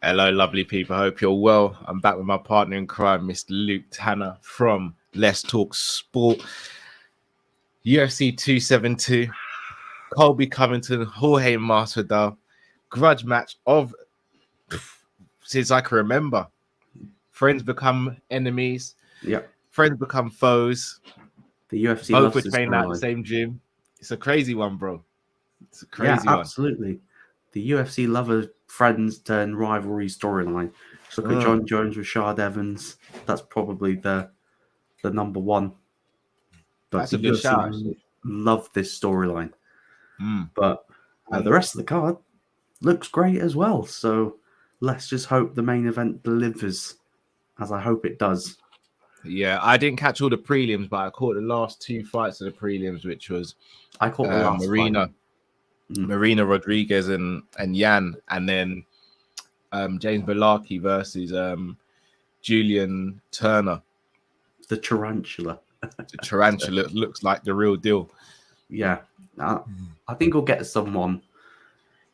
Hello, lovely people. Hope you're well. I'm back with my partner in crime, Mr. Luke Tanner from Let's Talk Sport. UFC 272, Colby Covington, Jorge Masvidal, grudge match of since I can remember. Friends become enemies. Yeah, friends become foes. the UFC Both loves were this training at the storyline. same gym. It's a crazy one, bro. It's a Yeah, crazy one. absolutely. The UFC love a friends turn rivalry storyline. Just look at John Jones, Rashad Evans. That's probably the number one. But That's the a good UFC shout, actually. love this storyline. Mm. But the rest of the card looks great as well. So let's just hope the main event delivers, as I hope it does. Yeah, I didn't catch all the prelims, but I caught the last two fights of the prelims, which was I caught the last fight. Marina Rodriguez and Yan, and then James Belarkey versus Julian Turner. The tarantula. The tarantula looks like the real deal. Yeah, I think we'll get someone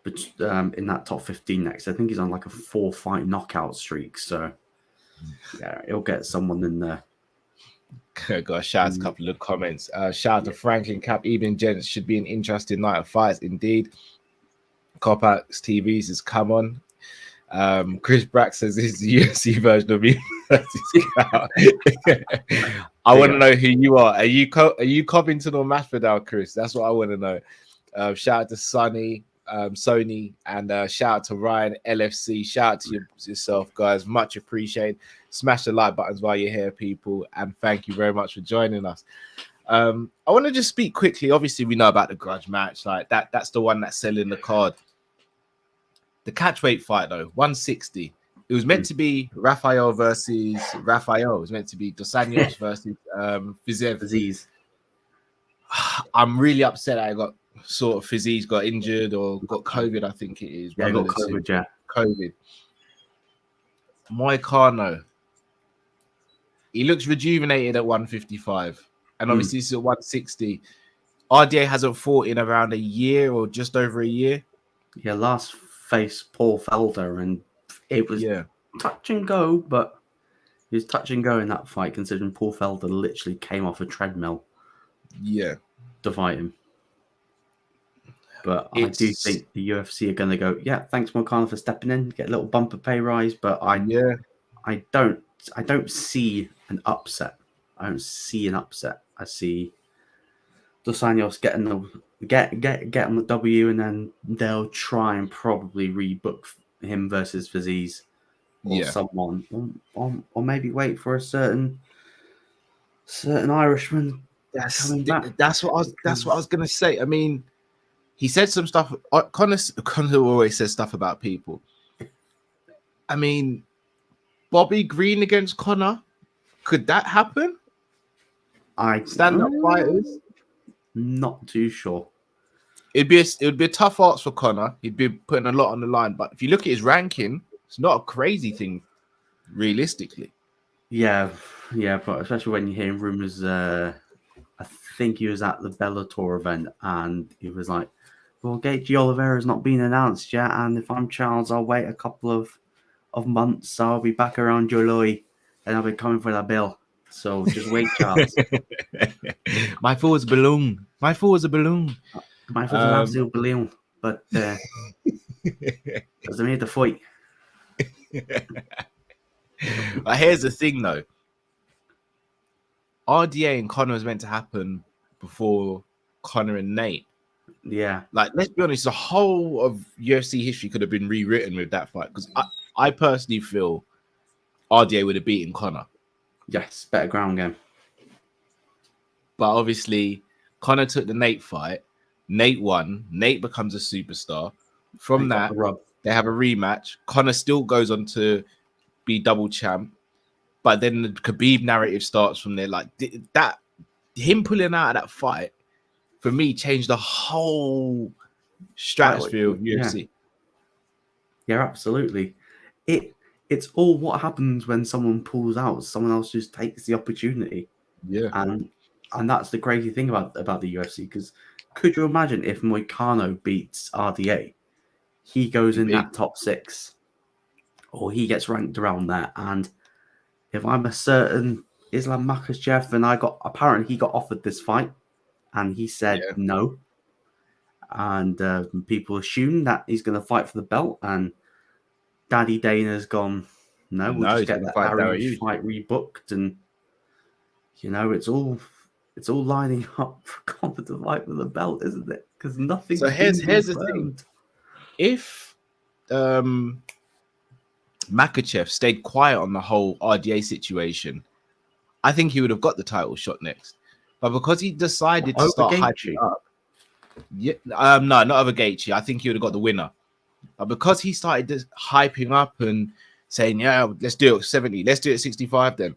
in that top 15 next. I think he's on like a 4-fight knockout streak. So, yeah, he'll get someone in there. Got a shout out to a couple of comments. Shout out to Franklin Cap. Evening, gents. Should be an interesting night of fights. Indeed. Copax TVs has come on. Chris Brack says this is the UFC version of me. I want to know who you are. Are you Covington or Masvidal, Chris? That's what I want to know. Shout out to Sonny, Sony, and shout out to Ryan LFC. Shout out to yourself, guys. Much appreciated. Smash the like buttons while you're here, people, and thank you very much for joining us. I want to just speak quickly. Obviously, we know about the grudge match. Like that's the one that's selling the card. The catchweight fight, though, 160. It was meant to be Rafael versus Rafael. It was meant to be Dos Anjos versus Fiziev. I'm really upset that I got Fiziev got injured or got COVID, I think it is. Yeah, got COVID, yeah. COVID. Moicano. He looks rejuvenated at 155. And obviously, this is at 160. RDA hasn't fought in around a year or just over a year. Yeah, last face Paul Felder, and it was touch and go, but it was touch and go in that fight, considering Paul Felder literally came off a treadmill to fight him. But I do think the UFC are going to go, yeah, thanks Moicano for stepping in, get a little bumper pay rise, but I don't see an upset. I don't see an upset. I see Dos Anjos getting the W, and then they'll try and probably rebook him versus Fiziev or someone, or maybe wait for a certain Irishman coming back. That's what I was gonna say. I mean, he said some stuff. Conor always says stuff about people. I mean, Bobby Green against Conor, could that happen? Stand-up fighters. Not too sure. It would be a tough ask for Conor. He'd be putting a lot on the line. But if you look at his ranking, it's not a crazy thing, realistically. Yeah, but especially when you're hearing rumors. I think he was at the Bellator event, and he was like, "Well, Gaethje Oliveira's not been announced yet, and if I'm Charles, I'll wait a couple of months. So I'll be back around July, and I'll be coming for that bill. So just wait, Charles." My foot was a balloon. My foot was an absolute balloon. But because I made the fight. But here's the thing, though. RDA and Conor was meant to happen before Conor and Nate. Yeah. Like, let's be honest, the whole of UFC history could have been rewritten with that fight. Because I personally feel RDA would have beaten Conor. Yes, better ground game. But obviously, Conor took the Nate fight. Nate won. Nate becomes a superstar. From that, they have a rematch. Conor still goes on to be double champ. But then the Khabib narrative starts from there. Like, that, him pulling out of that fight, for me, changed the whole stratosphere of UFC. Yeah, absolutely. It's all what happens when someone pulls out. Someone else just takes the opportunity. Yeah. And that's the crazy thing about the UFC, because could you imagine if Moicano beats RDA? He goes in that top 6. or he gets ranked around there. And if I'm a certain Islam Makhachev, and apparently he got offered this fight, and he said no. And people assume that he's going to fight for the belt, and Daddy Dana's gone, no, we'll just he's get gonna that fight Arish Dariush. fight rebooked, and it's all lining up for Conor to fight for the belt, isn't it? Because nothing's So here's been the thing: confirmed. if Makhachev stayed quiet on the whole RDA situation, I think he would have got the title shot next. But because he decided to start hyping up, no, not over Gaethje. I think he would have got the winner. But because he started hyping up and saying, "Yeah, let's do it 70, let's do it 65," then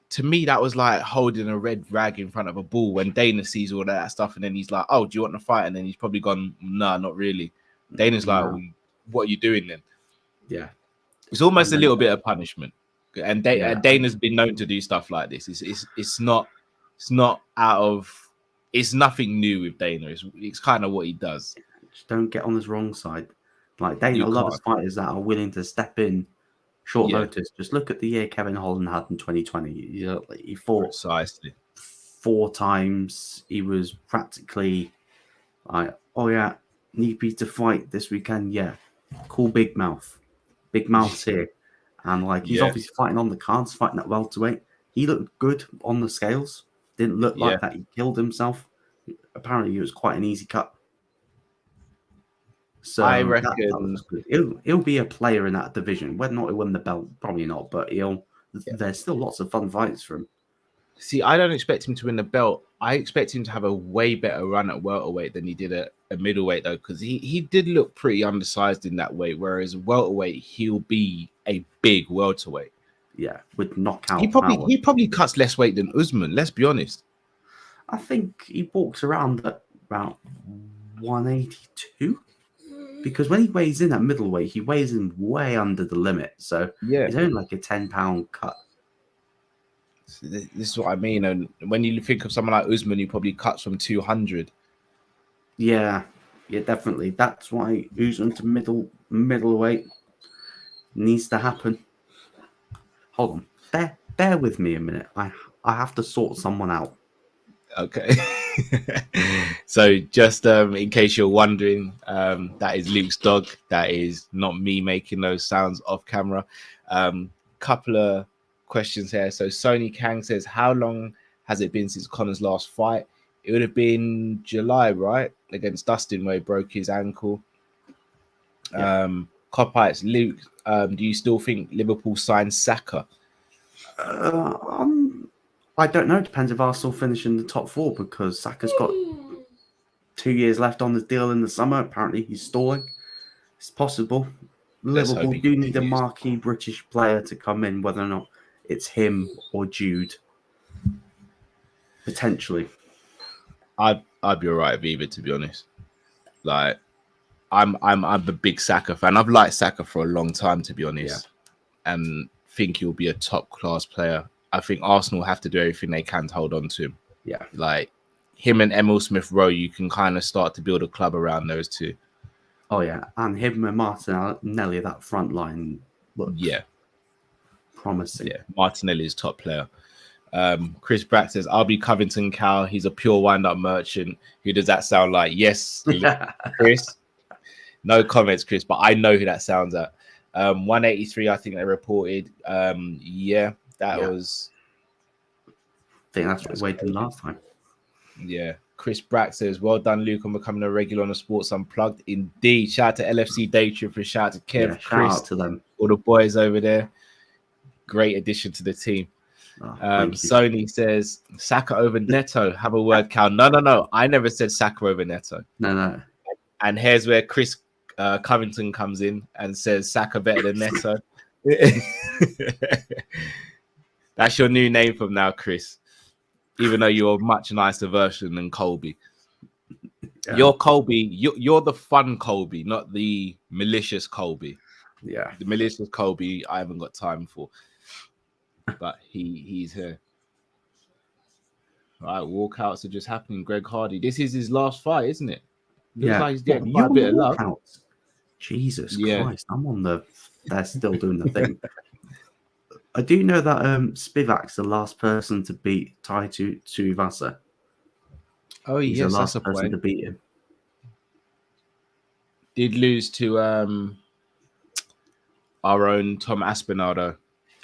to me that was like holding a red rag in front of a bull when Dana sees all that stuff, and then he's like, "Oh, do you want to fight?" And then he's probably gone, "Nah, not really." Dana's like, well, "What are you doing then?" Yeah, it's almost a little bit of punishment, and Dana's been known to do stuff like this. It's not out of, it's nothing new with Dana. It's kind of what he does. Just don't get on his wrong side. Like Dana loves fighters that are willing to step in short notice. Just look at the year Kevin Holland had in 2020. He fought precisely 4 times. He was practically like, oh yeah, need me to fight this weekend. Yeah, cool, big mouths here, and like he's obviously fighting on the cards, fighting at welterweight. He looked good on the scales. Didn't look like that he killed himself. Apparently, it was quite an easy cut. So I reckon he'll be a player in that division. Whether or not he'll win the belt, probably not. But there's still lots of fun fights for him. See, I don't expect him to win the belt. I expect him to have a way better run at welterweight than he did at a middleweight, though, because he did look pretty undersized in that weight. Whereas welterweight, he'll be a big welterweight. Yeah, with knockout. He probably cuts less weight than Usman. Let's be honest. I think he walks around at about 182. Because when he weighs in at middleweight, he weighs in way under the limit. So he's only like a 10-pound cut. This is what I mean. And when you think of someone like Usman, he probably cuts from 200. Yeah, definitely. That's why Usman to middleweight needs to happen. Hold on. Bear with me a minute. I have to sort someone out. Okay. So just in case you're wondering, that is Luke's dog. That is not me making those sounds off camera. Couple of questions here. So Sony Kang says, how long has it been since Conor's last fight? It would have been July, right? Against Dustin, where he broke his ankle. Copites, Luke, do you still think Liverpool signed Saka? I don't know. Depends if Arsenal finish in the top 4, because Saka's got 2 years left on the deal in the summer. Apparently, he's stalling. It's possible. Liverpool do need a marquee British player to come in, whether or not it's him or Jude. Potentially. I'd be all right with either, to be honest. Like, I'm a big Saka fan. I've liked Saka for a long time, to be honest, and think he'll be a top class player. I think Arsenal have to do everything they can to hold on to him. Yeah, like him and Emil Smith Rowe, you can kind of start to build a club around those two. Oh yeah, and him and Martinelli, that front line looks promising. Yeah, Martinelli is top player. Chris Brack says, I'll be Covington Cal. He's a pure wind-up merchant. Who does that sound like? Yes, Chris. No comments, Chris, but I know who that sounds at. 183, I think they reported. Was. I think that's what we waited last time. Yeah. Chris Brack says, well done, Luke, on becoming a regular on the Sports Unplugged. Indeed. Shout out to LFC Day Tripper. Shout out to Kev, Chris, out to them. All the boys over there. Great addition to the team. Sony says, Saka over Neto. Have a word, Cal. No. I never said Saka over Neto. No. And here's where Chris Covington comes in and says Saka better than Neto. That's your new name from now, Chris. Even though you're a much nicer version than Colby. Yeah. You're Colby. You're the fun Colby, not the malicious Colby. Yeah. The malicious Colby, I haven't got time for. But he's here. All right, walkouts are just happening. Greg Hardy. This is his last fight, isn't it? Looks like he's getting quite a bit of love. Jesus Yeah. Christ, they're still doing the thing. I do know that Spivak's the last person to beat Taito Tuivasa. Oh He's yes, the that's last a person point. to beat him. Did lose to our own Tom Aspinall though.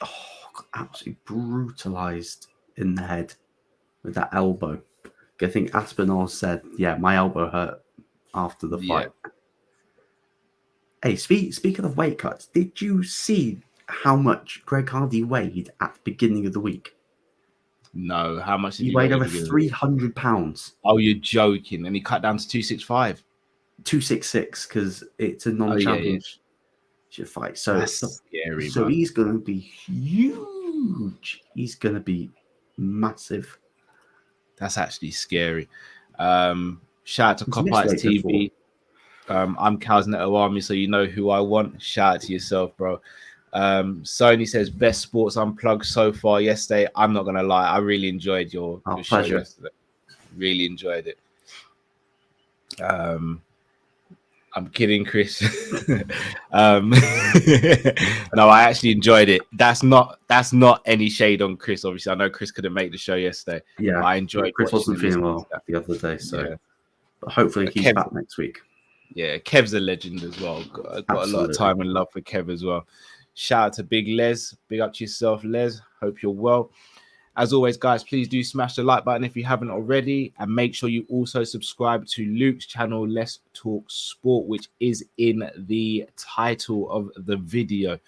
Oh, got absolutely brutalized in the head with that elbow. I think Aspinall said, "Yeah, my elbow hurt after the Yeah. fight." Hey, speaking of weight cuts, did you see how much Greg Hardy weighed at the beginning of the week? No, how much did He he weighed weigh? over 300 pounds. Oh, you're joking. And he cut down to 265. 266 because it's a Oh yeah, yeah. non-championship fight. So, That's scary, so man. he's going to be huge. He's going to be massive. That's actually scary. Shout out to He's Cop missed Heights weight before. TV. I'm Cal's Neto Army, so you know who I want. Shout out to yourself, bro. Sony says best sports unplugged so far yesterday. I'm not gonna lie, I really enjoyed your show Pleasure. yesterday. Really enjoyed it. I'm kidding, Chris. No, I actually enjoyed it. That's not any shade on Chris. Obviously, I know Chris couldn't make the show yesterday. Yeah, I enjoyed. Chris wasn't watching feeling well the other day, so Yeah. but hopefully he's back next week. Yeah, Kev's a legend as well. Got a lot Absolutely. of time and love for Kev as well. Shout out to Big Les. Big up to yourself, Les. Hope you're well. As always, guys, please do smash the like button if you haven't already. And make sure you also subscribe to Luke's channel, Let's Talk Sport, which is in the title of the video.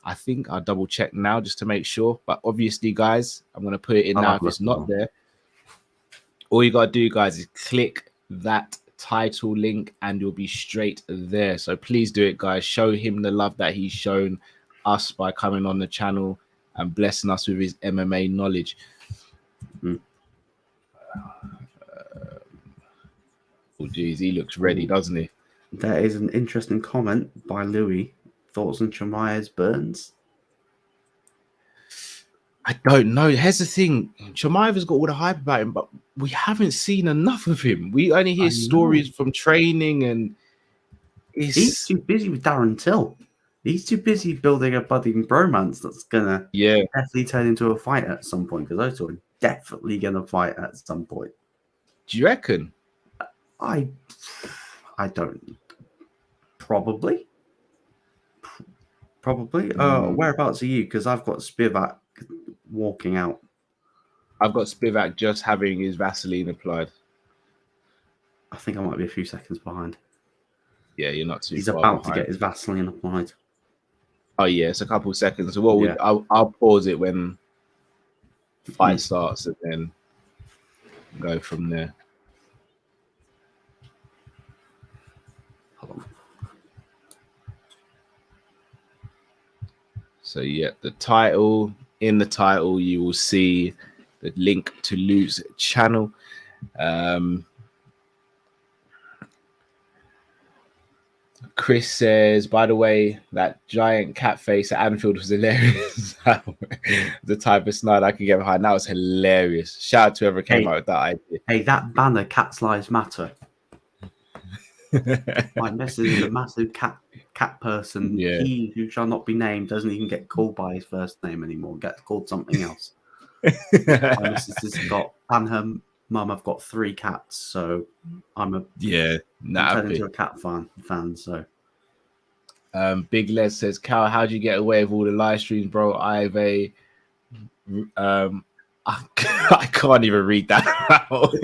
I think I'll double check now just to make sure. But obviously, guys, I'm going to put it in now if it's not there. All you got to do, guys, is click that title link and you'll be straight there. So please do it, guys. Show him the love that he's shown us by coming on the channel and blessing us with his MMA knowledge. Oh, geez, he looks ready, doesn't he? There is an interesting comment by Louis. Thoughts on Chimaeva's burns? I don't know. Here's the thing. Chimaeva's got all the hype about him, but we haven't seen enough of him. We only hear stories from training, and he's too busy with Darren Till. He's too busy building a budding bromance that's gonna definitely turn into a fight at some point, because those two are definitely gonna fight at some point. Do you reckon? I don't. Probably. Whereabouts are you? Because I've got Spivak walking out. I've got Spivak just having his Vaseline applied. I think I might be a few seconds behind. Yeah, you're not too He's far about behind. to get his Vaseline applied. Oh yeah, it's a couple of seconds. So I'll pause it when the fight starts and then go from there. Hold on. So yeah, in the title you will see the link to Luke's channel. Chris says, by the way, that giant cat face at Anfield was hilarious. The type of snide I can get behind. That was hilarious. Shout out to whoever came out with that idea. Hey, that banner, Cats Lives Matter. My message is a massive cat person. Yeah. He who shall not be named doesn't even get called by his first name anymore. Gets called something else. My missus has got, and her mum have got 3 cats, so I'm turned into a cat fan. So Big Les says, Cal, how do you get away with all the live streams, bro? I have a I can't even read that out.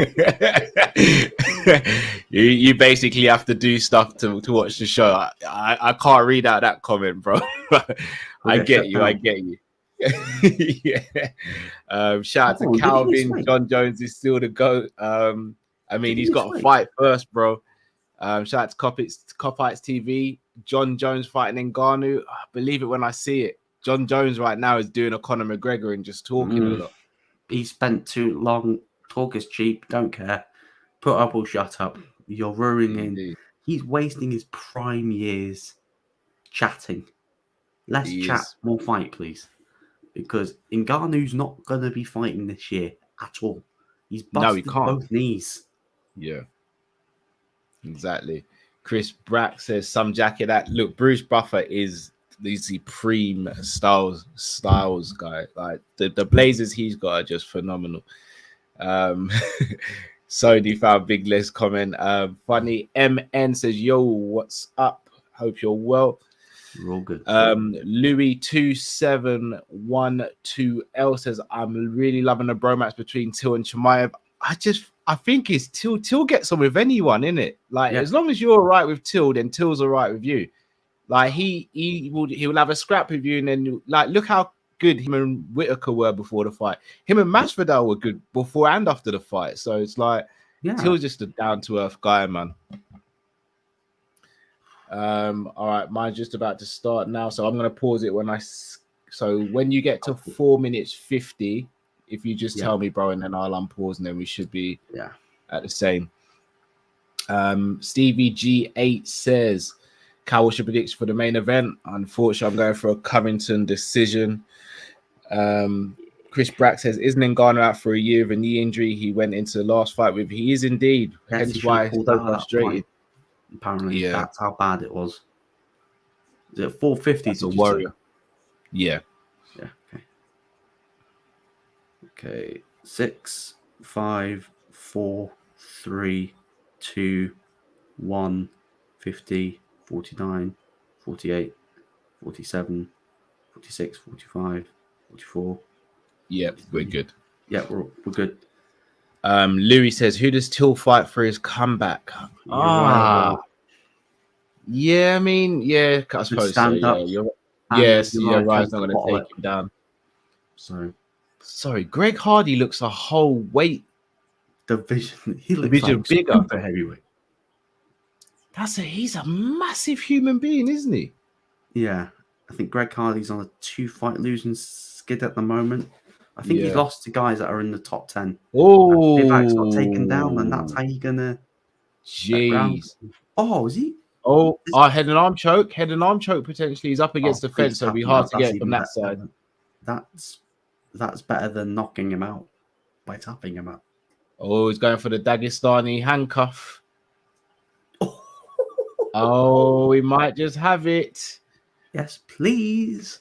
you basically have to do stuff to watch the show. I can't read out that comment, bro. I get you. Yeah. Shout out to Calvin. John Jones is still the GOAT. I mean, he's got to fight first, bro. Shout out to Cop Heights TV. John Jones fighting Ngannou. I believe it when I see it. John Jones right now is doing a Conor McGregor and just talking a lot. He spent too long. Talk is cheap. Don't care. Put up or shut up. You're ruining. Indeed. He's wasting his prime years chatting. Let's chat, more fight, please. Because Ngannou's not going to be fighting this year at all. He's busted both knees. Yeah. Exactly. Chris Brack says some jacket that look. Bruce Buffer is the supreme styles guy. Like the blazers he's got are just phenomenal. Sony found Big Les comment. Funny MN says, "Yo, what's up? Hope you're well." We're all good. Louis 2712L says, "I'm really loving the bromance between Till and Chimaev. I think it's Till. Till gets on with anyone, innit? Like as long as you're all right with Till, then Till's all right with you. Like he will have a scrap with you, and then like look how good him and Whitaker were before the fight. Him and Masvidal were good before and after the fight. So it's like Till's just a down to earth guy, man." All right, mine's just about to start now, so I'm gonna pause it when you get to 4 minutes 50. If you just tell me, bro, and then I'll unpause, and then we should be at the same. Stevie G8 says, "Cal, what's your prediction for the main event?" Unfortunately, I'm going for a Covington decision. Chris Brack says, "Isn't Ngannou out for a year with a knee injury he went into the last fight with?" He is indeed. Hence why he's so frustrated. Apparently, that's how bad it was. Is it 450? That's a warrior. Yeah. Yeah. Okay. 6, 5, 4, 3, 2, 1, 50, 49, 48, 47, 46, 45, 44. Yep, we're good. Yeah, we're good. Louis says, "Who does Till fight for his comeback?" Yeah, I mean, I suppose stand so. up. You're right. Not going to take him down. Sorry, Greg Hardy looks a whole weight division. He looks division like bigger super heavyweight. He's a massive human being, isn't he? Yeah, I think Greg Hardy's on a 2-fight losing skid at the moment. I think he's lost to guys that are in the top 10. Oh, if Ivac's got taken down, then that's how you're gonna. Jeez. Oh, is he? Oh, head and arm choke potentially. He's up against the fence, so it'll be hard to get from that side. That's better than knocking him out by tapping him out. Oh, he's going for the Dagestani handcuff. Oh, we might just have it. Yes, please.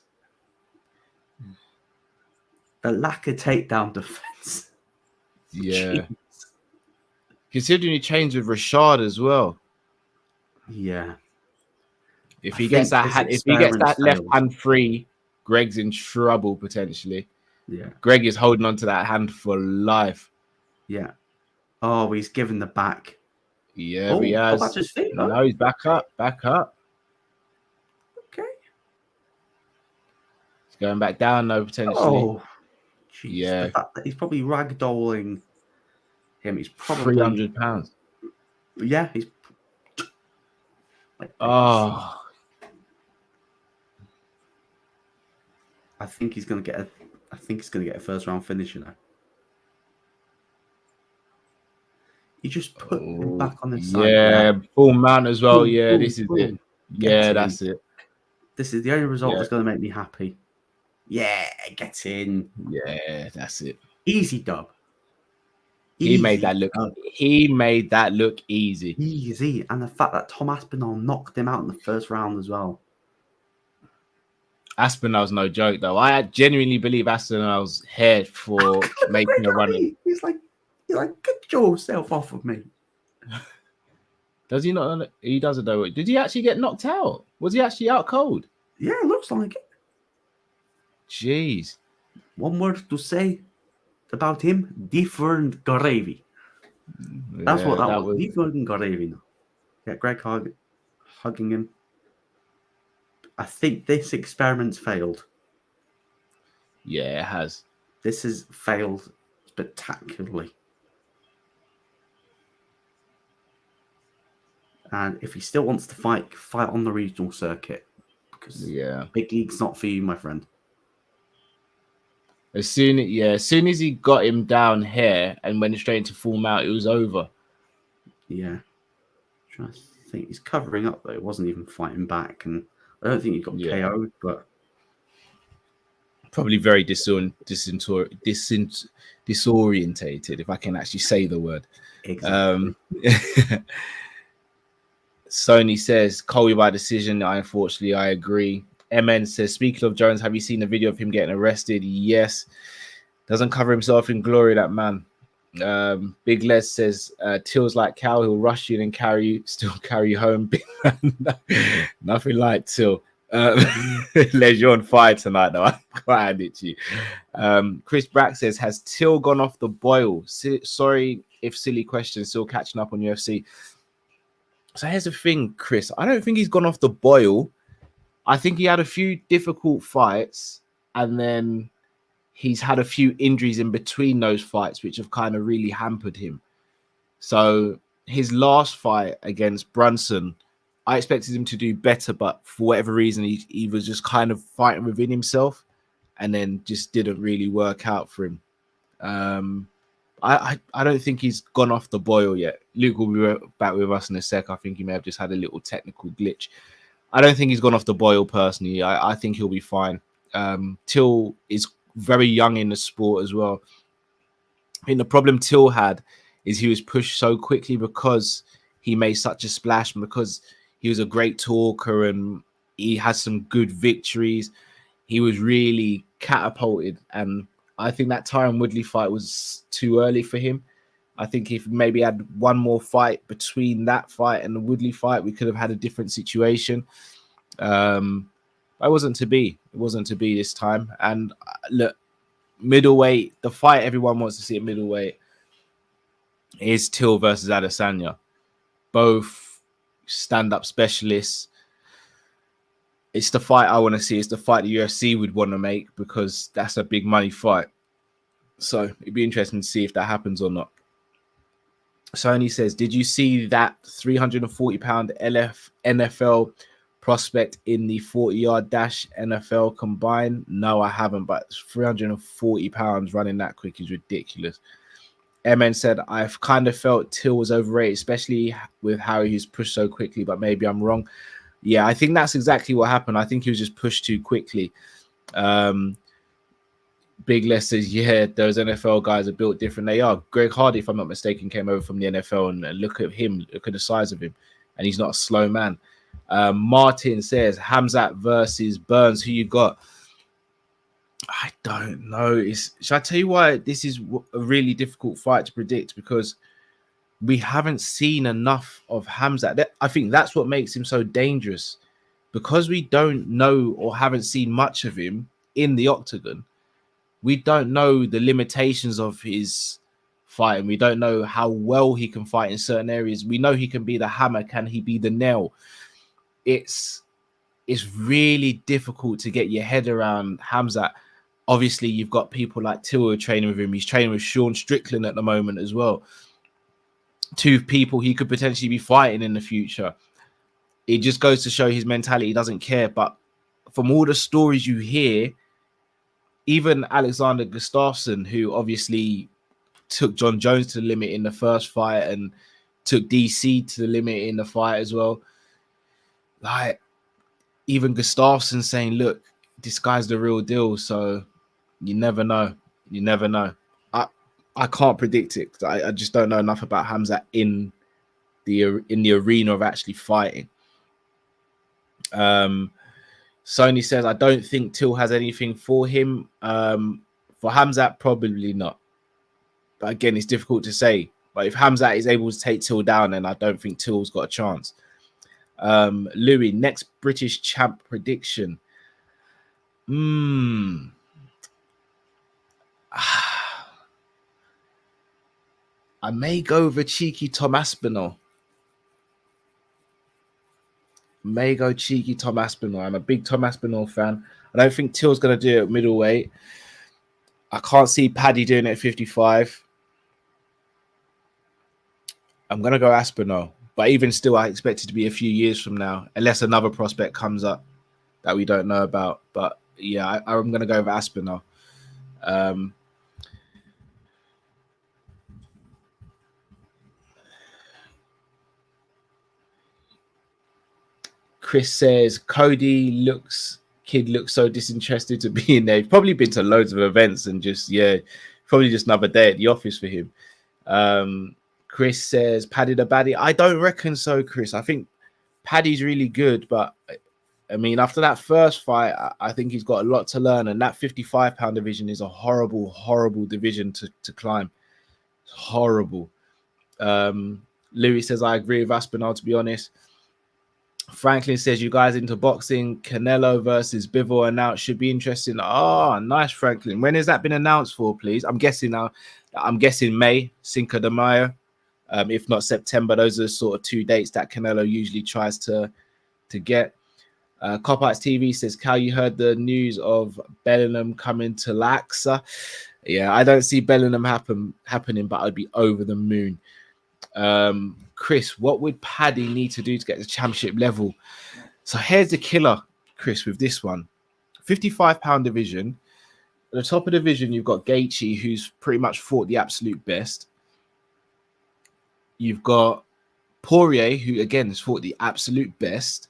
The lack of takedown defense. Yeah. Jeez. Considering he changed with Rashad as well. Yeah. If he gets that left hand free, Greg's in trouble potentially. Yeah. Greg is holding on to that hand for life. Yeah. Oh, he's given the back. Yeah, he has. That's his feet, though. No, he's back up. Okay. He's going back down though, potentially. Oh, geez. Yeah. The fact that he's probably ragdolling him. He's probably 300 pounds. Yeah, he's. Oh. I think he's going to get a first round finish, you know. You just put him back on the side. Yeah, full mount as well. This is it. Yeah, that's it. This is the only result that's going to make me happy. Yeah, get in. Yeah, that's it. Easy dub. He made that look easy. Easy. And the fact that Tom Aspinall knocked him out in the first round as well. Aspinall's no joke, though. I genuinely believe Aspinall's here for making a run. He's like, get yourself off of me. Does he not? He doesn't know. Did he actually get knocked out? Was he actually out cold? Yeah, it looks like it. Jeez. One word to say about him: different gravy. That's what that was. Different gravy. No. Yeah, Greg hugging him. I think this experiment's failed. Yeah, it has. This has failed spectacularly. And if he still wants to fight on the regional circuit. Because big league's not for you, my friend. As soon as he got him down here and went straight into full mount, it was over. Yeah. I'm trying to think. He's covering up, though. It wasn't even fighting back. And I don't think he got KO'd, but... Probably very disorientated, if I can actually say the word. Exactly. Sony says Colby by decision. Unfortunately, I agree. MN says, speaking of Jones, have you seen the video of him getting arrested? Yes. Doesn't cover himself in glory, that man. Big Les says, Till's like Cal, he'll rush you and carry you, still carry you home. Nothing like Till. Les, you're on fire tonight, though. I can't hand it to you. Chris Brack says, has Till gone off the boil? Sorry if silly question, still catching up on UFC. So here's the thing, Chris. I don't think he's gone off the boil. I think he had a few difficult fights, and then he's had a few injuries in between those fights, which have kind of really hampered him. So his last fight against Brunson, I expected him to do better, but for whatever reason, he was just kind of fighting within himself, and then just didn't really work out for him. I don't think he's gone off the boil yet. Luke will be back with us in a sec. I think he may have just had a little technical glitch. I don't think he's gone off the boil personally. I think he'll be fine. Till is very young in the sport as well. I think the problem Till had is he was pushed so quickly because he made such a splash, and because he was a great talker and he had some good victories. He was really catapulted, and I think that Tyron Woodley fight was too early for him. I think if maybe had one more fight between that fight and the Woodley fight, we could have had a different situation. It wasn't to be. It wasn't to be this time. And look, middleweight, the fight everyone wants to see at middleweight is Till versus Adesanya. Both stand-up specialists. It's the fight I want to see. It's the fight the UFC would want to make, because that's a big money fight. So it'd be interesting to see if that happens or not. Sony says, did you see that 340-pound NFL prospect in the 40-yard dash NFL combine? No, I haven't, but 340 pounds running that quick is ridiculous. MN said, I've kind of felt Till was overrated, especially with how he's pushed so quickly, but maybe I'm wrong. Yeah, I think that's exactly what happened. I think he was just pushed too quickly. Big Les says, yeah, those NFL guys are built different. They are. Greg Hardy, if I'm not mistaken, came over from the NFL, and look at him, look at the size of him, and he's not a slow man. Martin says, Hamzat versus Burns, who you got? I don't know. Should I tell you why this is a really difficult fight to predict? Because we haven't seen enough of Hamzat. I think that's what makes him so dangerous, because we don't know or haven't seen much of him in the octagon. We don't know the limitations of his fight, and we don't know how well he can fight in certain areas. We know he can be the hammer. Can he be the nail? It's really difficult to get your head around Hamzat. Obviously, you've got people like Till who are training with him. He's training with Sean Strickland at the moment as well. Two people he could potentially be fighting in the future. It just goes to show his mentality. He doesn't care. But from all the stories you hear, even Alexander Gustafsson, who obviously took John Jones to the limit in the first fight and took DC to the limit in the fight as well. Like, even Gustafsson saying, look, this guy's the real deal. So you never know. You never know. I can't predict it. I just don't know enough about Hamzat in the arena of actually fighting. Sony says, I don't think Till has anything for him. For Hamzat, probably not. But again, it's difficult to say. But if Hamzat is able to take Till down, then I don't think Till's got a chance. Louis, next British champ prediction. I may go with a cheeky Tom Aspinall. I'm a big Tom Aspinall fan. I don't think Till's going to do it at middleweight. I can't see Paddy doing it at 55. I'm going to go Aspinall. But even still, I expect it to be a few years from now, unless another prospect comes up that we don't know about. But yeah, I'm going to go with Aspinall. Chris says, Cody looks so disinterested to be in there. He's probably been to loads of events and just, probably just another day at the office for him. Chris says, Paddy the Baddie. I don't reckon so, Chris. I think Paddy's really good, but I mean, after that first fight, I think he's got a lot to learn, and that 55-pound division is a horrible, horrible division to climb. It's horrible. Louis says, I agree with Aspinall, to be honest. Franklin says, you guys into boxing? Canelo versus Bivol announced, should be interesting. Oh, nice, Franklin. When has that been announced for, please? I'm guessing May, Cinco de Mayo. If not September. Those are the sort of 2 dates that Canelo usually tries to get. Copites TV says, Cal, you heard the news of Bellingham coming to Laxa? Yeah, I don't see Bellingham happening, but I'd be over the moon. Chris, what would Paddy need to do to get the championship level? So here's the killer, Chris, with this one. 55-pound division. At the top of the division, you've got Gaethje, who's pretty much fought the absolute best. You've got Poirier, who, again, has fought the absolute best.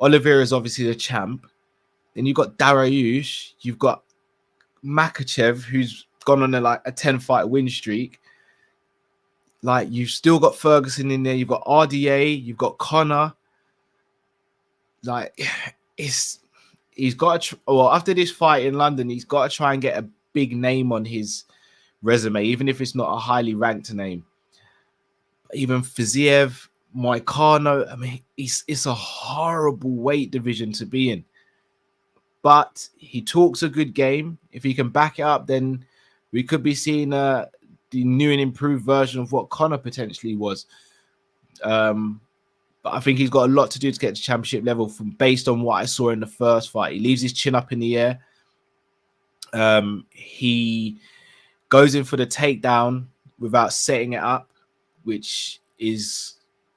Oliveira is obviously the champ. Then you've got Dariush. You've got Makachev, who's gone on a 10-fight win streak. Like, you've still got Ferguson in there. You've got RDA. You've got Connor. Like, he's got to. Well, after this fight in London, he's got to try and get a big name on his resume, even if it's not a highly ranked name. Even Fiziev, Moicano. I mean, it's a horrible weight division to be in. But he talks a good game. If he can back it up, then we could be seeing the new and improved version of what Connor potentially was. But I think he's got a lot to do to get to championship level based on what I saw in the first fight. He leaves his chin up in the air. He goes in for the takedown without setting it up, which is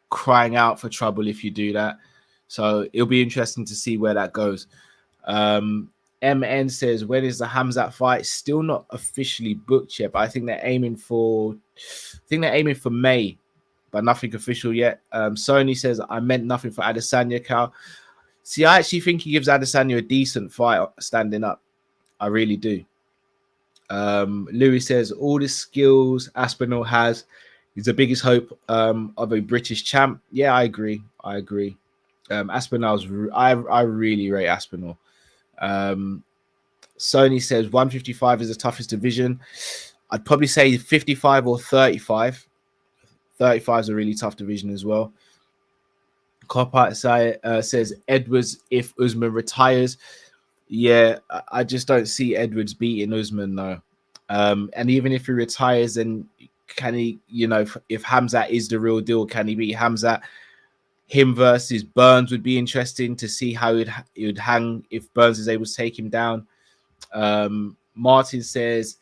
crying out for trouble if you do that. So it'll be interesting to see where that goes. MN says, when is the Hamzat fight? Still not officially booked yet, but I think they're aiming for May, but nothing official yet. Sony says, I meant nothing for Adesanya, Cal. See, I actually think he gives Adesanya a decent fight standing up. I really do. Louis says, all the skills Aspinall has is the biggest hope of a British champ. Yeah, I agree. Aspinall's, I really rate Aspinall. Sony says 155 is the toughest division. I'd probably say 55 or 35. 35 is a really tough division as well. Copart says Edwards if Usman retires. Yeah, I just don't see Edwards beating Usman though. And even if he retires, then can he, if Hamzat is the real deal, can he beat Hamzat? Him versus Burns would be interesting to see how it would hang if Burns is able to take him down. Martin says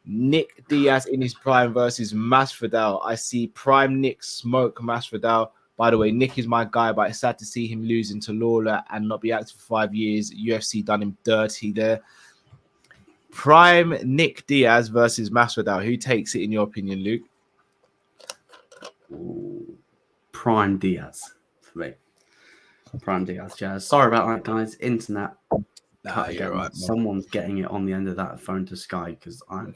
Nick Diaz in his prime versus Masvidal. I see prime Nick smoke Masvidal. By the way, Nick is my guy, but it's sad to see him losing to Lawler and not be active for 5 years. UFC done him dirty there. Prime Nick Diaz versus Masvidal. Who takes it in your opinion, Luke? Prime Diaz for me. Prime Diaz, Jazz. Sorry about that, guys. Internet. You're right, someone's getting it on the end of that phone to Sky because I'm.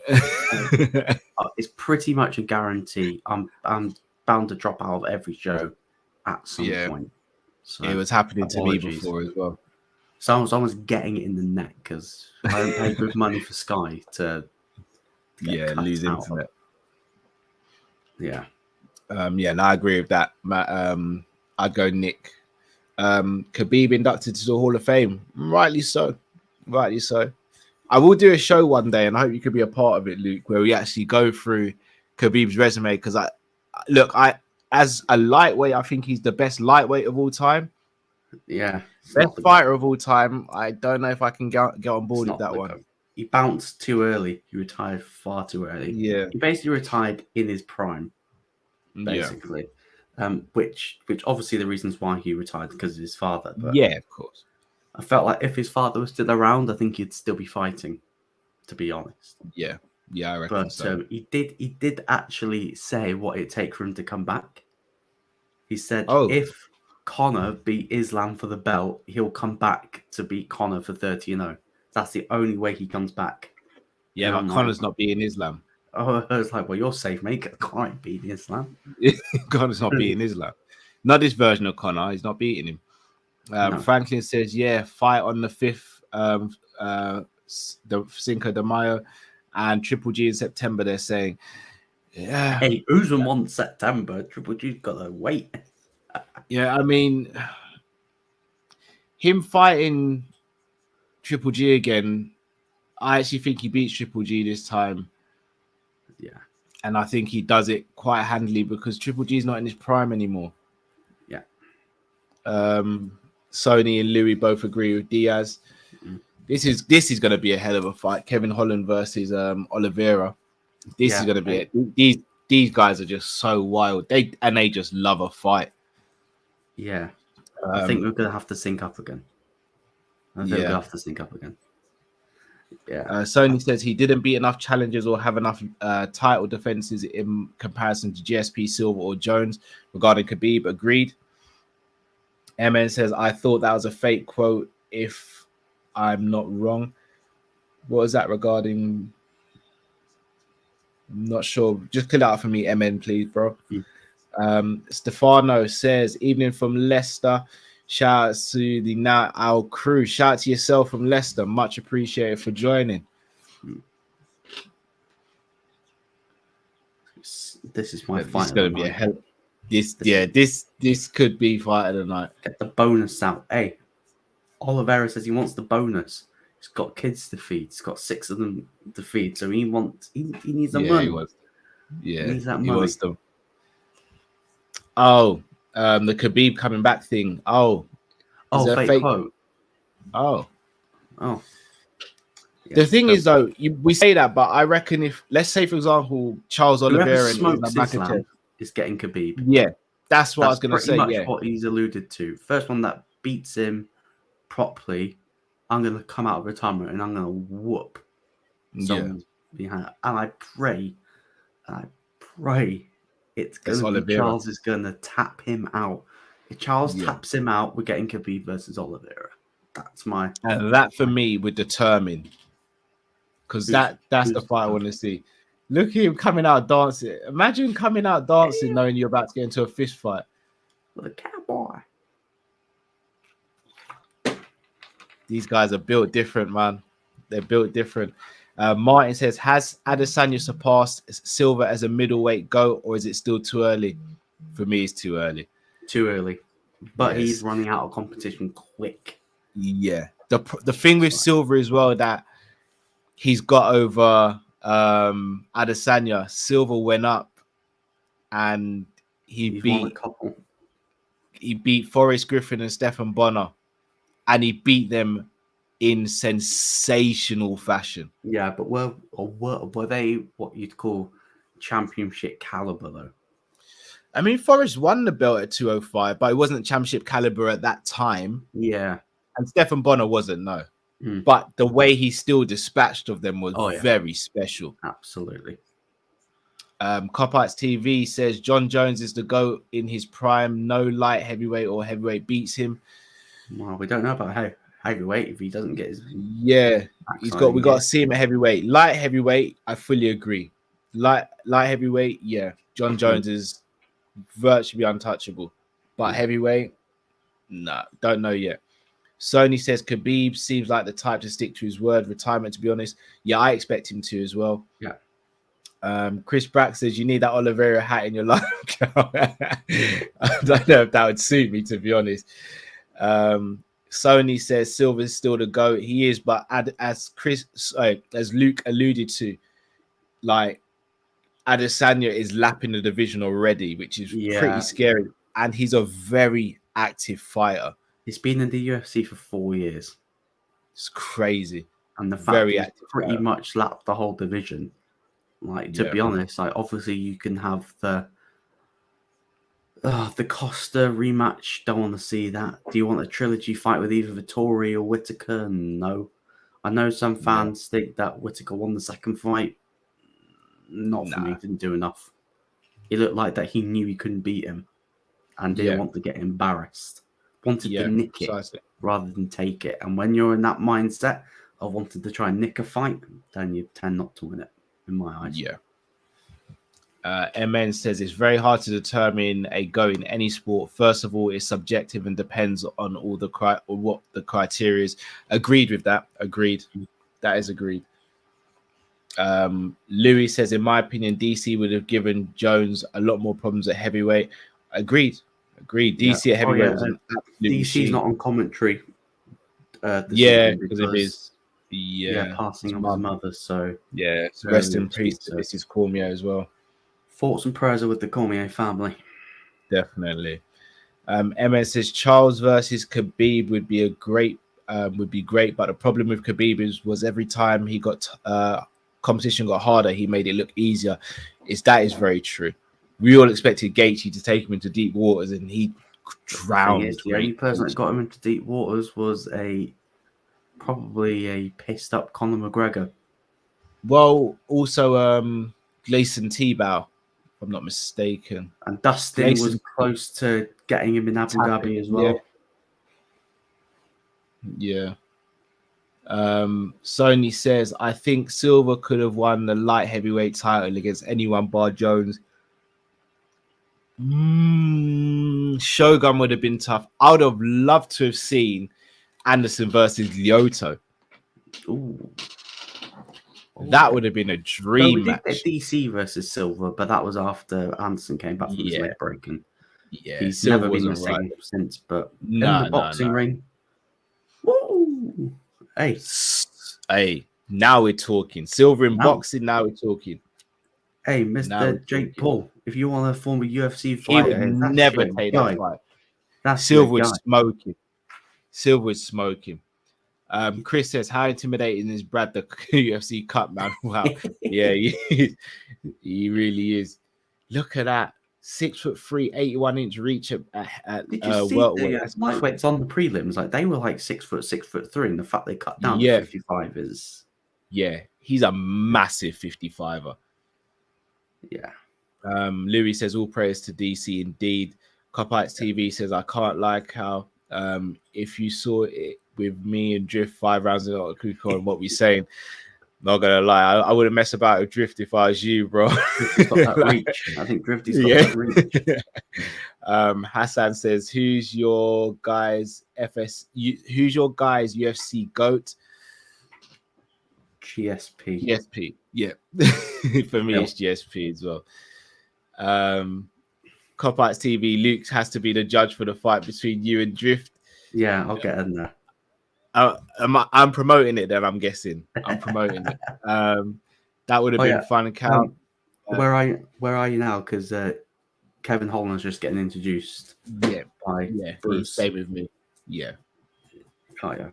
It's pretty much a guarantee. I'm bound to drop out of every show at some point. So it was happening to me before as well. Someone's getting it in the neck because I don't pay good money for Sky to lose internet. Yeah. I agree with that. I'd go Nick. Khabib inducted to the Hall of Fame. Rightly so. I will do a show one day, and I hope you could be a part of it, Luke, where we actually go through Khabib's resume. Because as a lightweight, I think he's the best lightweight of all time. Yeah, best fighter of all time. I don't know if I can get on board with that one. He bounced too early. He retired far too early. Yeah, he basically retired in his prime. Basically. Yeah. Which obviously the reasons why he retired because of his father. But yeah, of course. I felt like if his father was still around, I think he'd still be fighting, to be honest. Yeah, I reckon but, so. He did actually say what it'd take for him to come back. He said if Conor beat Islam for the belt, he'll come back to beat Conor for 30-0. That's the only way he comes back. Yeah, but Conor's not beating Islam. Oh, I was like, well, you're safe, mate. Conor ain't beating Islam. Conor's not beating Islam. Not this version of Connor. He's not beating him. No. Franklin says, yeah, fight on the 5th, the Cinco de Mayo, and Triple G in September. They're saying, yeah. Hey, Usman won September. Triple G's got to wait. Yeah, I mean, him fighting Triple G again, I actually think he beats Triple G this time. Yeah. And I think he does it quite handily because Triple G is not in his prime anymore. Yeah. Sony and Louis both agree with Diaz. Mm-hmm. This is going to be a hell of a fight. Kevin Holland versus Oliveira. This is going to be it. These guys are just so wild. They just love a fight. Yeah. I think we're going to have to sync up again. Yeah. Sony says he didn't beat enough challengers or have enough title defenses in comparison to GSP, Silva, or Jones regarding Khabib. Agreed. MN says, I thought that was a fake quote if I'm not wrong. What was that regarding? I'm not sure. Just clear it out for me, MN, please, bro. Stefano says, evening from Leicester. Shout out to the Now Our crew. Shout out to yourself from Leicester. Much appreciated for joining. This is my fight. This is going to be a hell. This could be fight of the night. Get the bonus out. Hey, Oliveira says he wants the bonus. He's got kids to feed. He's got 6 of them to feed. So he needs the money. He needs that money. He wants them. Oh, the Khabib coming back thing. Oh, fake quote. Oh. Yeah, the thing is, though, we say that, but I reckon if, let's say, for example, Charles Oliveira is getting Khabib. Yeah, that's what I was going to say. Yeah, what he's alluded to. First one that beats him properly, I'm going to come out of retirement and I'm going to whoop someone behind. And I pray it's going to be Charles is going to tap him out. If Charles taps him out, we're getting Khabib versus Oliveira. That's my... And that, for me, would determine. Because that's the fight I want to see. Look at him coming out dancing. Imagine coming out dancing knowing you're about to get into a fist fight. With a cowboy. These guys are built different, man. They're built different. Martin says, has Adesanya surpassed Silva as a middleweight GOAT, or is it still too early? For me, it's too early. Too early. But he's running out of competition quick. Yeah. The thing with Silva as well, that he's got over Adesanya. Silva went up and he beat Forrest Griffin and Stephen Bonner, and he beat them in sensational fashion. Yeah, but were they what you'd call championship caliber though? I mean, Forrest won the belt at 205, but it wasn't championship caliber at that time. Yeah. And Stephen Bonner wasn't, no. But the way he still dispatched of them was very special. Absolutely. Copites TV says John Jones is the GOAT in his prime. No light heavyweight or heavyweight beats him. Well, we don't know about heavyweight if he doesn't get his... Yeah, we got to see him at heavyweight. Light heavyweight, I fully agree. Light heavyweight, yeah. John Jones is virtually untouchable. But heavyweight, no, don't know yet. Sony says Khabib seems like the type to stick to his word. Retirement, to be honest. Yeah, I expect him to as well. Yeah. Chris Brack says you need that Oliveira hat in your life. I don't know if that would suit me, to be honest. Sony says Silva's still the GOAT. He is, but as Luke alluded to, like Adesanya is lapping the division already, which is pretty scary. And he's a very active fighter. He's been in the UFC for 4 years. It's crazy. And the fact he's pretty much lapped the whole division. Like, to be honest, like obviously you can have the Costa rematch. Don't want to see that. Do you want a trilogy fight with either Vettori or Whittaker? No. I know some fans think that Whittaker won the second fight. Not for me. Didn't do enough. It looked like that he knew he couldn't beat him and didn't want to get embarrassed. Wanted to nick it rather than take it. And when you're in that mindset of wanting to try and nick a fight, then you tend not to win it, in my eyes. Yeah. MN says it's very hard to determine a go in any sport. First of all, it's subjective and depends on all the what the criteria is. Agreed with that. Agreed. That is agreed. Louis says, in my opinion, DC would have given Jones a lot more problems at heavyweight. Agreed. DC at heavyweight was an absolute DC's machine. not on commentary. Because of his passing of his mother. So rest in peace to Mrs. Cormier as well. Thoughts and prayers are with the Cormier family. Definitely. MS says Charles versus Khabib would be great, but the problem with Khabib was every time he got competition got harder, he made it look easier. That is very true. We all expected Gaethje to take him into deep waters, and he drowned. The only person that got him into deep waters was probably a pissed up Conor McGregor. Well, also Gleison Tebow, if I'm not mistaken. And Dustin was close to getting him in Abu Dhabi as well. Yeah. Sony says, I think Silva could have won the light heavyweight title against anyone bar Jones. Shogun would have been tough. I would have loved to have seen Anderson versus Lyoto. Ooh. That would have been a dream match. DC versus Silva, but that was after Anderson came back from his leg breaking. Yeah, he's Silva never been the same since. But in the boxing ring, woo! Hey, now we're talking. Silva in boxing. Now we're talking. Hey, Mr. Jake Paul, if you want to form a UFC fighter, he would never take that fight. Silva would smoke him. Silva would smoke him. Chris says, how intimidating is Brad, the UFC cut man? Wow. Yeah, he really is. Look at that. 6'3", 81-inch reach at Did you see the lightweights on the prelims? Like, they were like 6 foot, 6'3", and the fact they cut down to 55 is... Yeah, he's a massive 55er. Yeah. Louis says, all praise to DC indeed. Copites TV says, I can't like how if you saw it with me and Drift 5 rounds in the crew on what we're saying, not gonna lie, I wouldn't mess about with Drift if I was you, bro. Drifty's got that reach. I think Drifty's got that reach. Hassan says, who's your guys UFC GOAT? GSP, yeah. For me, it's GSP as well. Copites TV, Luke has to be the judge for the fight between you and Drift. Yeah, I'll get in there. I'm promoting it then, I'm guessing. I'm promoting it. That would have been fun. Count. Where are you now? Because Kevin Holland's just getting introduced. By Bruce. Stay with me. Yeah. Oh, yeah.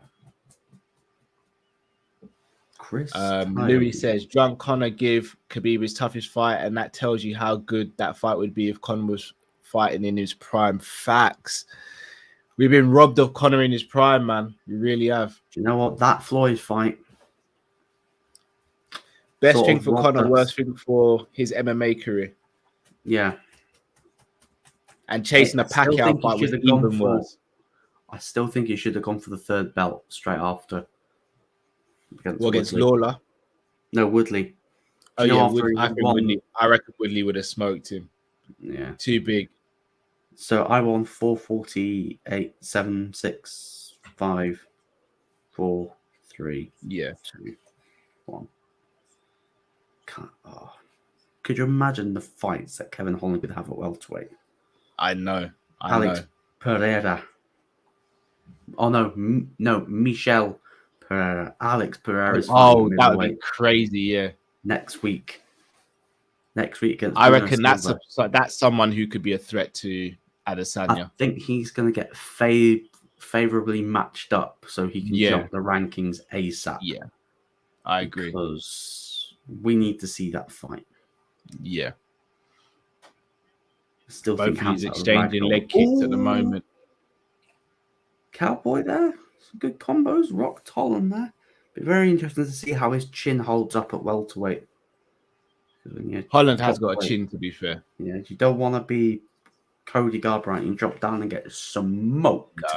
Chris. Louis says, drunk Conor give Khabib his toughest fight, and that tells you how good that fight would be if Conor was fighting in his prime. Facts. We've been robbed of Conor in his prime, man. We really have. Do you know what? That Floyd fight. Best thing for Conor, worst thing for his MMA career. Yeah. And chasing a Pacquiao fight was even worse. I still think he should have gone for the third belt straight after. Against Lawler? No, Woodley. I reckon Woodley would have smoked him. Yeah. Too big. So I won 448, 7, 6, 5, 4, 3, 2, 1. Could you imagine the fights that Kevin Holland could have at welterweight? I know. Alex Pereira. Oh, no, Michel Pereira. Alex Pereira's fighting. That would be crazy, yeah. Next week against I reckon that's someone who could be a threat to Adesanya. I think he's going to get favorably matched up so he can jump the rankings ASAP. Yeah, I agree. Because we need to see that fight. Yeah. Still both of these exchanging leg kicks at the moment. Cowboy there. Some good combos. Rock Holland there. Be very interesting to see how his chin holds up at welterweight. Holland has got a chin, to be fair. Yeah, you don't want to be Cody Garbrandt and drop down and get smoked. No.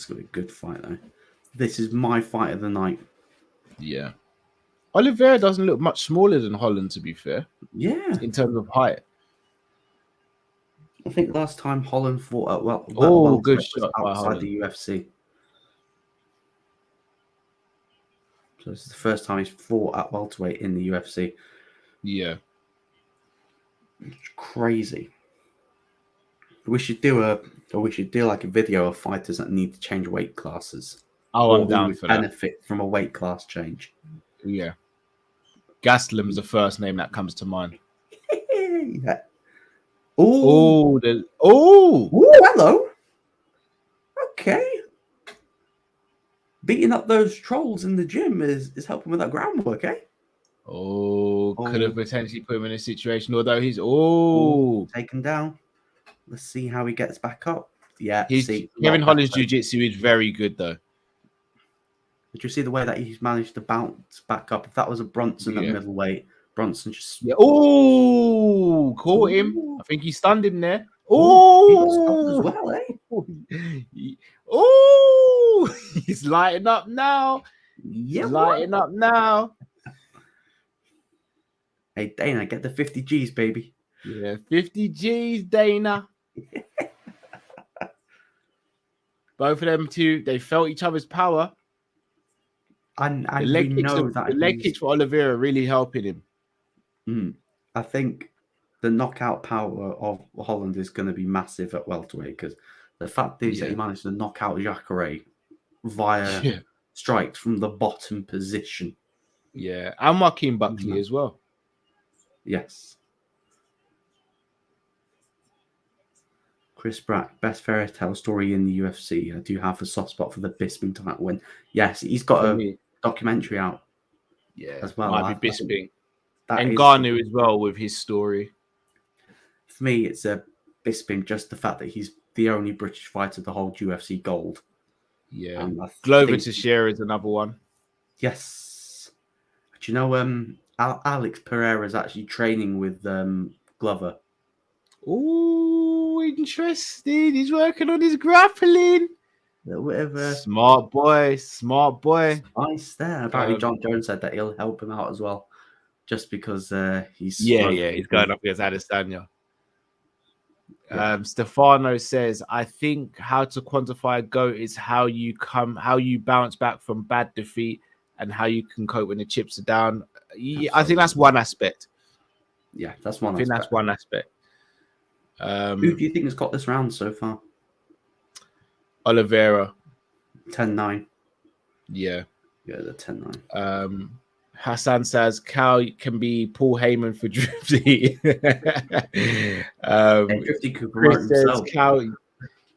It's going to be a good fight, though. This is my fight of the night. Yeah. Oliveira doesn't look much smaller than Holland, to be fair. Yeah. In terms of height. I think last time Holland fought at good shot by outside Holland. the UFC. So this is the first time he's fought at welterweight in the UFC. Yeah. It's crazy. We should do like a video of fighters that need to change weight classes. Oh, I'm down for that. Benefit from a weight class change. Yeah. Gaslam's the first name that comes to mind. Yeah. Oh, hello. Okay. Beating up those trolls in the gym is helping with that groundwork, eh? Could have potentially put him in a situation, although he's taken down. Let's see how he gets back up. Yeah, Kevin Holland's jiu-jitsu is very good, though. Did you see the way that he's managed to bounce back up? If that was a Bronson at middleweight, Bronson just caught him. I think he stunned him there. He got stopped as well, eh? He's lighting up now. Yeah, he's lighting up now. Hey, Dana, get the 50 G's, baby. Yeah, 50 G's, Dana. Both of them two, they felt each other's power. And the leg kicks for Oliveira really helping him. I think the knockout power of Holland is going to be massive at welterweight, because the fact is that he managed to knock out Jacare via strikes from the bottom position. Yeah, and Joaquin Buckley as well. Yes. Chris Brack, best fairy tale story in the UFC. I do have a soft spot for the Bisping title win. Yes, he's got a documentary out. Yeah, as well. Might be Bisping. And Ngannou as well with his story. For me, it's a Bisping, just the fact that he's the only British fighter to hold UFC gold. Yeah. Glover Teixeira is another one. Yes. Do you know Alex Pereira is actually training with Glover? Oh, interesting. He's working on his grappling. Whatever. Smart boy. Nice there. Apparently, John Jones said that he'll help him out as well, just because he's he's going up against Adesanya. Stefano says, I think how to quantify a GOAT is how you bounce back from bad defeat and how you can cope when the chips are down. I think that's one aspect. Yeah, that's one. That's one aspect. Who do you think has got this round so far? Oliveira. 10-9. Yeah. Yeah, the 10-9. Hassan says Cal can be Paul Heyman for Drifty. Drifty could Chris says Cal,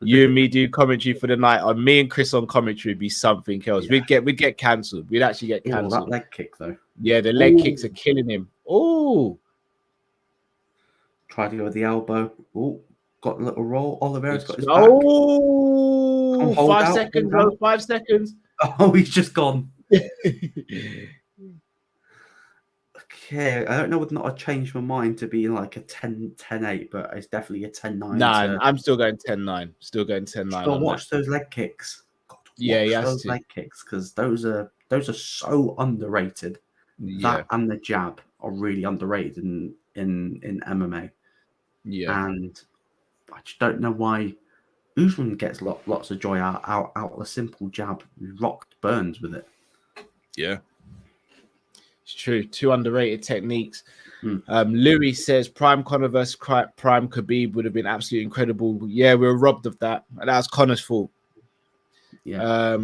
you and me do commentary for the night. On me and Chris on commentary would be something else. Yeah. We'd get cancelled. We'd actually get cancelled. That leg kick though. Yeah, the leg kicks are killing him. Oh. Tried to go with the elbow. Oh, got a little roll. Oliveira's got his back. 5 seconds, bro. 5 seconds. Oh, he's just gone. Okay, I don't know whether or not I changed my mind to be like a 10-8, but it's definitely a 10-9. Nah, I'm still going 10-9. Still going 10-9. Still watch those leg kicks. Those leg kicks, because those are so underrated. Yeah. That and the jab are really underrated in MMA. Yeah. And I just don't know why Usman gets lots of joy out of a simple jab. He rocked Burns with it. Yeah. It's true. 2 underrated techniques. Louis says Prime Conor versus Prime Khabib would have been absolutely incredible. Yeah, we were robbed of that. And that's Conor's fault. Yeah.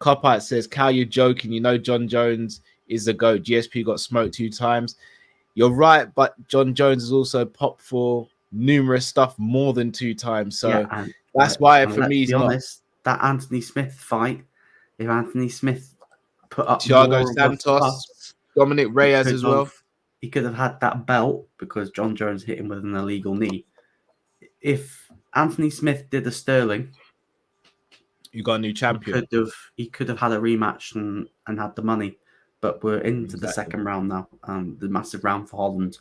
Copite says, Cal, you're joking. You know John Jones is the GOAT. GSP got smoked 2 times. You're right, but John Jones has also popped for numerous stuff more than 2 times. So that's why for me, he's honest, that Anthony Smith fight, if Anthony Smith put up Thiago Santos, Dominic Reyes as well, he could have had that belt because John Jones hit him with an illegal knee. If Anthony Smith did a Sterling, you got a new champion. He could have had a rematch and had the money. But we're into the second round now. The massive round for Holland.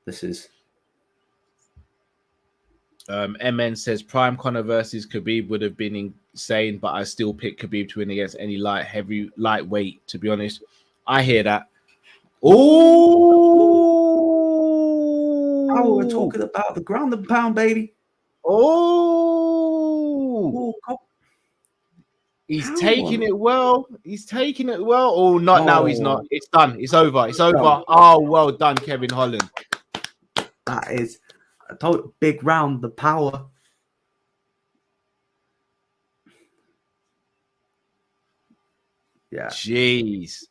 This is. MN says Prime Conor versus Khabib would have been saying, but I still pick Khabib to win against any lightweight. To be honest, I hear that. Oh, we're talking about the ground and pound, baby. Oh, he's taking it well. He's taking it well. Oh, not now. He's not. It's done. It's over. It's over. Oh, well done, Kevin Holland. That is a total big round. The power. Yeah. Jeez.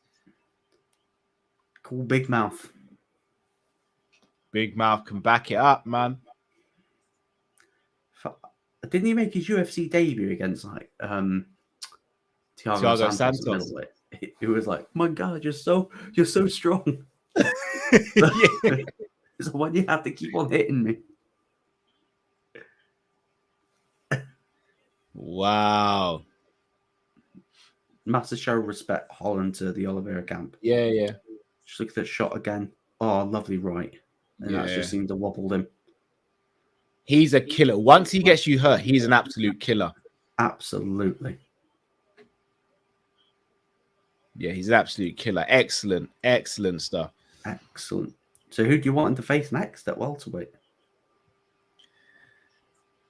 Cool big mouth. Big mouth can back it up, man. Didn't he make his UFC debut against like Thiago Santos? It was like, my God, you're so strong. So why do you have to keep on hitting me? Wow. Massive show of respect, Holland, to the Oliveira camp. Yeah. Just look at that shot again. Oh, lovely right. And that just seemed to wobble him. He's a killer. Once he gets you hurt, he's an absolute killer. Absolutely. Yeah, he's an absolute killer. Excellent stuff. Excellent. So who do you want him to face next at welterweight?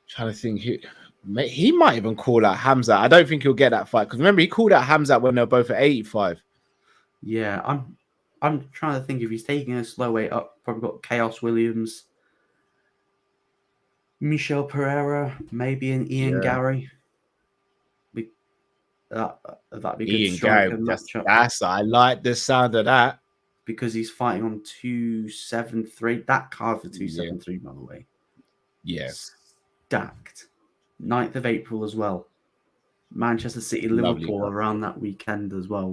Trying to think he might even call out Hamzat. I don't think he'll get that fight because remember he called out Hamzat when they were both at 85. Yeah, I'm trying to think if he's taking a slow weight up. Probably got Chaos Williams, Michel Pereira, maybe an Ian Gary. That'd be Ian good. Gary, I like the sound of that because he's fighting on 273. That card for 273, by the way. Yes, stacked. 9th of April as well. Manchester City, Liverpool around that weekend as well.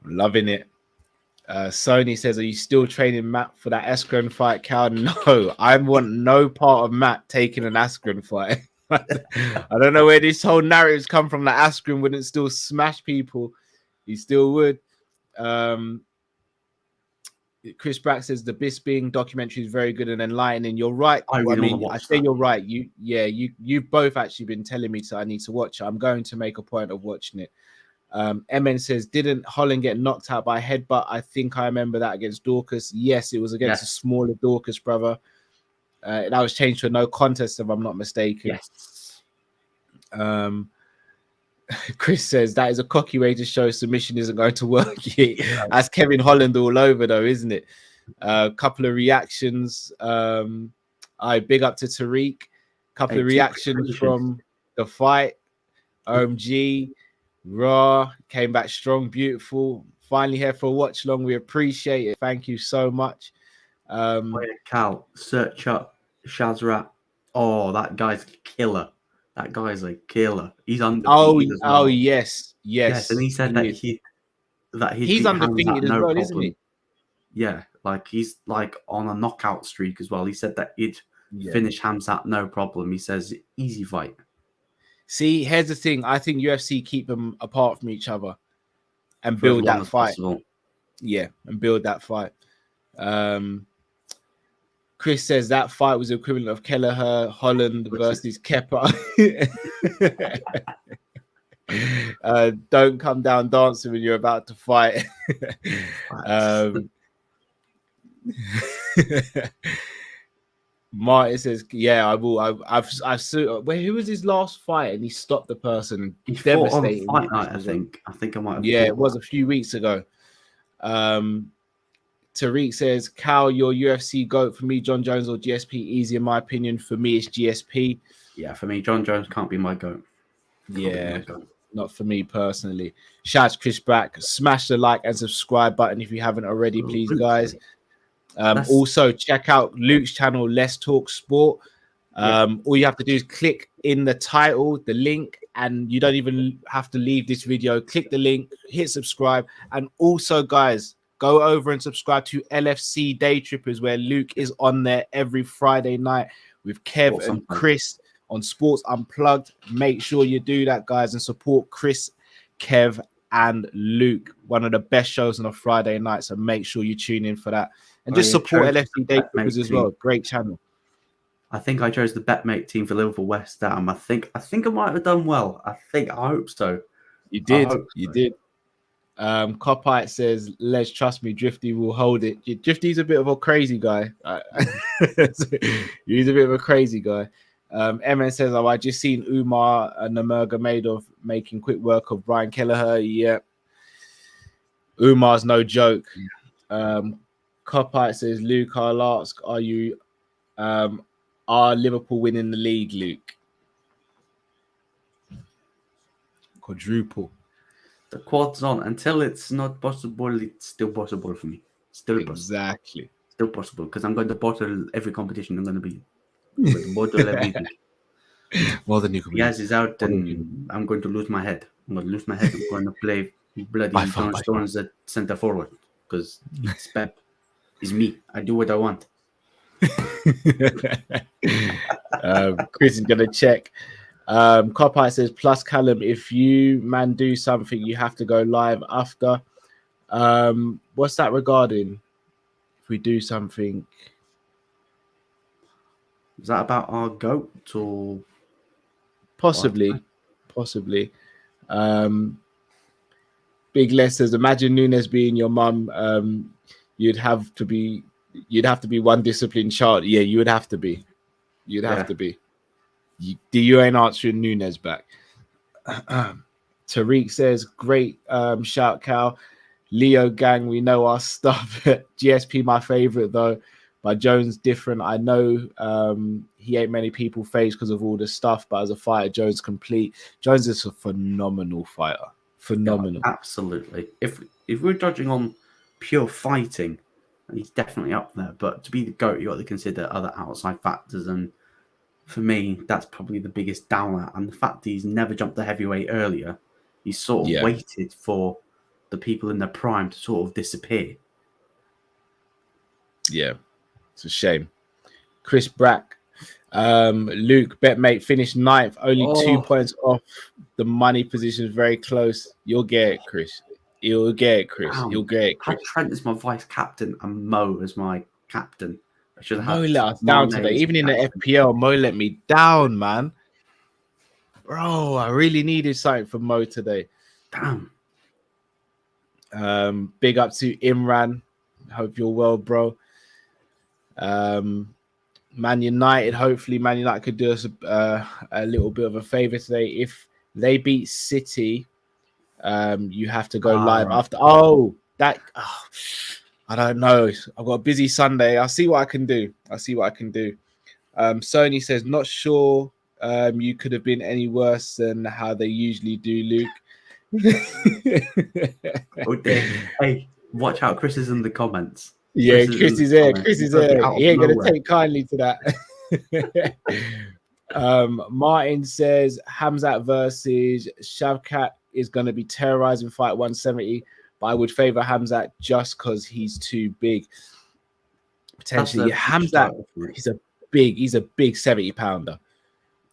I'm loving it. Sony says, are you still training Matt for that Askren fight, Cal? No, I want no part of Matt taking an Askren fight. I don't know where this whole narrative's come from that Askren wouldn't still smash people. He still would. Chris Brack says the Bisping documentary is very good and enlightening. You're right. I say you're right. You've both actually been telling me, so I need to watch it. I'm going to make a point of watching it. MN says, didn't Holland get knocked out by a headbutt? I think I remember that against Dorcas. Yes, it was against a smaller Dorcas brother. That was changed to a no contest, if I'm not mistaken. Yes. Chris says that is a cocky way to show submission isn't going to work. That's Kevin Holland all over, though, isn't it? A couple of reactions. I big up to Tariq. Couple of reactions from the fight. OMG, Raw came back strong, beautiful. Finally here for a watch long. We appreciate it. Thank you so much. Cal, search up Shazrat. Oh, that guy's a killer. That guy's a killer. He's undefeated as well. Oh, yes. And he said he's undefeated as well, isn't he? Yeah, like he's like on a knockout streak as well. He said that he'd finish Hamzat no problem. He says easy fight. See, here's the thing. I think UFC keep them apart from each other and build that fight. Possible. Yeah, and build that fight. Chris says that fight was the equivalent of Kelleher Holland versus Kepa. Don't come down dancing when you're about to fight. Martin says, "Yeah, I will. I've who was his last fight? And he stopped the person. He devastating. Fought on fight night, I think I might have. Yeah, it was a few weeks ago. Tariq says, Cal, your UFC GOAT for me, John Jones or GSP? Easy in my opinion. For me, it's GSP. Yeah, for me, John Jones can't be my GOAT. Not for me personally. Shout out to Chris Brack. Smash the like and subscribe button if you haven't already, please, guys. Also, check out Luke's channel, Let's Talk Sport. All you have to do is click in the title, the link, and you don't even have to leave this video. Click the link, hit subscribe, and also, guys, go over and subscribe to LFC Day Trippers, where Luke is on there every Friday night with Kev and Chris on Sports Unplugged. Make sure you do that, guys, and support Chris, Kev, and Luke. One of the best shows on a Friday night, so make sure you tune in for that. And just support LFC Day Trippers as well. Great channel. I think I chose the betmate team for Liverpool West Ham. I think I might have done well. I hope so. You I did. hope You so. did. Copite says, "Les, trust me, Drifty will hold it." Drifty's a bit of a crazy guy. He's a bit of a crazy guy. MN says, "Oh, I just seen Umar and Namerga made of making quick work of Brian Kelleher." Yeah, Umar's no joke. Copite says, "Luke, I'll ask, are Liverpool winning the league, Luke?" Quadruple. The quad's on. Until it's not possible, it's still possible for me. Still possible. Exactly. Still possible, because I'm going to bottle every competition. I'm going to bottle everything. More than you can Diaz is out, and I'm going to lose my head. I'm going to lose my head. I'm going to play bloody John Stones at centre forward, because it's Pep. It's me. I do what I want. Chris is gonna check. Copite says, "Plus Callum, if you man do something, you have to go live after." What's that regarding? If we do something, Is that about our goat or possibly? Big Les says, "Imagine Nunes being your mum. You'd have to be one disciplined child." Yeah, you would have to be. You'd have to be. You ain't answering Nunes back. Tariq says, "Great shout, Cal. Leo gang, we know our stuff." GSP, my favorite though. But Jones different. I know he ain't many people face because of all the stuff, but as a fighter, Jones complete. Jones is a phenomenal fighter. Phenomenal. Yeah, absolutely. If we're judging on pure fighting, he's definitely up there. But to be the GOAT, you got to consider other outside factors, and for me, that's probably the biggest downer. And the fact that he's never jumped the heavyweight earlier, he's sort of waited for the people in their prime to sort of disappear. Yeah, it's a shame. Chris Brack, Luke, betmate finished 9th, only 2 points off the money position, very close. You'll get it, Chris. You'll get it, Chris. You'll get it, Chris. I had Trent as my vice captain and Mo as my captain. I should have Mo had let us down today. Even in the FPL, Mo let me down, man. Bro, I really needed something from Mo today. Damn. Big up to Imran. Hope you're well, bro. Man United, hopefully Man United could do us a little bit of a favor today. If they beat City, you have to go live after. I don't know. I've got a busy Sunday. I'll see what I can do. Sony says, "Not sure you could have been any worse than how they usually do, Luke." Hey, watch out. Chris is in the comments. Yeah, Chris is there. He ain't going to take kindly to that. Martin says, Hamzat versus Shavkat is going to be terrorizing fight 170, but I would favor Hamzat just because he's too big. Potentially, Hamzat, he's a big 70-pounder.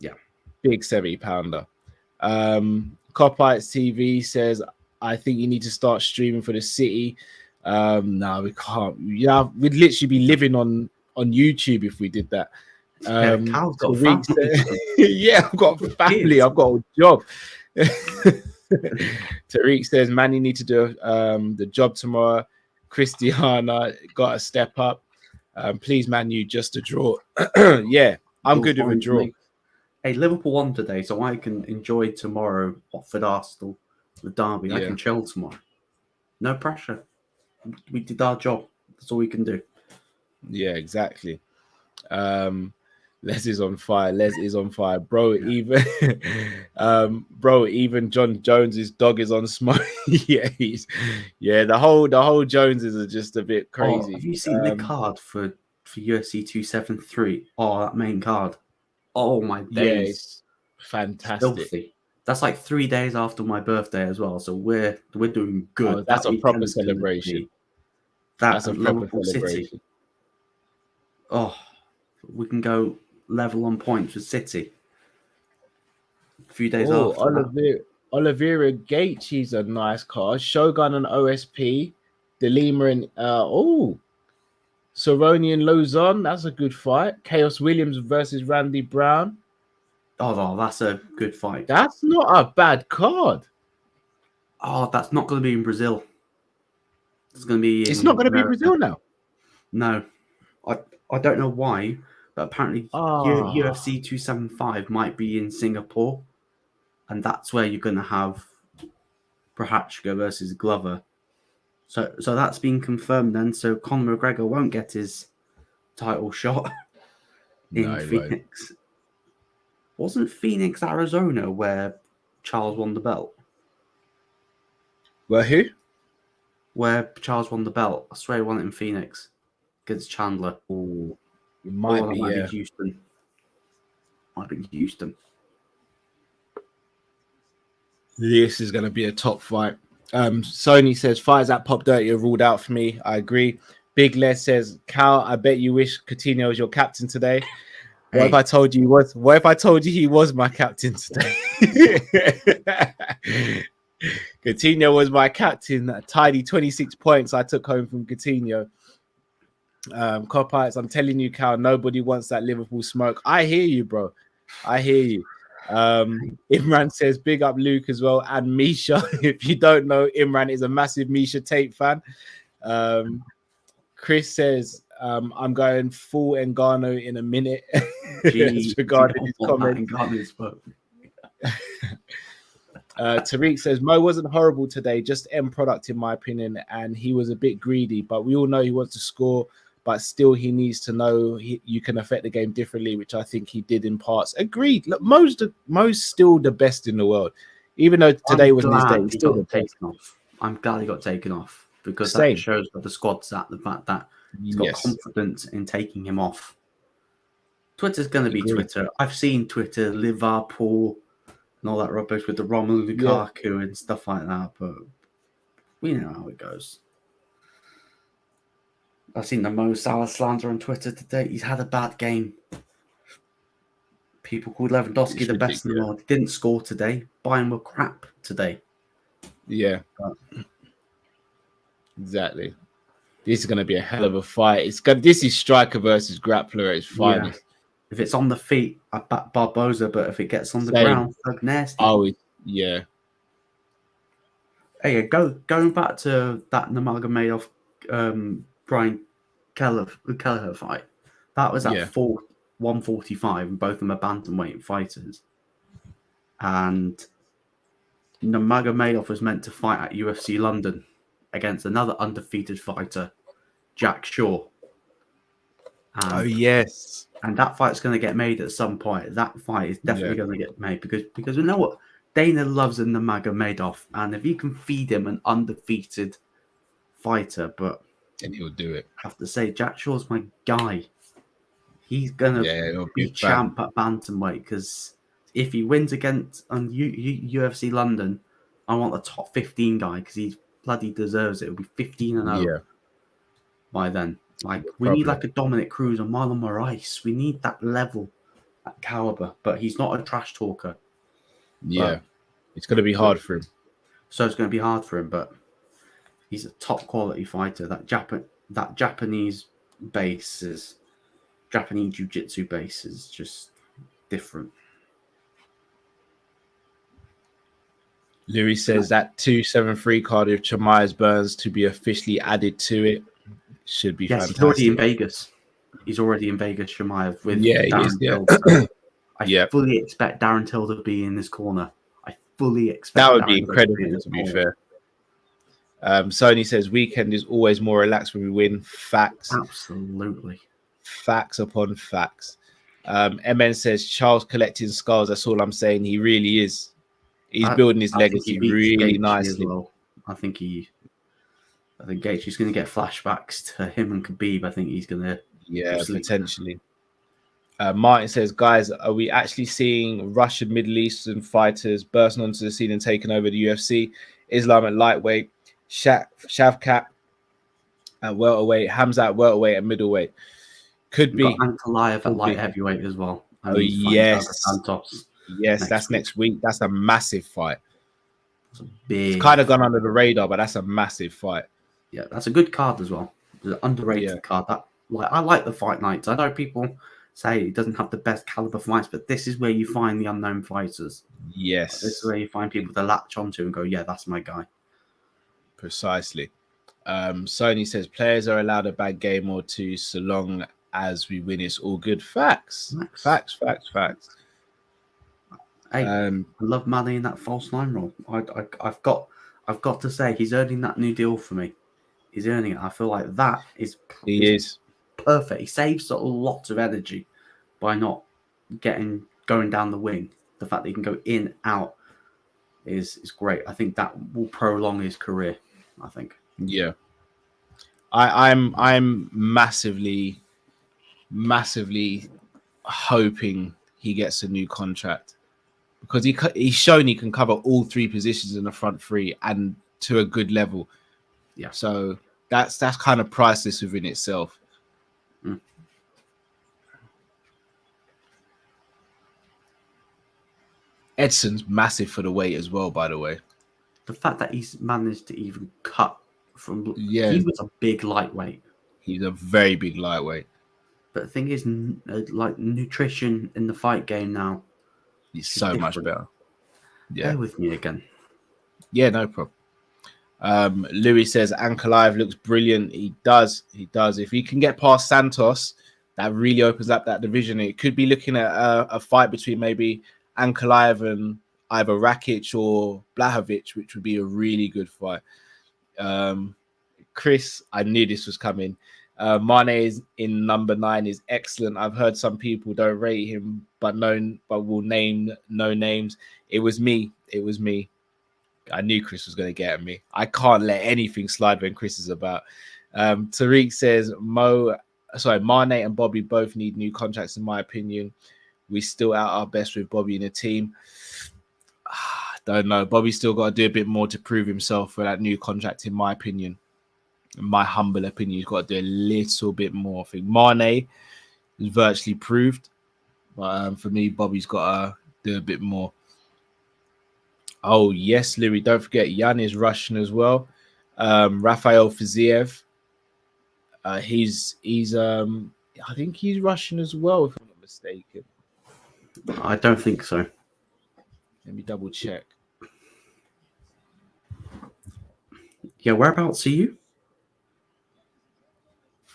Yeah, big 70-pounder. Copites TV says, I think you need to start streaming for the city. No, we can't. Yeah, we'd literally be living on YouTube if we did that. Cal's got family. Yeah, I've got family. I've got a job. Tariq says, man, you need to do the job tomorrow. Christiana got to step up. Please, man, you just a draw. Yeah, I'm good with a draw. Hey, Liverpool won today, so I can enjoy tomorrow. Watford, Arsenal, the derby. Yeah. I can chill tomorrow. No pressure. We did our job. That's all we can do. Yeah, exactly. Les is on fire. Bro, even even John Jones's dog is on smoke. The whole Joneses are just a bit crazy. Have you seen the card for UFC 273? Oh, that main card. Oh my days. Yeah, it's fantastic. Filthy. That's like 3 days after my birthday as well. So we're doing good. Oh, that's a proper celebration. That's a proper celebration. City. Oh, we can go level on points with City. A few days after. Oliveira Gaethje's a nice card. Shogun and OSP. De Lima and Cerrone and Lozon, that's a good fight. Chaos Williams versus Randy Brown. Oh, that's a good fight. That's not a bad card. Oh, that's not going to be in Brazil. It's going to be. It's not going to be Brazil now. No, I don't know why, but apparently UFC 275 might be in Singapore, and that's where you're going to have Prochazka versus Glover. So that's been confirmed then. So Conor McGregor won't get his title shot in Phoenix. Wasn't Phoenix, Arizona, where Charles won the belt? Where who? Where Charles won the belt. I swear he won it in Phoenix against Chandler. Ooh, it might be Houston. Might be Houston. This is going to be a top fight. Sony says fights that Pop Dirty are ruled out for me. I agree. Big Les says, Cal, I bet you wish Coutinho was your captain today. What if I told you he was? What if I told you he was my captain today? Coutinho was my captain. A tidy 26 points I took home from Coutinho. Copites, I'm telling you, Cal, nobody wants that Liverpool smoke. I hear you, bro. I hear you. Imran says, big up Luke as well. And Misha, if you don't know, Imran is a massive Misha Tate fan. Chris says, I'm going full Ngannou in a minute. Regarding his comment. Tariq says, Mo wasn't horrible today, just end product in my opinion, and he was a bit greedy, but we all know he wants to score, but still he needs to know you can affect the game differently, which I think he did in parts. Agreed. Look, Mo's still the best in the world, even though today wasn't his day. He's still the best. I'm glad he got taken off, because that shows that the squad's at, the fact that he's got confidence in taking him off. Twitter's going to be Twitter. I've seen Twitter, Liverpool, and all that rubbish with the Romelu Lukaku and stuff like that, but we know how it goes. I've seen the Mo Salah slander on Twitter today. He's had a bad game. People called Lewandowski the best in the world. He didn't score today. Bayern were crap today. Yeah. Exactly. This is going to be a hell of a fight. This is striker versus grappler at its finest. Yeah. If it's on the feet, I back Barboza, but if it gets on the ground, Thug Nasty. Oh, yeah. Hey, going back to that Nurmagomedov Brian Kelleher fight, that was at 145, and both of them are bantamweight fighters. And Nurmagomedov was meant to fight at UFC London against another undefeated fighter, Jack Shaw. Yes. And that fight's going to get made at some point. That fight is definitely going to get made because we know what Dana loves in Nurmagomedov, and if you can feed him an undefeated fighter, but then he'll do it. I have to say, Jack Shaw's my guy. He's going to be champ at bantamweight, because if he wins against UFC London, I want the top 15 guy, because he bloody deserves it. It'll be 15-0 by then. Like, we need like a Dominic Cruz or Marlon Moraes. We need that level, that caliber. But he's not a trash talker. Yeah, it's going to be hard for him. So it's going to be hard for him, but he's a top quality fighter. That Japanese base is Japanese jiu-jitsu base is just different. Louis says that 273 card of Chimaev Burns to be officially added to it. Should be fantastic. He's already in Vegas. He's already in Vegas, Chimaev, with Darren Till. So I fully expect Darren Till to be in this corner. I fully expect that would be incredible, to be fair. Sony says weekend is always more relaxed when we win. Facts. Absolutely. Facts upon facts. MN says Charles collecting skulls. That's all I'm saying. He really is. He's building his legacy really nicely. Well. I think Gaethje's going to get flashbacks to him and Khabib. I think he's going to... Yeah, potentially. Martin says, guys, are we actually seeing Russian Middle Eastern fighters bursting onto the scene and taking over the UFC? Islam at lightweight, Shavkat at welterweight, Hamza at welterweight and middleweight. Could be. Ankalaev at light heavyweight as well. Oh, yes. Yes, that's next week. That's a massive fight. It's kind of gone under the radar, but that's a massive fight. Yeah, that's a good card as well. It's an underrated card. That I like the fight nights. I know people say it doesn't have the best caliber fights, but this is where you find the unknown fighters. Yes. This is where you find people to latch onto and go, yeah, that's my guy. Precisely. Sony says players are allowed a bad game or two so long as we win. It's all good. Facts. Facts. Hey, I love Manny in that false nine role. I've got to say he's earning that new deal for me. He's earning it. I feel like that is perfect. He saves a lot of energy by not going down the wing. The fact that he can go in out is great. I think that will prolong his career. I think. Yeah. I'm massively hoping he gets a new contract because he's shown he can cover all three positions in the front three and to a good level. Yeah. So that's kind of priceless within itself. Edson's massive for the weight as well, by the way. The fact that he's managed to even cut from he was a big lightweight. He's a very big lightweight. But the thing is, like nutrition in the fight game now, he's so much better. Yeah. Bear with me again. Yeah, no problem. Louis says Ankalaev looks brilliant. He does. If he can get past Santos, that really opens up that division. It could be looking at a fight between maybe Ankalaev and either Rakic or Blachowicz, which would be a really good fight. Chris, I knew this was coming. Mane is in number 9 is excellent. I've heard some people don't rate him, but will name no names. It was me. I knew Chris was going to get at me. I can't let anything slide when Chris is about. Tariq says Mane and Bobby both need new contracts, in my opinion. We still out our best with Bobby in the team. Don't know. Bobby's still got to do a bit more to prove himself for that new contract, in my opinion. In my humble opinion, he's got to do a little bit more. I think Mane is virtually proved. But for me, Bobby's got to do a bit more. Oh, yes, Louis. Don't forget, Jan is Russian as well. Rafael Fiziev. He's I think he's Russian as well, if I'm not mistaken. I don't think so. Let me double check. Yeah, whereabouts are you?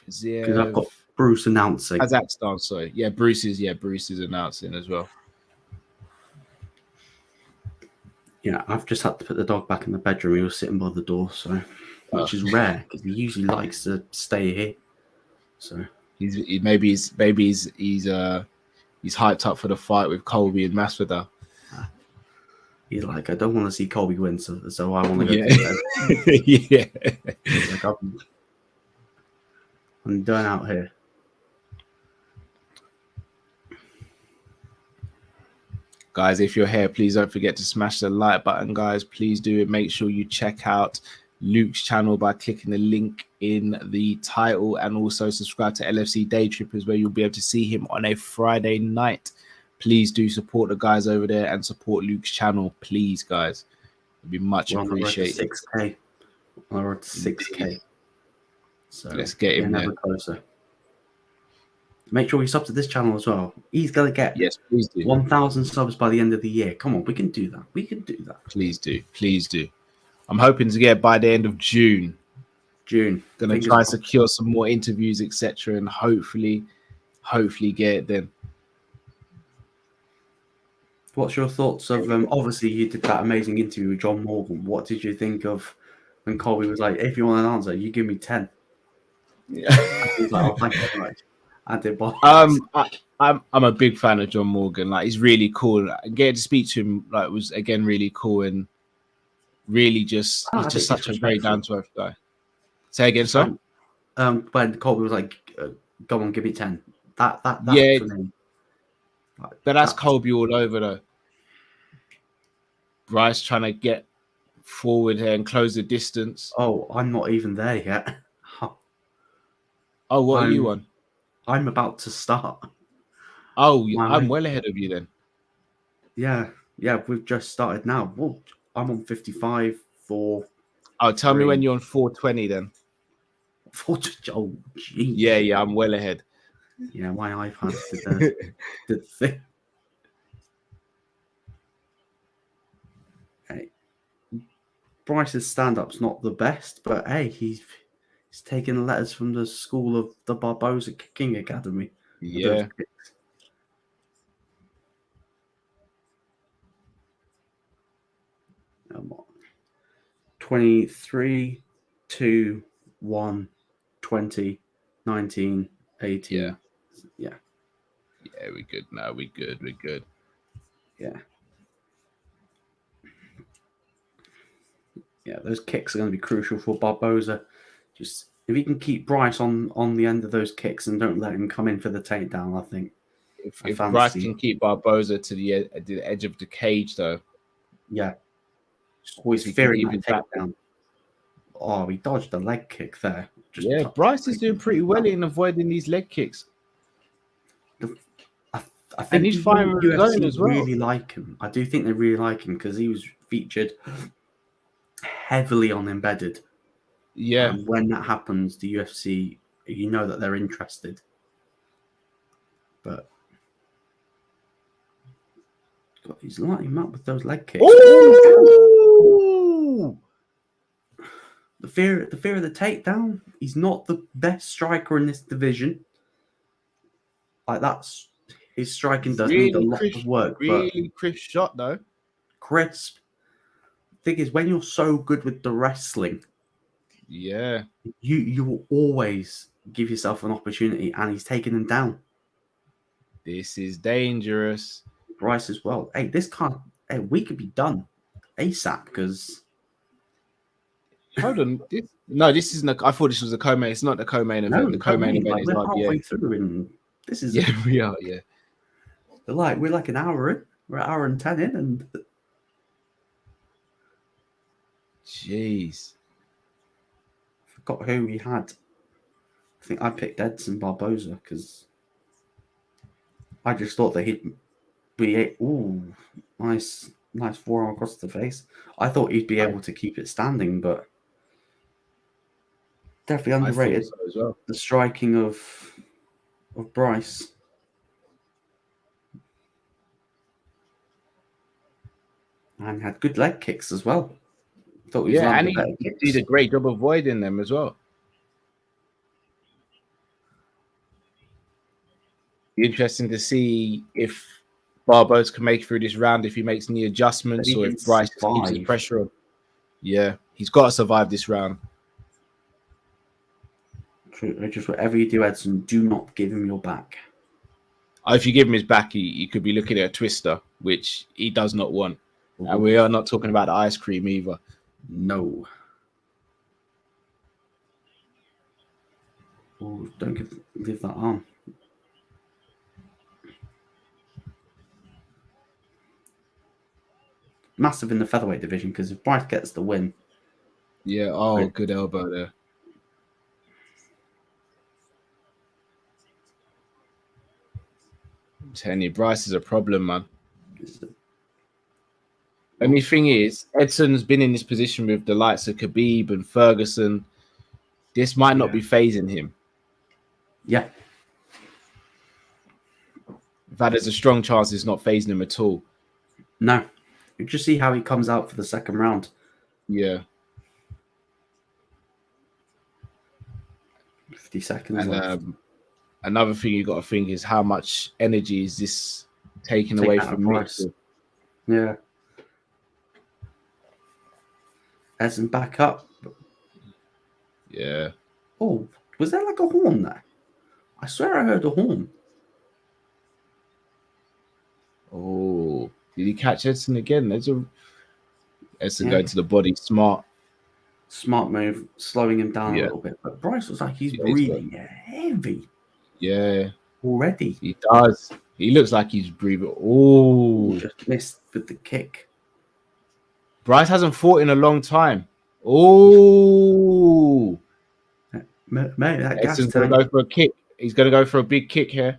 Because I've got Bruce announcing. Kazakhstan, sorry. Yeah, Bruce is announcing as well. Yeah, I've just had to put the dog back in the bedroom. He was sitting by the door, which is rare because he usually likes to stay here. So maybe he's hyped up for the fight with Colby and Masvidal. He's like, I don't want to see Colby win, so I want to go to bed. Yeah. He's like, I'm done out here. Guys, if you're here, please don't forget to smash the like button, guys. Please do it. Make sure you check out Luke's channel by clicking the link in the title, and also subscribe to LFC Day Trippers, where you'll be able to see him on a Friday night. Please do support the guys over there and support Luke's channel, please, guys. It'd be much appreciated. 6K. We're at 6K. So let's get him there. Closer. Make sure you sub to this channel as well. He's gonna get 1,000 subs by the end of the year. Come on, we can do that. Please do. I'm hoping to get by the end of June. Gonna try and secure some more interviews, etc., and hopefully get it then. What's your thoughts of obviously you did that amazing interview with John Morgan. What did you think of when Colby was like, if you want an answer, you give me 10? Yeah. He's like, oh, thank you very much. I did. I'm a big fan of John Morgan. Like, he's really cool. Getting to speak to him was again really cool, and really he's just such a very down to earth guy. Say again, sir. When Colby was like, "Go on, give me 10." That yeah. For me, but that's Colby all over though. Bryce trying to get forward here and close the distance. Oh, I'm not even there yet. Oh, what are you on? I'm about to start. Oh, I'm well ahead of you then. Yeah, we've just started now. Well, I'm on 55 for. Oh, tell me when you're on 420 then. Oh, geez. Yeah, I'm well ahead. Yeah, my iPad did the thing. Hey, Bryce's stand-up's not the best, but hey, he's taking letters from the school of the Barboza Kicking Academy. Yeah. 23, 2, 1, 20, 19, 18. Yeah, we're good now. We're good. Yeah. Yeah, those kicks are going to be crucial for Barboza. Just if he can keep Bryce on the end of those kicks and don't let him come in for the takedown, I think. If Bryce can keep Barboza to the edge of the cage, though. Yeah. Always fearing that takedown. Oh, he dodged a leg kick there. Bryce is doing pretty well in avoiding these leg kicks. I think he's firing with his own as well. Really like him. I do think they really like him because he was featured heavily on Embedded. Yeah. And when that happens, the UFC, you know that they're interested. But God, he's lighting him up with those leg kicks. Ooh! The fear of the takedown. He's not the best striker in this division. Like that's his striking does need a lot of work. Really crisp shot though. Crisp. The thing is, when you're so good with the wrestling, yeah, you will always give yourself an opportunity, and he's taking him down. This is dangerous. Bryce as well. Hey, this can't. Hey, we could be done ASAP because. Hold on. This isn't. I thought this was a co-main. It's not the co-main event. No, the co-main event is we're not. halfway through, and this is. Yeah, we are. Yeah. We're like an hour in. We're an hour and 10 in, and. Jeez. Forgot who we had. I think I picked Edson Barboza because I just thought that he'd be. Ooh, nice forearm across the face. I thought he'd be able to keep it standing, but definitely underrated so as well. the striking of Bryce. And had good leg kicks as well. Thought he was and he did a great job avoiding them as well. Be interesting to see if Barboza can make it through this round, if he makes any adjustments, or if Bryce keeps his pressure on. Yeah, he's got to survive this round. True. Just whatever you do, Edson, do not give him your back. If you give him his back, he could be looking at a twister, which he does not want. And we are not talking about the ice cream either. No. Oh, don't leave that arm. Massive in the featherweight division because if Bryce gets the win. Yeah, good elbow there. I'm telling you, Bryce is a problem, man. Only thing is, Edson's been in this position with the likes of Khabib and Ferguson. This might not be phasing him. Yeah. In fact, there's a strong chance it's not phasing him at all. No. You just see how he comes out for the second round. Yeah. 50 seconds left. Another thing you got to think is how much energy is this taking away from Bryce. Yeah. Edson back up. Yeah. Oh, was there like a horn there? I swear I heard a horn. Oh, did he catch Edson again? Edson going to the body. Smart move, slowing him down a little bit. But Bryce was like, he's breathing heavy. Yeah. Already. He does. He looks like he's breathing. Oh. Just missed with the kick. Bryce hasn't fought in a long time. Oh. Mate, that Edson's going to go for a kick. He's going to go for a big kick here.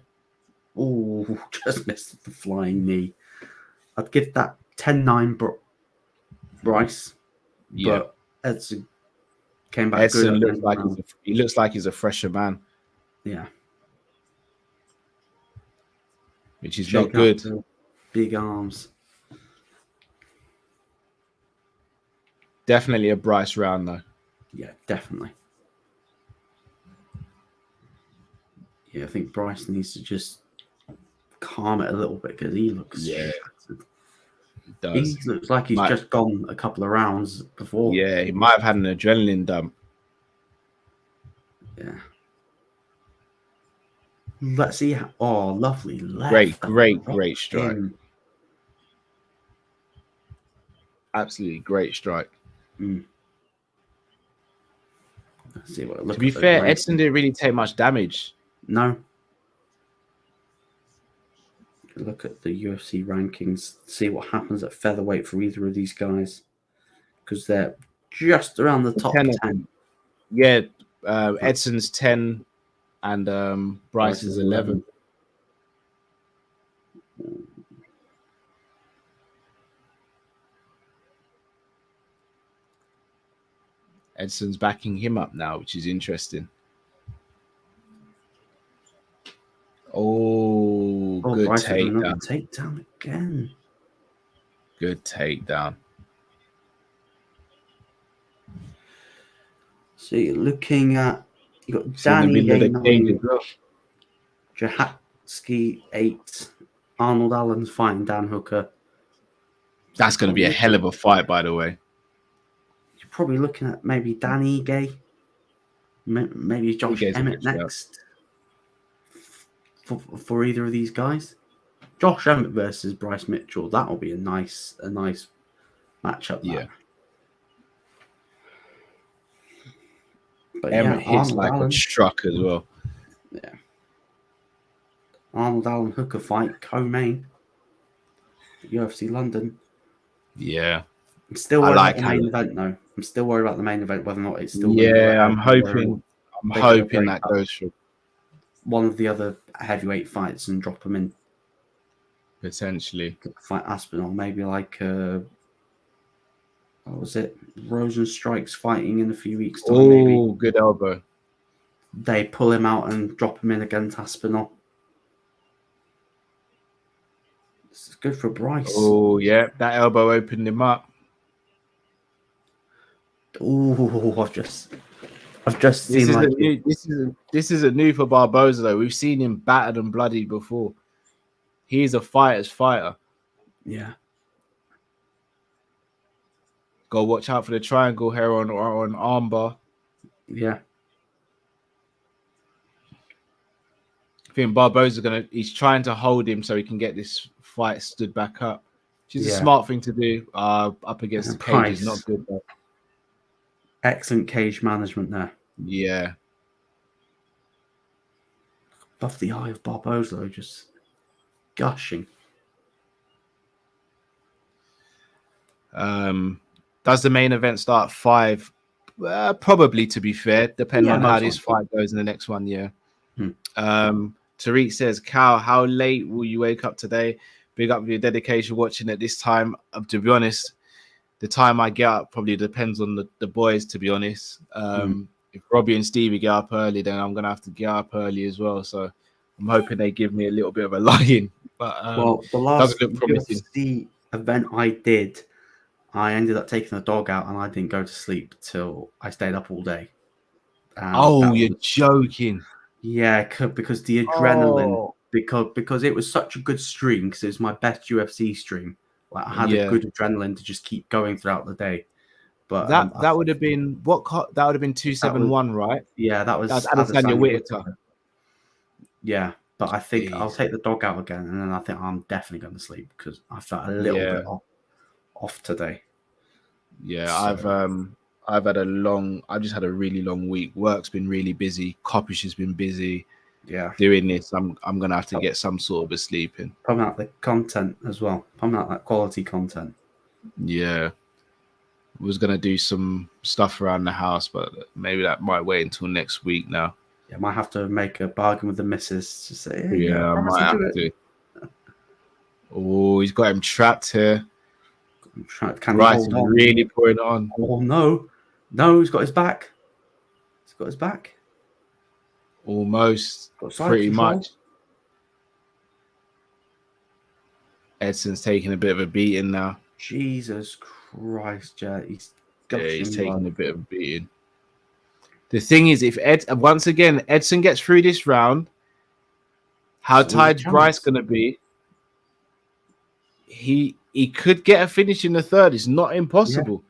Oh, just missed the flying knee. I'd give that 10-9 Bryce. Yeah. But Edson Came back Edson good. looks like he looks like he's a fresher man. Yeah. Which is not good. Big arms. Definitely a Bryce round though. Yeah, definitely. Yeah, I think Bryce needs to just calm it a little bit because he looks shattered. He does. He looks like he's just gone a couple of rounds before. Yeah, he might have had an adrenaline dump. Yeah. Let's see. Lovely left. Great strike. Absolutely great strike. Let's see what. To be fair, Edson didn't really take much damage. No. Look at the UFC rankings. See what happens at featherweight for either of these guys, because they're just around the top 10. Yeah, Edson's 10, and Bryce is 11. Edson's backing him up now, which is interesting. Oh, good Bryce takedown. Takedown again. Good takedown. So you're looking at, you got Danny 9, Jahatsky 8, Arnold Allen's fighting Dan Hooker. That's going to be a hell of a fight, by the way. You're probably looking at maybe Danny Gay, maybe Josh Emmett next for either of these guys. Josh Emmett versus Bryce Mitchell. That'll be a nice matchup. Yeah. But Emmett hits like a truck as well. Yeah. Arnold Allen Hooker fight, co-main, UFC London. Yeah. I'm still worried about the main event, though. I'm still worried about the main event, whether or not it's still. Yeah, I'm hoping that goes for one of the other heavyweight fights and drop them in. Potentially. Fight Aspinall, maybe like what was it? Rosenstrike's fighting in a few weeks' time. Oh, good elbow. They pull him out and drop him in against Aspinall. This is good for Bryce. Oh, yeah. That elbow opened him up. Oh, I've just seen this isn't new for Barboza though. We've seen him battered and bloody before. He's a fighter's fighter. Yeah. Go watch out for the triangle here on armbar. Yeah. I think Barboza he's trying to hold him so he can get this fight stood back up. Which is a smart thing to do. Up against the cage is not good though. Excellent cage management there. Yeah. Above the eye of Barboza, just gushing. Does the main event start at 5? Probably, to be fair, depending on how this fight goes in the next one. Yeah. Tariq says, Cal, how late will you wake up today? Big up for your dedication watching at this time. To be honest, the time I get up probably depends on the boys, to be honest. If Robbie and Stevie get up early, then I'm going to have to get up early as well. So I'm hoping they give me a little bit of a lie-in. But the last UFC event I did, I ended up taking the dog out and I didn't go to sleep till I stayed up all day. You're joking. Yeah, because the adrenaline, because it was such a good stream, because it was my best UFC stream. Like I had a good adrenaline to just keep going throughout the day. But that would have been that would have been 271, right? Yeah, that's Adesanya Whitaker. Yeah, but I think I'll take the dog out again, and then I think I'm definitely going to sleep because I felt a little bit off today. Yeah, so. I've just had a really long week. Work's been really busy. Coppish has been busy. Yeah, doing this, I'm gonna have to get some sort of a sleep in. Pumping out the content as well. Pumping out that quality content. Yeah, was gonna do some stuff around the house, but maybe that might wait until next week now. Yeah, I might have to make a bargain with the missus to say, hey, yeah, I might have to. Oh, he's got him trapped here. Can Rice is really putting it on. Oh no, he's got his back. got his back. Almost. Got side Pretty control. much. Edson's taking a bit of a beating now. Jesus Christ, Jet. He's He's gushing taking blood. a bit of a beating. The thing is, if once again Edson gets through this round, how It's always a tired's Bryce chance. gonna be? He could get a finish in the third. It's not impossible.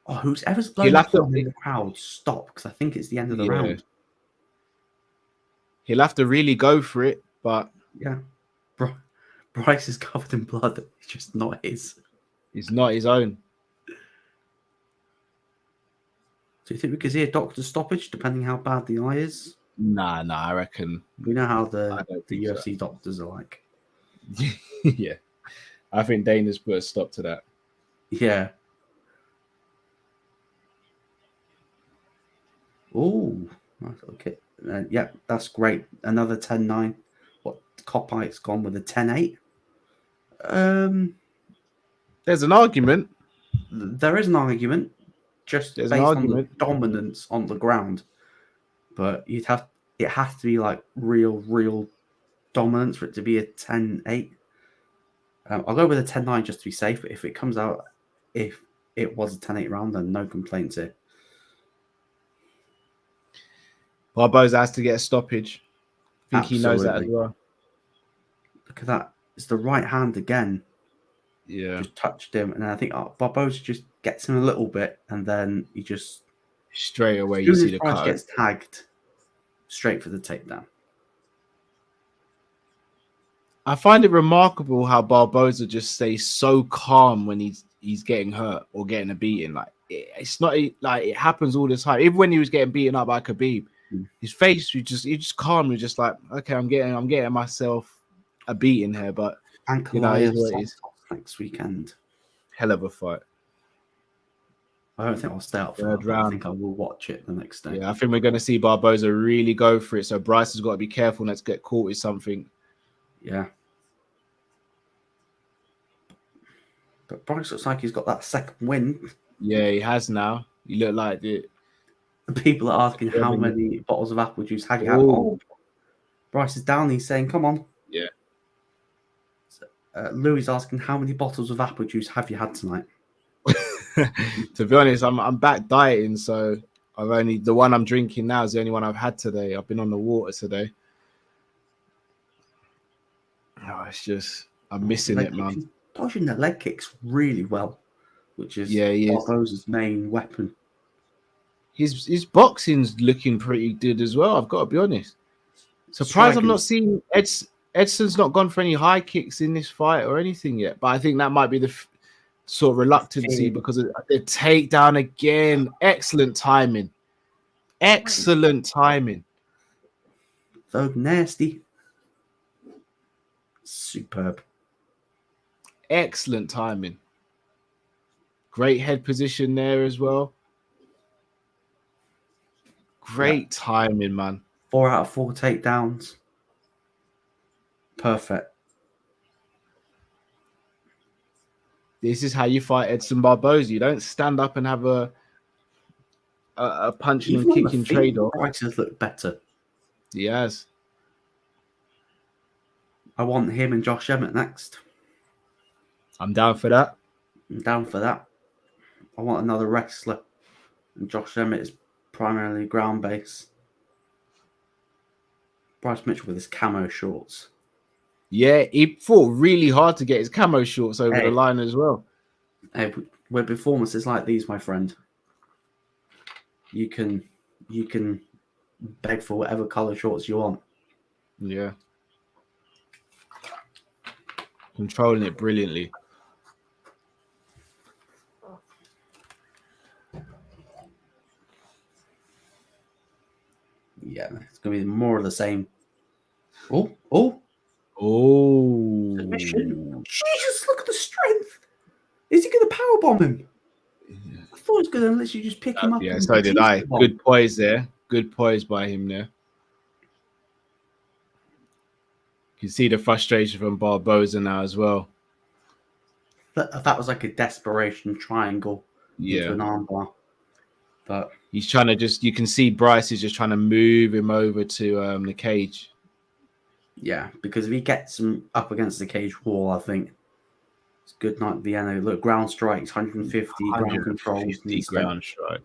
Oh, whoever's He'll blowing the have to- horn in the crowd, stop, because I think it's the end of the Yeah. round. He'll have to really go for it, but Yeah. Bryce is covered in blood. It's just not his. it's not his own. Do you think we could see a doctor's stoppage, depending how bad the eye is? Nah, I reckon. We know how I the don't think UFC doctors are like. Yeah. I think Dana's put a stop to that. Yeah. Oh, okay. Yeah, that's great. Another 10-9. What Copite's gone with a 10-8. There's an argument. There is an argument, just There's an based on the argument. dominance on the ground. But it has to be like real dominance for it to be a 10-8. I'll go with a 10-9 just to be safe. But if it comes out, if it was a 10-8 round, then no complaints here. Barboza has to get a stoppage. I think Absolutely. he knows that as well. Look at that. It's the right hand again. Yeah. Just touched him. And then I think Barboza just gets him a little bit. And then he just... Straight away, as you soon see as the Bryce cut. gets tagged, straight for the takedown. I find it remarkable how Barboza just stays so calm when he's getting hurt or getting a beating. Like it's not like it happens all the time. Even when he was getting beaten up by Khabib, his face he just calm. You're just like, okay, I'm getting myself a beating here, but you know, it is what it is. Next weekend. Hell of a fight. I don't think I'll stay up for Third that, but I round. think I will watch it the next day. Yeah, I think we're going to see Barboza really go for it. So Bryce has got to be careful not to get caught with something. Yeah. But Bryce looks like he's got that second win. Yeah, he has now. He looked like it. People are asking how many bottles of apple juice have you had. Oh, Bryce is down. He's saying, come on. Yeah. Louis is asking how many bottles of apple juice have you had tonight? To be honest, I'm back dieting, so the one I'm drinking now is the only one I've had today. I've been on the water today. Oh, it's just I'm missing it, man. He's dodging the leg kicks really well, which is he Barboza's main weapon. His boxing's looking pretty good as well. I've got to be honest. Surprised I'm not seeing Edson's not gone for any high kicks in this fight or anything yet. But I think that might be the sort of reluctancy because of the takedown again. Excellent timing. Excellent timing. So nasty. Superb. Excellent timing. Great head position there as well. Great timing, man. 4 out of 4 takedowns. Perfect. This is how you fight Edson Barboza. You don't stand up and have a punching and kicking trade-off. Bryce has looked better. He has. I want him and Josh Emmett next. I'm down for that. I'm down for that. I want another wrestler. And Josh Emmett is primarily ground base. Bryce Mitchell with his camo shorts. Yeah, he fought really hard to get his camo shorts over the line as well. Hey, with performances like these, my friend, you can beg for whatever color shorts you want. Yeah. Controlling it brilliantly. Yeah, it's going to be more of the same. Oh. Submission. Jesus, look at the strength. Is he going to powerbomb him? I thought he was going to literally just pick him up. Yeah, so did I. Good poise there. Good poise by him there. You can see the frustration from Barboza now as well. That was like a desperation triangle into an armbar. But He's trying to you can see Bryce is just trying to move him over to the cage. Yeah, because if he gets him up against the cage wall, I think it's good night at the end. Look, ground strikes, 150 ground controls. 150 ground strike.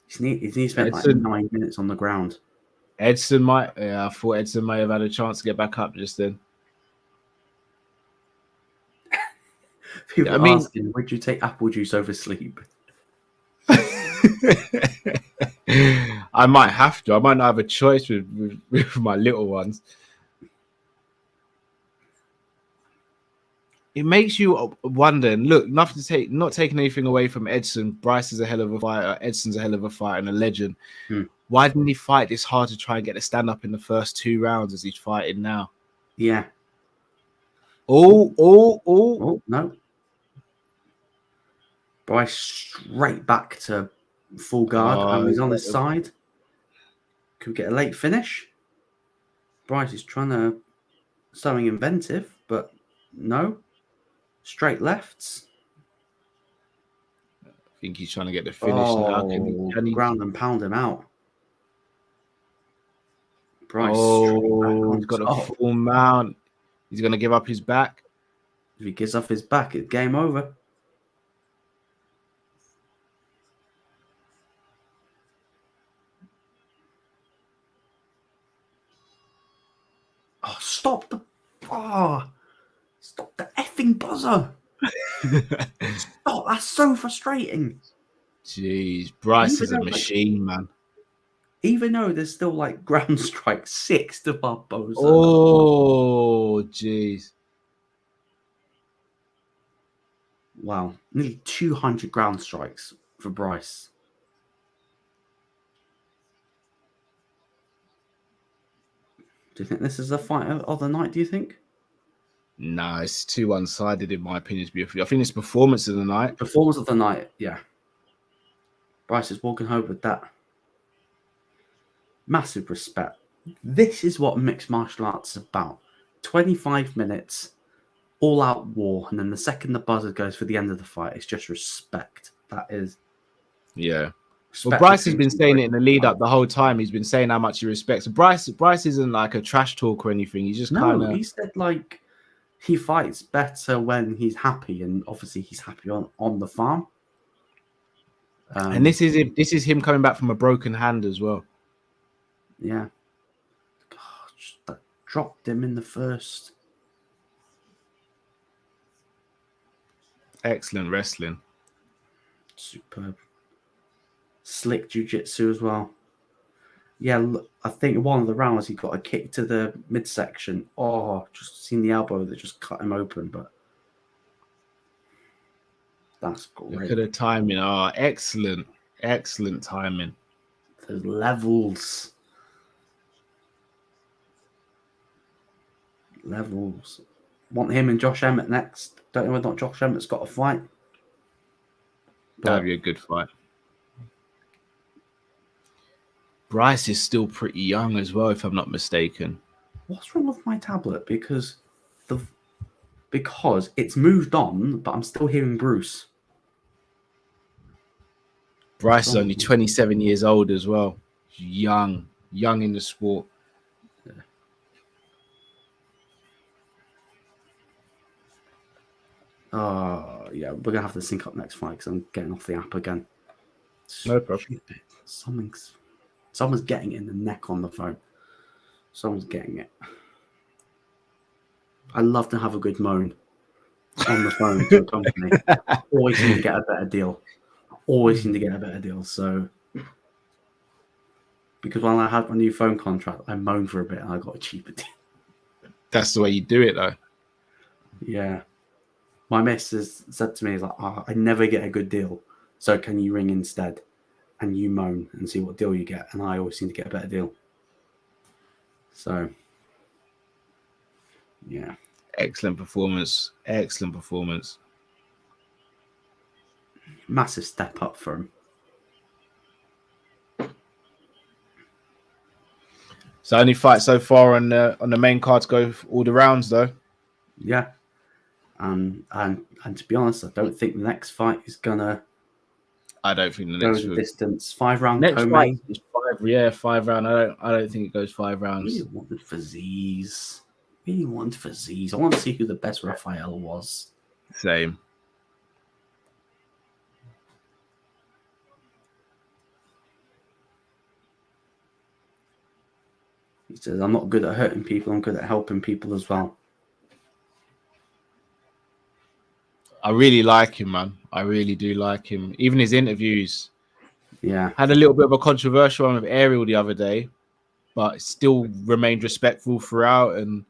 He spent like Edson, 9 minutes on the ground. Edson might. Yeah, I thought Edson may have had a chance to get back up just then. People are asking, would you take apple juice over sleep? I might have to. I might not have a choice with my little ones. It makes you wonder. And look, not taking anything away from Edson. Bryce is a hell of a fighter. Edson's a hell of a fighter and a legend. Why didn't he fight this hard to try and get a stand up in the first 2 rounds as he's fighting now? Yeah. Oh, no. Bryce straight back to full guard, and he's on his side. Could we get a late finish? Bryce is trying to something inventive, but no. Straight lefts. I think he's trying to get the finish now. Can he ground and pound him out? Bryce. He's got a full mount. He's going to give up his back. If he gives up his back, it's game over. Oh, stop the effing buzzer. Stop, that's so frustrating. Jeez, Bryce is a machine, man. Even though there's still like ground strike 6 to Barboza. Oh, jeez. Wow, nearly 200 ground strikes for Bryce. Do you think this is a fight of the night, do you think? No, it's too one-sided in my opinion. I think it's performance of the night. Performance of the night, yeah. Bryce is walking home with that. Massive respect. This is what mixed martial arts is about. 25 minutes, all-out war, and then the second the buzzer goes for the end of the fight, it's just respect. That is... Yeah. Well, Bryce has been saying it in the lead up the whole time. He's been saying how much he respects. Bryce isn't like a trash talk or anything. He's just kind of... he said like he fights better when he's happy, and obviously he's happy on the farm. And this is him coming back from a broken hand as well. Yeah. Gosh, that dropped him in the first. Excellent wrestling. Superb. Slick jiu-jitsu as well. Yeah, look, I think one of the rounds he got a kick to the midsection. Oh, just seen the elbow that just cut him open, but that's great. Look at the timing. Oh, excellent. Excellent timing. There's levels. Want him and Josh Emmett next. Don't know whether or not Josh Emmett's got a fight. That'd be a good fight. Bryce is still pretty young as well, if I'm not mistaken. What's wrong with my tablet? Because it's moved on, but I'm still hearing Bruce. Bryce is only 27 years old as well. Young in the sport. Yeah, we're gonna have to sync up next fight because I'm getting off the app again. No problem. Someone's getting it in the neck on the phone. Someone's getting it. I love to have a good moan on the phone to a company. Always seem to get a better deal. So, because when I had my new phone contract, I moaned for a bit and I got a cheaper deal. That's the way you do it, though. Yeah. My missus said to me, "Is like, I never get a good deal. So can you ring instead? And you moan and see what deal you get." And I always seem to get a better deal. So, yeah. Excellent performance. Massive step up for him. So only fight so far on the main card to go all the rounds, though. Yeah. And to be honest, I don't think the next fight is gonna I don't think the Go next the distance. 5-round next fight co-main. is 5. Yeah, 5 round. I don't think it goes 5 I rounds. really wanted for Z's. I want to see who the best Raphael was. Same. He says, I'm not good at hurting people, I'm good at helping people as well. I really like him, man. I really do like him. Even his interviews. Yeah. Had a little bit of a controversial one with Ariel the other day, but still remained respectful throughout. And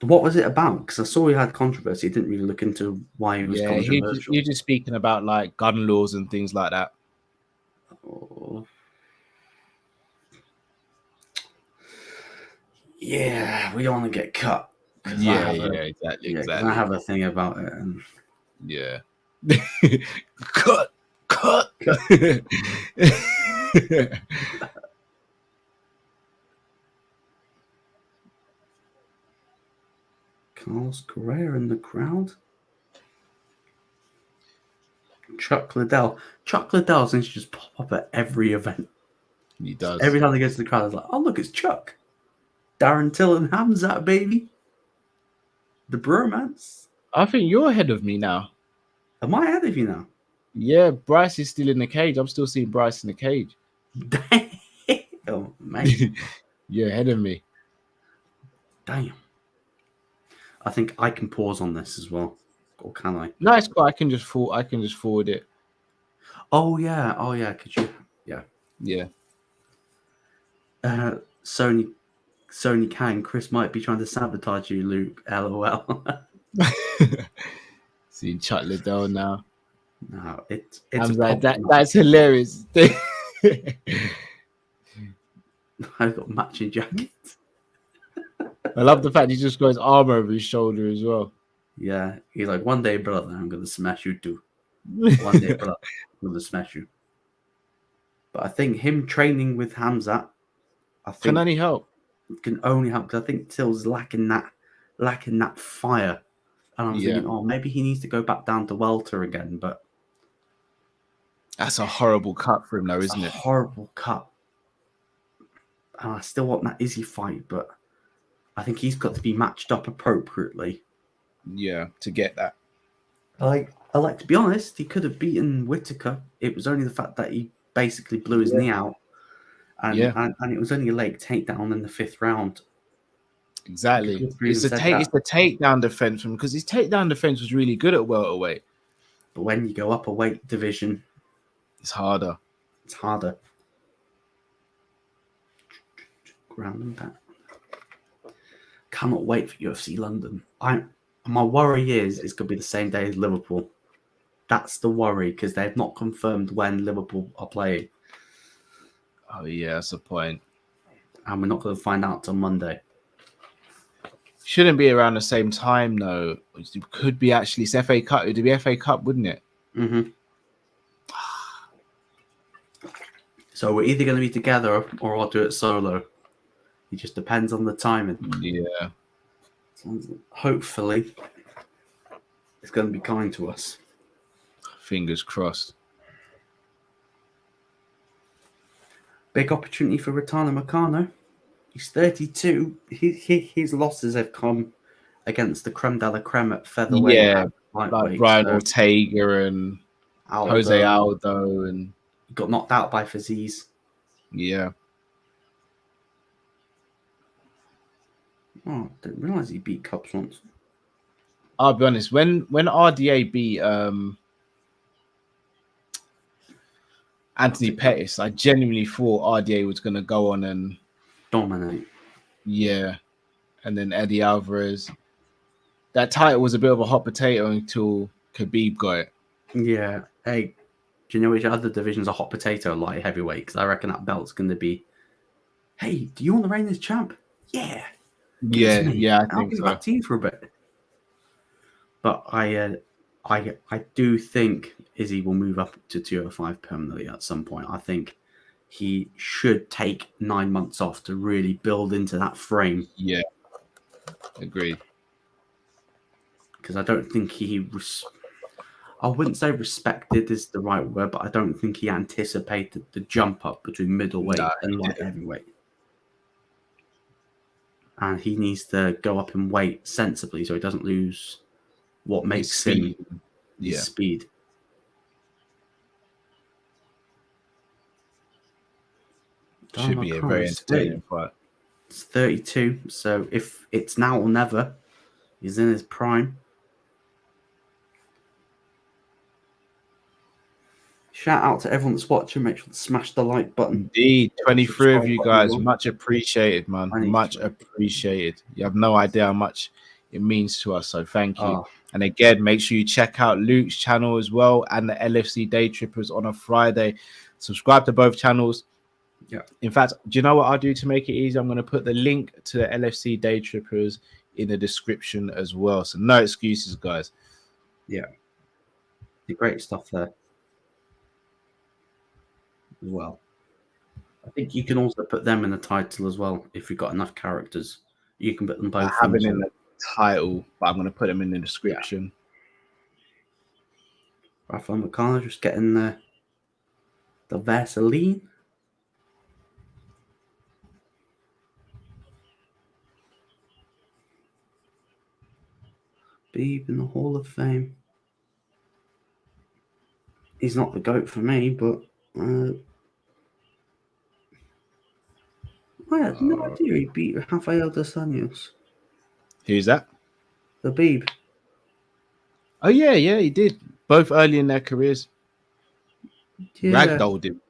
What was it about? Because I saw he had controversy. He didn't really look into why he was yeah, controversial. you're just speaking about like gun laws and things like that. Oh. Yeah, we don't want to get cut. Exactly. I have a thing about it. And... Yeah. cut. Carlos Correa in the crowd. Chuck Liddell. Chuck Liddell seems to just pop up at every event. He does. Every time he goes to the crowd, it's like, oh, look, it's Chuck. Darren Till and Hamzat, baby. The bromance. I think you're ahead of me now. Am I ahead of you now? Yeah, Bryce is still in the cage. I'm still seeing Bryce in the cage. Oh, man. You're ahead of me. Damn. I think I can pause on this as well. Or can I? No, it's cool. I can just forward it. Oh yeah. Could you? Yeah. Yeah. Sony can. Chris might be trying to sabotage you, Luke. LOL. Seeing Chuck Liddell now. No, it's I'm like that's hilarious. I've got matching jackets. I love the fact he just got his arm over his shoulder as well. Yeah, he's like, one day, brother, I'm gonna smash you too. One day, brother, I'm gonna smash you. But I think him training with Hamzat, Can only help. Can only help because I think Till's lacking that fire. And I'm thinking, oh, maybe he needs to go back down to welter again. But that's a horrible cut for him, though, isn't it? Horrible cut. And I still want that Izzy fight, but I think he's got to be matched up appropriately. Yeah, to get that. I like to be honest, he could have beaten Whittaker. It was only the fact that he basically blew his knee out. And it was only a late takedown in the 5th round. Exactly. It's the takedown defense from because his takedown defense was really good at welterweight. But when you go up a weight division, it's harder. Ground and pound. Cannot wait for UFC London. My worry is it's going to be the same day as Liverpool. That's the worry because they've not confirmed when Liverpool are playing. Oh yeah, that's a point. And we're not going to find out till Monday. Shouldn't be around the same time though. It could be actually it's FA Cup. It'd be FA Cup, wouldn't it? Mm-hmm. So we're either going to be together or I'll do it solo. It just depends on the timing. Yeah. Hopefully, it's going to be kind to us. Fingers crossed. Big opportunity for Retano Meccano. He's 32. His losses have come against the creme de la creme at featherweight. Yeah, like Brian Ortega and Jose Aldo. And he got knocked out by Faziz. Yeah. Oh, I didn't realise he beat Cups once. I'll be honest, when RDA beat Anthony Pettis, I genuinely thought RDA was going to go on and dominate. Yeah. And then Eddie Alvarez. That title was a bit of a hot potato until Khabib got it. Yeah. Hey, do you know which other division's a hot potato, light heavyweight? Because I reckon that belt's going to be, hey, do you want to reign as champ? Yeah. Yeah, I think so. I'll to you for a bit. But I do think Izzy will move up to 205 permanently at some point. I think he should take 9 months off to really build into that frame. Yeah, agreed. Because I don't think I wouldn't say respected is the right word, but I don't think he anticipated the jump up between middleweight No, and he light didn't. heavyweight. And he needs to go up in weight sensibly so he doesn't lose what His makes speed. him his Yeah. speed. Should be a very entertaining fight. It's 32, so if it's now or never, he's in his prime. Shout out to everyone that's watching. Make sure to smash the like button. Indeed, 23 of you guys. Well. Much appreciated, man. 23. Much appreciated. You have no idea how much it means to us. So thank you. Oh. And again, make sure you check out Luke's channel as well and the LFC Day Trippers on a Friday. Subscribe to both channels. Yeah. In fact, do you know what I'll do to make it easy? I'm going to put the link to the LFC Day Trippers in the description as well. So no excuses, guys. Yeah. Great stuff there as well. I think you can also put them in the title as well if you've got enough characters. You can put them both. I have it in the title, but I'm going to put them in the description. Yeah. Rafael McConnell just getting the Vaseline. Beeb in the Hall of Fame. He's not the GOAT for me, but I had no idea he beat Rafael dos Anjos. Who's that? The Beeb. Oh, yeah, he did. Both early in their careers. Yeah. Ragdolled him.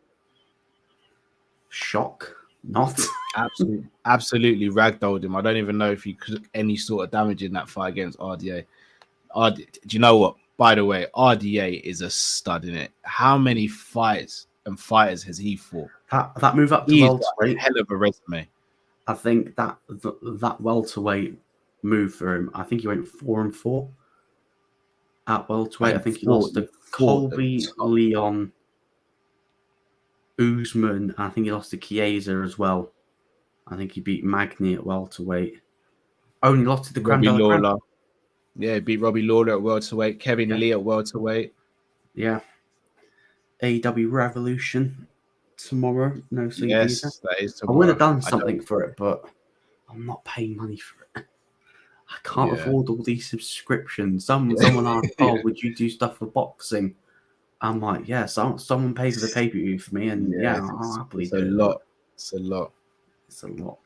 Shock. Not. Absolutely ragdolled him. I don't even know if he could any sort of damage in that fight against RDA. Do you know what? By the way, RDA is a stud in it. How many fights and fighters has he fought? That move up to welterweight, hell of a resume. I think that welterweight move for him. I think he went 4-4 at welterweight. I think he lost to Colby, Leon, Usman. I think he lost to Chiesa as well. I think he beat Magny at welterweight. Only lost to the Robbie Lawler. Yeah, he beat Robbie Lawler at welterweight. Kevin Lee at welterweight. Yeah. AEW Revolution tomorrow. No sleep. Yes, that is tomorrow. I would have done something for it, but I'm not paying money for it. I can't afford all these subscriptions. Someone asked, "Oh, would you do stuff for boxing?" I'm like, "Yeah." Someone pays for the pay-per-view for me, and I'll happily do it. Lot. It's a lot. It's a lot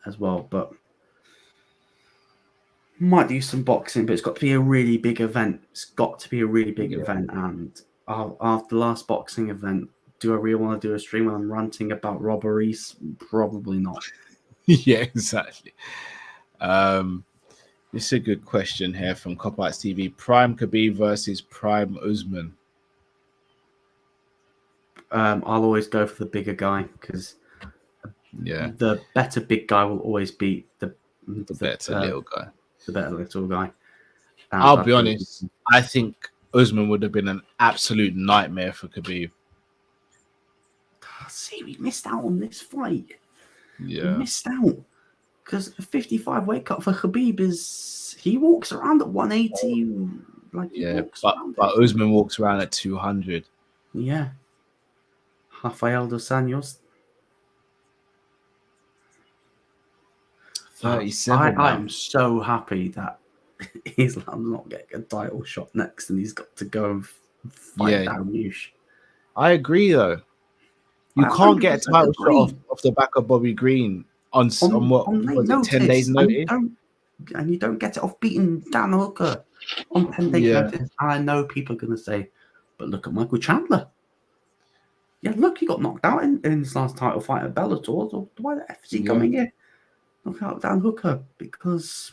as well, but might do some boxing, but it's got to be a really big event. It's got to be a really big event. And after the last boxing event, do I really want to do a stream when I'm ranting about robberies? Probably not. Yeah, exactly. This is a good question here from Cop Arts TV. Prime Khabib versus Prime Usman. I'll always go for the bigger guy because the better big guy will always beat the better little guy. The better little guy. I'll be honest. I think Usman would have been an absolute nightmare for Khabib. See, we missed out on this fight. Yeah, we missed out because a 55 weight cut for Khabib he walks around at 180. But Usman walks around at 200. Yeah. Rafael dos Anjos. 37. I am so happy that Islam's not getting a title shot next, and he's got to go and fight Dariush. I agree, though. You can't get a title shot off the back of Bobby Green on 10 days notice. And you don't get it off beating Dan Hooker on 10 days notice. I know people are going to say, but look at Michael Chandler. Yeah, look, he got knocked out in his last title fight at Bellator. So why the F is he coming here? Knock out Dan Hooker because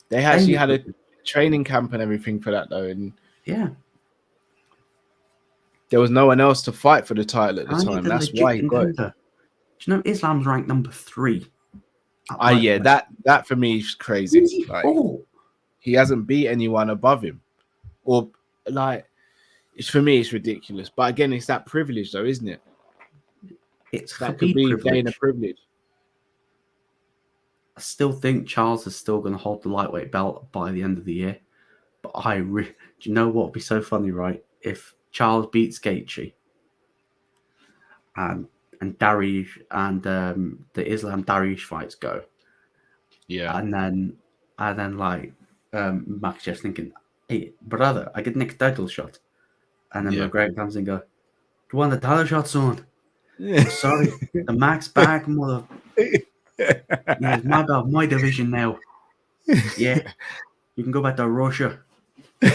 they actually had a training camp and everything for that, though. And there was no one else to fight for the title at the time. That's why he got it. Do you know Islam's ranked number 3? That for me is crazy. He hasn't beat anyone above him, or for me, it's ridiculous. But again, it's that privilege, though, isn't it? It's that could be gain a privilege. I still think Charles is still going to hold the lightweight belt by the end of the year. But do you know what would be so funny, right? If Charles beats Gaethje and Dariush and the Islam Dariush fights go, Yeah. and then like Max just thinking, hey brother, I get next title shot, and then Yeah. McGregor comes and go, you want the title shot, son? I'm sorry, the Max back, mother. Yeah, it's my belt, my division now. Yeah, you can go back to Russia. You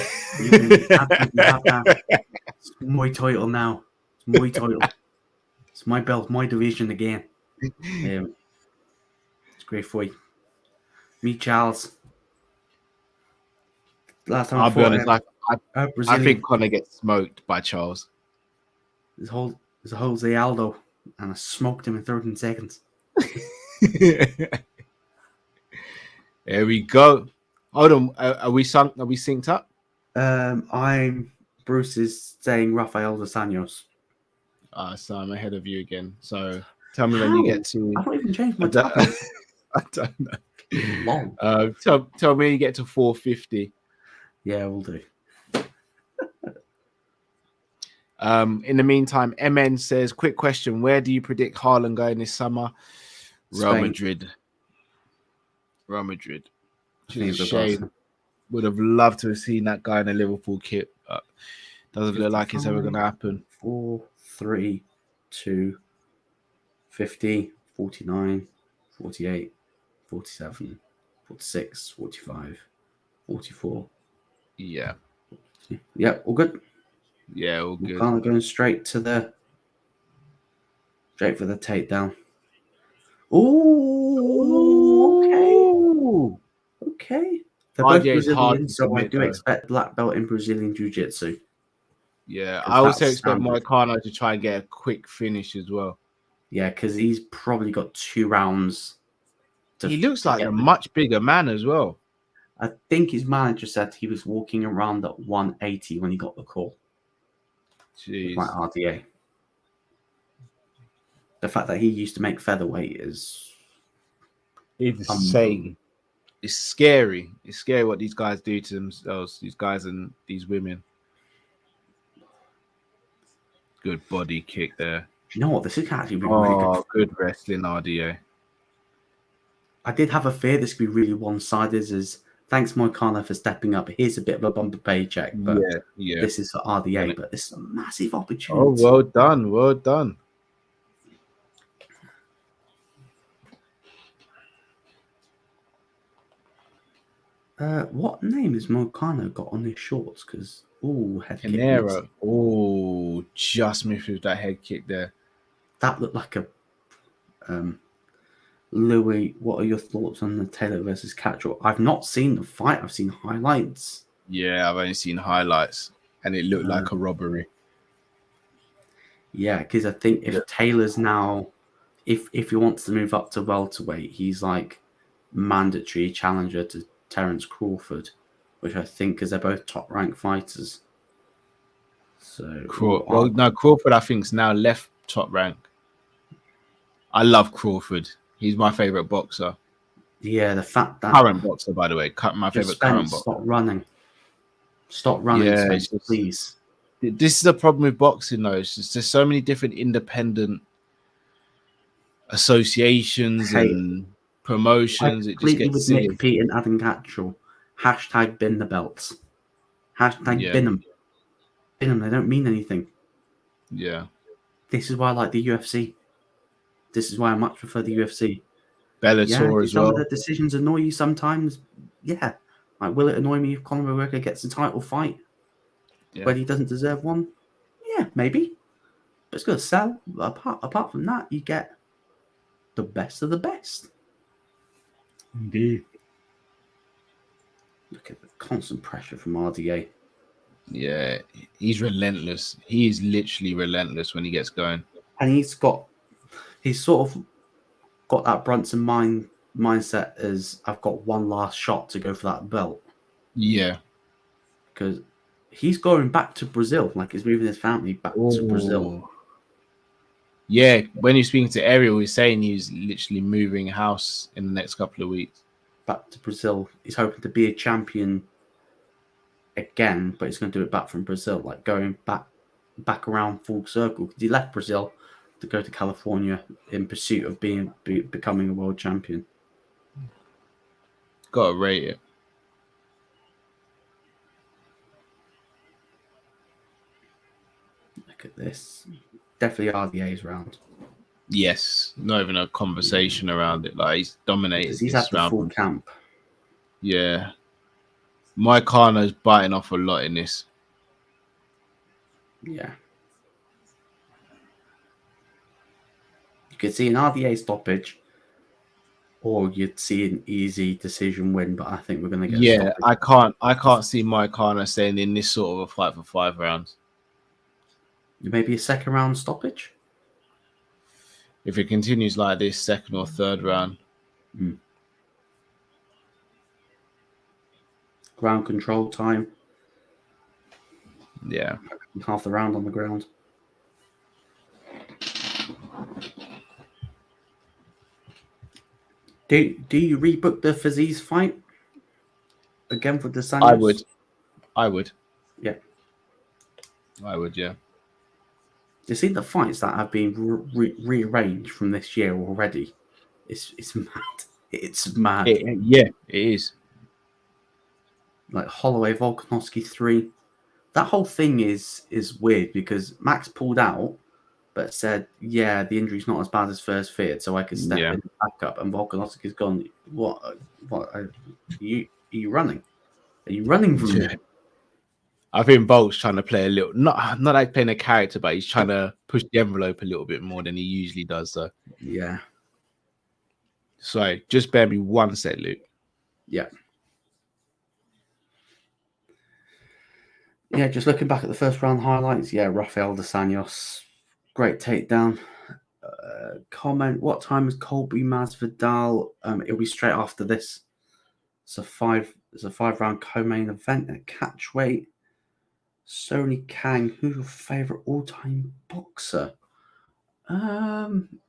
can absolutely have that. It's my title now. It's my title. It's my belt, my division again. It's a great fight. Meet Charles. Last time I I'll be honest, fought I Brazilian. think Conor gets smoked by Charles. There's Jose Aldo, and I smoked him in 13 seconds. There we go. Hold on, are we synced up? Bruce is saying Rafael dos Anjos. So I'm ahead of you again. So tell me How? when you get to. I don't even change my topic. I don't know. Long. Tell me when you get to 450. Yeah, we'll do. In the meantime, MN says, quick question: where do you predict Haaland going this summer? Real Spain. Madrid. Real Madrid. Which is a Spain's shame. Would have loved to have seen that guy in a Liverpool kit, but doesn't look like it's ever going to happen. 4, 3, 2, 50, 49, 48, 47, 46, 45, 44. Yeah. Yeah, all good. Yeah, all good. We're kind of going straight for the takedown. Ooh, okay. They're both RJ is hard Brazilian, to so I commit, do though. expect black belt in Brazilian Jiu-Jitsu. Yeah, I also expect standard. Moicano to try and get a quick finish as well. Yeah, because he's probably got 2 rounds. He looks like a much bigger man as well. I think his manager said he was walking around at 180 when he got the call. Jeez. Like RDA. The fact that he used to make featherweight is insane. It's scary. It's scary what these guys do to themselves, these guys and these women. Good body kick there. You know what? This is actually really good. Good wrestling, RDA. I did have a fear this could be really one-sided. Thanks, Moicano, for stepping up. Here's a bit of a bumper paycheck, but this is for RDA. But this is a massive opportunity. Oh, well done. Well done. What name has Moicano got on his shorts? Because, head kick. Canero. Oh, just missed with that head kick there. That looked like a... Louis, what are your thoughts on the Taylor versus Catchall? I've not seen the fight. I've seen highlights. Yeah, I've only seen highlights, and it looked like a robbery. Yeah, because I think if Taylor's now, if he wants to move up to welterweight, he's like mandatory challenger to Terence Crawford, which I think because they're both top ranked fighters. So Crawford I think is now left top rank. I love Crawford. He's my favorite boxer. Yeah, the fact that current boxer, by the way, my favorite current boxer. Stop running, yeah, Spence, please. This is the problem with boxing, though. It's just, there's so many different independent associations and promotions. It just gets silly. Nick Pete and Adam Catchall. Hashtag bin the belts. Hashtag bin them. Bin them. They don't mean anything. Yeah. This is why I like the UFC. This is why I much prefer the UFC. Bellator as well. Some of the decisions annoy you sometimes. Yeah. Like, will it annoy me if Conor McGregor gets a title fight when he doesn't deserve one? Yeah, maybe. But it's going to sell. Apart from that, you get the best of the best. Indeed. Look at the constant pressure from RDA. Yeah, he's relentless. He is literally relentless when he gets going. And he's sort of got that Brunson mindset as I've got one last shot to go for that belt. Yeah. Because he's going back to Brazil. Like, he's moving his family back to Brazil. Yeah, when you're speaking to Ariel, he's saying he's literally moving house in the next couple of weeks. Back to Brazil. He's hoping to be a champion again, but he's going to do it back from Brazil, like going back around full circle. Because he left Brazil to go to California in pursuit of becoming a world champion. Gotta rate it. Look at this. Definitely RDA's round. Yes, not even a conversation around it. Like he's dominated. Because he's this at the round. full camp. Yeah. Moicano's biting off a lot in this. Yeah. You could see an RDA stoppage, or you'd see an easy decision win, but I think we're going to get a stoppage. I can't see Moicano staying in this sort of a fight for 5 rounds. Maybe a second round stoppage? If it continues like this, second or third round. Ground control time. Yeah. Half the round on the ground. Do you rebook the Fizie's fight again for the Sanderson? I would. Yeah. I would, yeah. You see the fights that have been rearranged from this year already. It's mad. It's mad. It is. Like Holloway, Volkanovski 3. That whole thing is weird because Max pulled out, but said, "Yeah, the injury's not as bad as first feared, so I could step in and back up." And Volkanovski's gone. What? Are you running? Are you running from me? I think Volk's trying to play a little, not like playing a character, but he's trying to push the envelope a little bit more than he usually does. So yeah. Sorry, just bear me one sec, Luke. Yeah. Yeah, just looking back at the first round highlights. Yeah, Rafael dos Anjos, great takedown. Comment: what time is Colby Masvidal? It'll be straight after this. It's a 5-round co-main event at catchweight. Sony Kang, who's your favorite all-time boxer?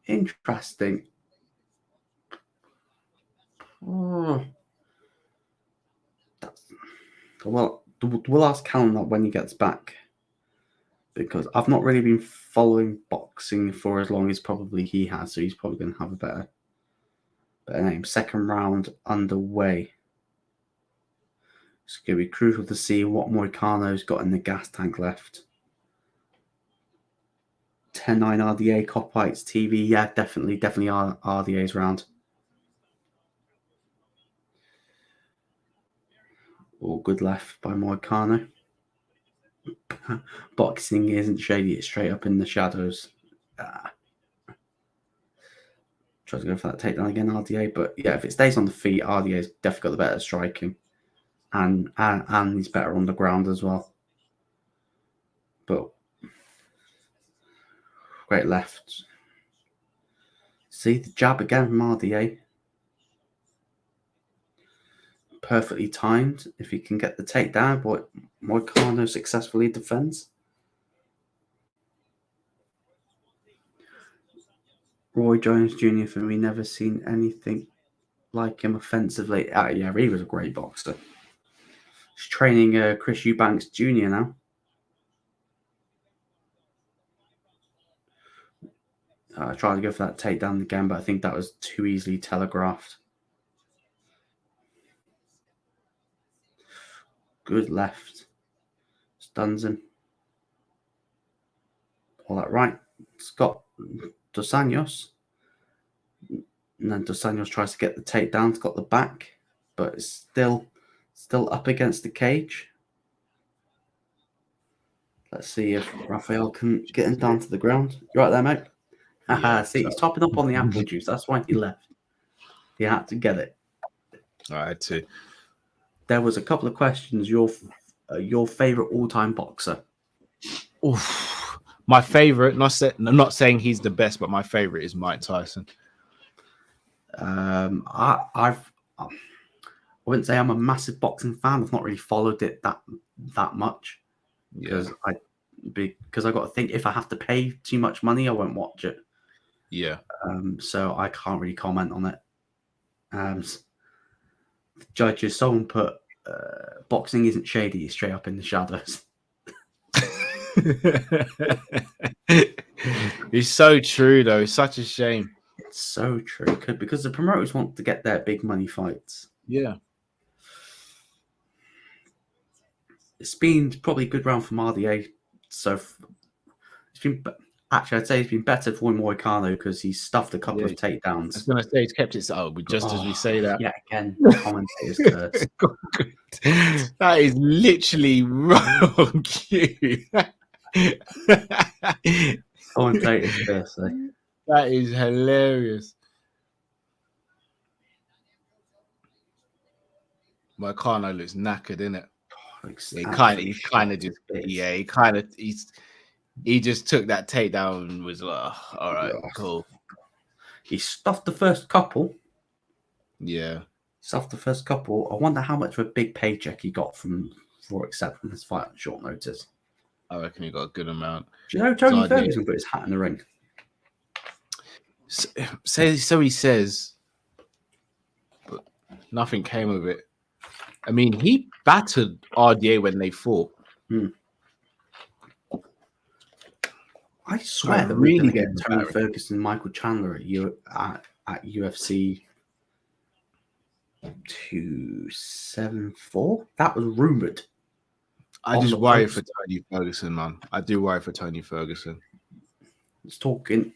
Interesting. Oh, well, we'll ask Callum that when he gets back, because I've not really been following boxing for as long as probably he has, so he's probably going to have a better name. Second round underway. It's going to be crucial to see what Moicano's got in the gas tank left. 10-9 RDA, Cop-Whites TV. Yeah, definitely RDA's round. All good left by Moicano. Boxing isn't shady, it's straight up in the shadows. Try to go for that takedown again, RDA. But yeah, if it stays on the feet, RDA's definitely got the better striking. And he's better on the ground as well. But great left. See the jab again from RDA. Perfectly timed. If he can get the takedown, but Moicano successfully defends. Roy Jones Jr. for me, never seen anything like him offensively. Yeah, he was a great boxer. He's training Chris Eubanks Jr. now. I tried to go for that takedown again, but I think that was too easily telegraphed. Good left. Stuns him. All that right. Scott dos Anjos. And then dos Anjos tries to get the takedown. It's got the back, but it's still up against the cage. Let's see if Rafael can get him down to the ground. You right there, mate? Yeah, see, he's topping up on the apple juice. That's why he left. He had to get it. I had to. There was a couple of questions. Your favorite all-time boxer? Oof. My favorite, not saying he's the best, but my favorite is Mike Tyson. I wouldn't say I'm a massive boxing fan. I've not really followed it that much because I got to think, if I have to pay too much money, I won't watch it. Yeah. So I can't really comment on it. The judges, someone put boxing isn't shady, it's straight up in the shadows. It's so true, though. It's such a shame. It's so true because the promoters want to get their big money fights. Yeah. It's been probably a good round for RDA. So it's been actually, I'd say it's been better for Moicano because he's stuffed a couple of I takedowns. was going to say he's kept it. Oh, but just as we say that. Yeah, again, commentators curse. That is literally wrong. Commentators curse. That is hilarious. Moicano looks knackered, innit? He just took that takedown and was like, oh, all right, cool. He stuffed the first couple. Yeah. Stuffed the first couple. I wonder how much of a big paycheck he got for accepting this fight on short notice. I reckon he got a good amount. Do you know Tony Ferguson put his hat in the ring? So he says, but nothing came of it. I mean, he battered RDA when they fought. I swear that we're going to get Tony Ferguson and Michael Chandler at UFC 274. That was rumored. I just worry for Tony Ferguson, man. I do worry for Tony Ferguson. It's talking.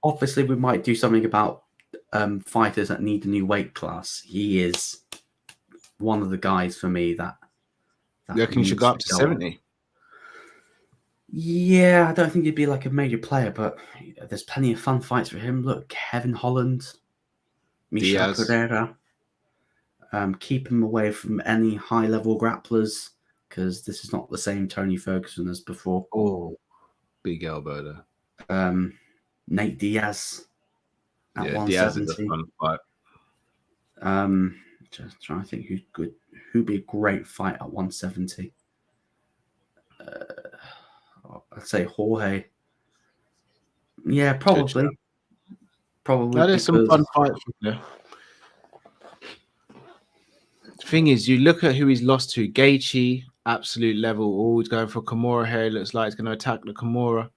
Obviously, we might do something about fighters that need a new weight class. He is one of the guys for me that you reckon he should go up to 70? Yeah, I don't think he'd be like a major player, but there's plenty of fun fights for him. Look, Kevin Holland, Michel Pereira. Keep him away from any high-level grapplers because this is not the same Tony Ferguson as before. Oh, big elbow there. Nate Diaz at 170. Diaz is a fun fight. Just trying to think who's good. Who'd be a great fight at 170? I'd say Jorge. Yeah, probably. Probably. There's some fun fights there. The thing is, you look at who he's lost to. Gaethje, absolute level. Always going for Kimura here. It looks like he's going to attack the Kimura.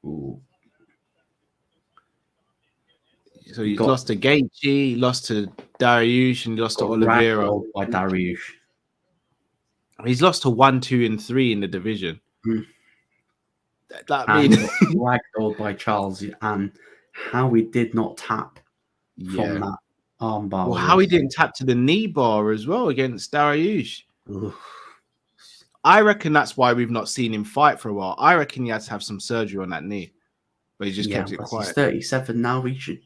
Ooh. So he's lost to Gaethje, he lost to Dariush, and he lost to Oliveira. By Dariush. He's lost to 1, 2, and 3 in the division. That means ragdolled by Charles, and how he did not tap from that armbar. Well, how he didn't tap to the knee bar as well against Dariush. I reckon that's why we've not seen him fight for a while. I reckon he had to have some surgery on that knee, but he just kept it quiet. He's 37 now. He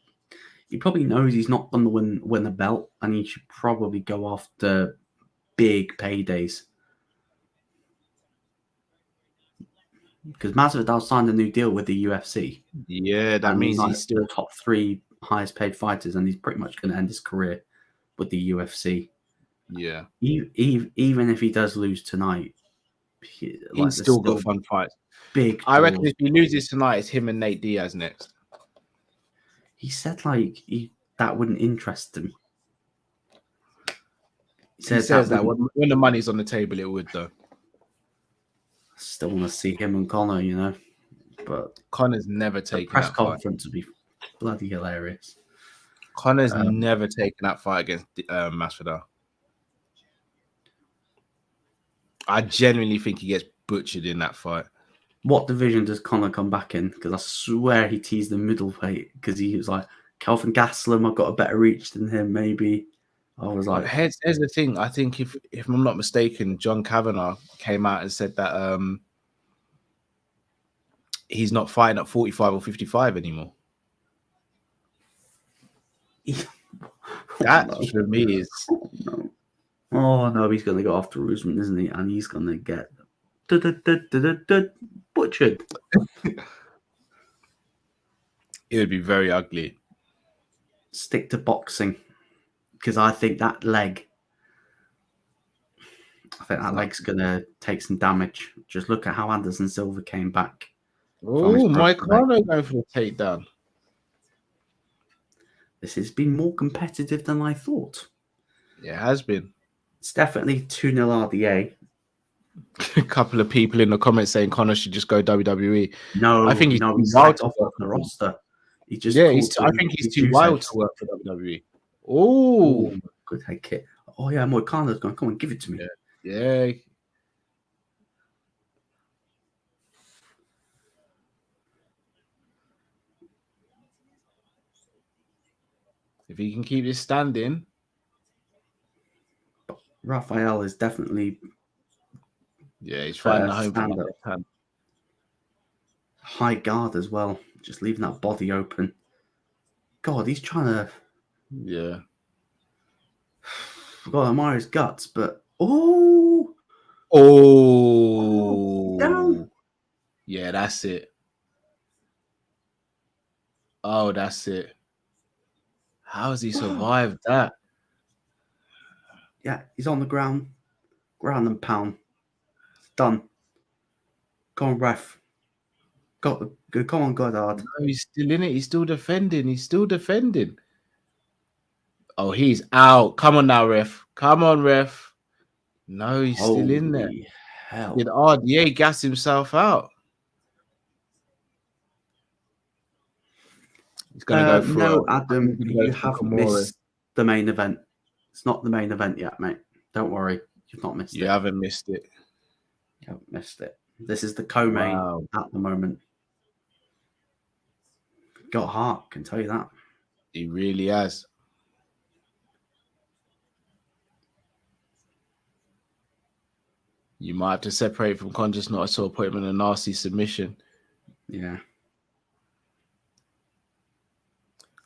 probably knows he's not going to win a belt, and he should probably go after big paydays. Because Masvidal signed a new deal with the UFC. Yeah, that means he's still top 3 highest paid fighters, and he's pretty much going to end his career with the UFC. Yeah. Even if he does lose tonight, he's still got fun fights. Big. I reckon if he loses tonight, it's him and Nate Diaz next. He said that wouldn't interest him. He says that when the money's on the table, it would though. Still want to see him and Conor, you know, but Conor's never taken press conference would be bloody hilarious. Conor's never taken that fight against Masvidal. I genuinely think he gets butchered in that fight. What division does Conor come back in? Because I swear he teased the middleweight because he was like, Kelvin Gastelum, I've got a better reach than him, maybe. I was like, here's the thing. I think if I'm not mistaken, John Kavanagh came out and said that he's not fighting at 45 or 55 anymore. That for me is oh no, he's going to go after Usman, isn't he? And he's going to get butchered. It would be very ugly. Stick to boxing. Because I think that leg's going to take some damage. Just look at how Anderson Silva came back. Oh, Mike Conor going for the takedown. this has been more competitive than I thought. Yeah, it has been. It's definitely 2-0 RDA. A couple of people in the comments saying Connor should just go WWE. No, I think he's too he's wild sacked to off work the for roster. He just yeah, I called think he's the too juice wild heads. to work for WWE. Oh, Good head kick. Oh yeah, Moicano's going. Come on, give it to me. yeah. If he can keep this standing, Raphael is definitely yeah, he's finding a home for stand that up. left hand. High guard as well, just leaving that body open. God, he's trying to. Yeah. God, I admire his guts, but Oh, down. Yeah, that's it. Oh, that's it. How has he survived that? Yeah, he's on the ground and pound. It's done. Come on, ref. Come on, Goddard. No, he's still in it. He's still defending. Oh, he's out. Come on now, ref. Come on, ref. No, he's still in there. Hell. Did RDA gas himself out? He's going to go for no, Adam, you haven't Kimura. missed the main event. It's not the main event yet, mate. Don't worry. You've not missed it. You haven't missed it. You haven't missed it. This is the co-main at the moment. Got heart, can tell you that. He really has. You might have to separate from conscious, not a sore appointment, a nasty submission. Yeah.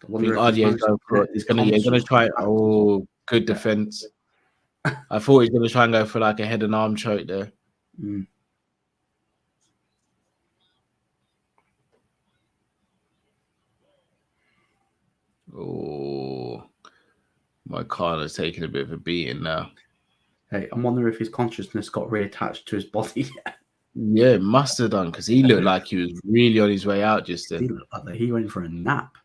I think RDA's going for it. He's going to try. Oh, good defense. I thought he's going to try and go for like a head and arm choke there. Mm. Oh, my Carter's taking a bit of a beating now. Hey, I'm wondering if his consciousness got reattached to his body yet. Yeah, it must have done because he looked like he was really on his way out just then. He looked like he went for a nap.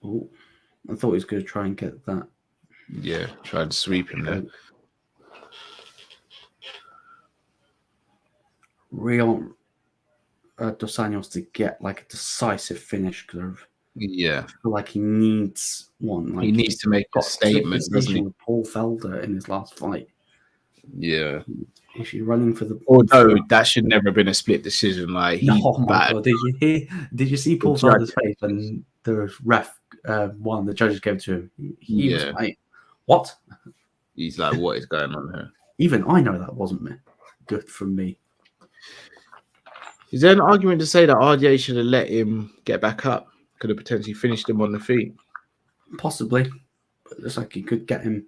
Oh, I thought he was going to try and get that. Yeah, try and sweep him there. Rion Dos Anjos to get like a decisive finish because yeah, I feel like he needs one. Like he needs to make a statement, doesn't he? With Paul Felder in his last fight. Yeah. If you're running for the that should never have been a split decision. Like oh my god, did you see Paul Felder's face when the ref one the judges gave to him? He was like, what? He's like, what is going on here? Even I know that wasn't me. Good from me. Is there an argument to say that RDA should have let him get back up? Could have potentially finished him on the feet. Possibly. But it looks like he could get him.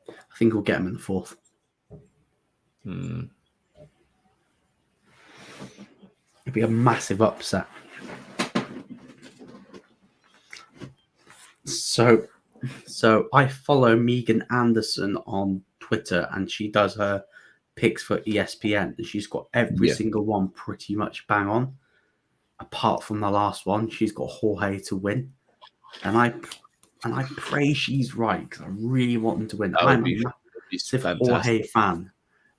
I think we'll get him in the fourth. It'd be a massive upset. So I follow Megan Anderson on Twitter, and she does her picks for ESPN, and she's got every single one pretty much bang on. Apart from the last one, she's got Jorge to win, and I pray she's right because I really want him to win. I'm a massive Jorge fan,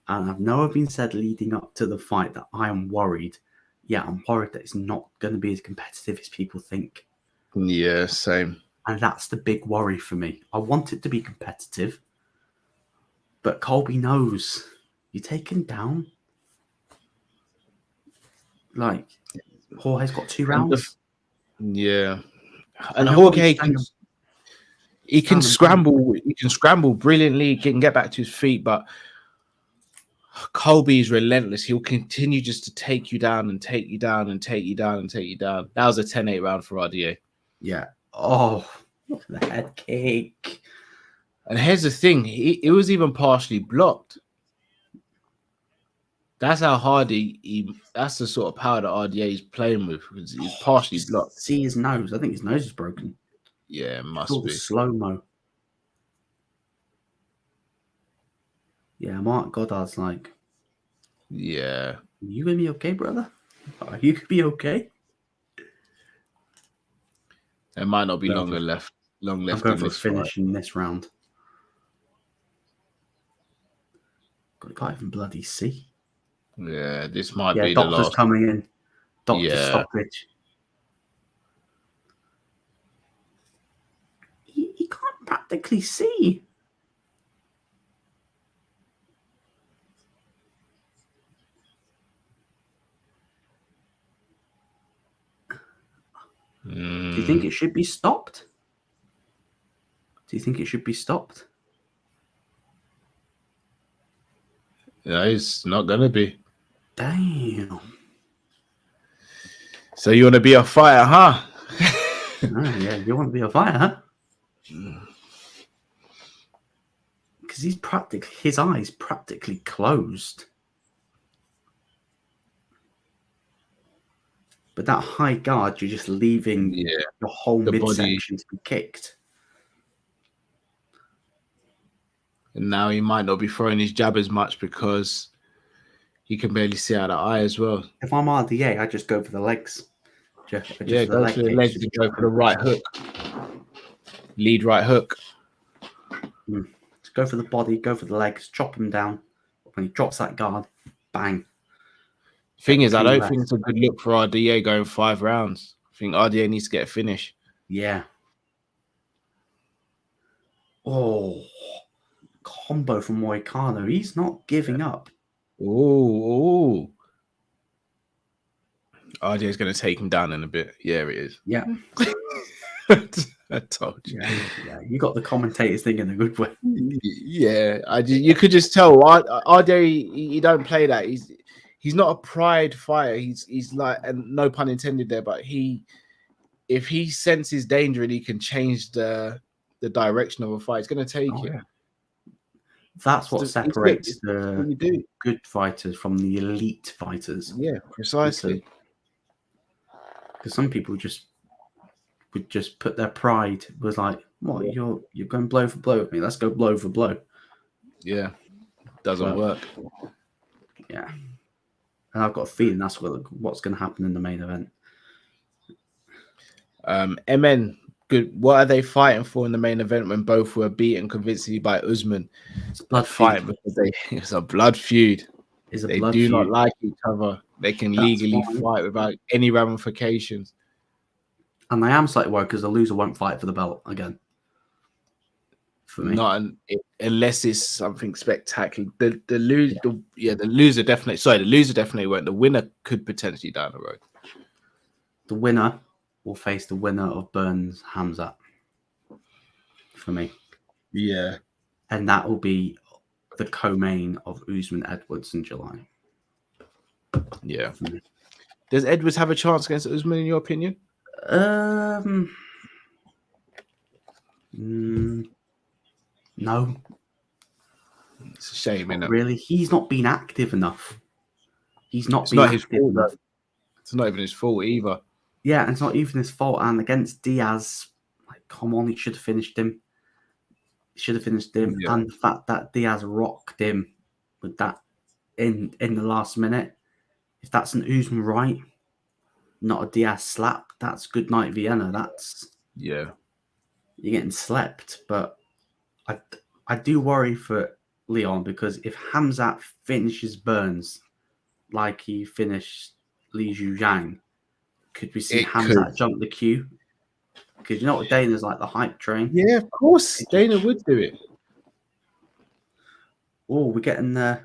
and I've never been said leading up to the fight that I am worried. Yeah, I'm worried that it's not going to be as competitive as people think. Yeah, same. And that's the big worry for me. I want it to be competitive, but Colby knows you take him down. Like, Jorge's got 2 rounds. Yeah. And Jorge can scramble. He can scramble brilliantly. He can get back to his feet, but Colby is relentless. He'll continue just to take you down and take you down and take you down and take you down. That was a 10-8 round for RDA. Yeah. Oh, look at the head kick. And here's the thing. It was even partially blocked. That's how hard that's the sort of power that RDA is playing with. He's partially blocked. See his nose. I think his nose is broken. Yeah, it must be. Slow-mo. Yeah, Mark Goddard's like, Yeah. You gonna be okay, brother? Are you gonna be okay? There might not be Long left I'm going in for a this fight. finish in this round. Can't even bloody see. Yeah, this might Yeah, be the doctor's last. coming in. Doctor Yeah. stoppage. He can't practically see. Do you think it should be stopped? Do you think it should be stopped? No, it's not gonna be. Damn. So you want to be a fighter, huh? Oh, yeah, you want to be a fighter, huh? Because his eyes practically closed. But that high guard, you're just leaving your whole The body. midsection to be kicked. And now he might not be throwing his jab as much because he can barely see out of the eye as well. If I'm RDA, I just go for the legs. Go for the legs and go for the right hook. Lead right hook. Just go for the body, go for the legs, chop him down. When he drops that guard, bang. Thing is, I don't think it's a good look for RDA going 5 rounds. I think RDA needs to get a finish. Yeah. Oh, combo from Moicano. He's not giving up. Ooh. RDA is going to take him down in a bit. Yeah, it is. Yeah. I told you. Yeah, you got the commentators thinking a good way. Yeah, you could just tell RDA, he don't play that. He's not a pride fighter. He's like, and no pun intended there, but if he senses danger and he can change the direction of a fight, he's going to take it. Yeah. That's what separates the good fighters from the elite fighters. Yeah, precisely. Because some people would just put their pride, was like, what, you're going blow for blow with me, let's go blow for blow. Yeah, doesn't work. Yeah, and I've got a feeling that's what's going to happen in the main event. MN, good. What are they fighting for in the main event when both were beaten convincingly by Usman? It's a blood fight feud. because it's a blood feud. They do not like each other. They can legally fight without any ramifications. And I am slightly worried because the loser won't fight for the belt again. For me, unless it's something spectacular. The loser definitely. Sorry, the loser definitely won't. The winner could potentially down the road. The winner will face the winner of Burns Hamzat. For me, yeah, and that will be the co-main of Usman Edwards in July. Yeah. Does Edwards have a chance against Usman in your opinion? No. It's a shame, isn't it? Really, he's not been active enough. He's not it's been not active his fault, enough. It's not even his fault either. Yeah, and it's not even his fault. And against Diaz, like, come on, he should have finished him. Yeah. And the fact that Diaz rocked him with that in the last minute, if that's an Usman right, not a Diaz slap, that's good night Vienna. You're getting slept. But I do worry for Leon, because if Hamzat finishes Burns like he finished Li Zhujiang, could we see Hamzat jump the queue? Because you know what, Dana's like the hype train. Yeah, of course, Dana would do it. Oh, we're getting the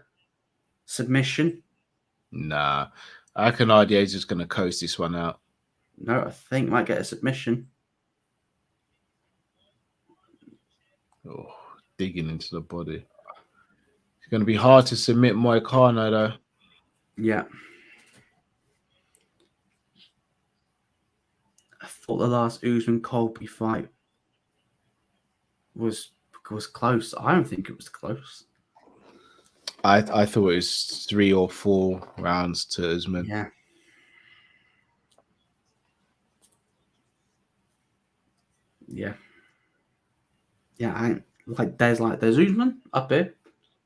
submission. Nah, I reckon RDA is just going to coast this one out. No, I think might get a submission. Oh, digging into the body. It's going to be hard to submit Moicano, though. Yeah. I thought the last Usman-Colby fight was close. I don't think it was close. I thought it was 3 or 4 rounds to Usman. Yeah. Yeah. Yeah, there's Usman up here,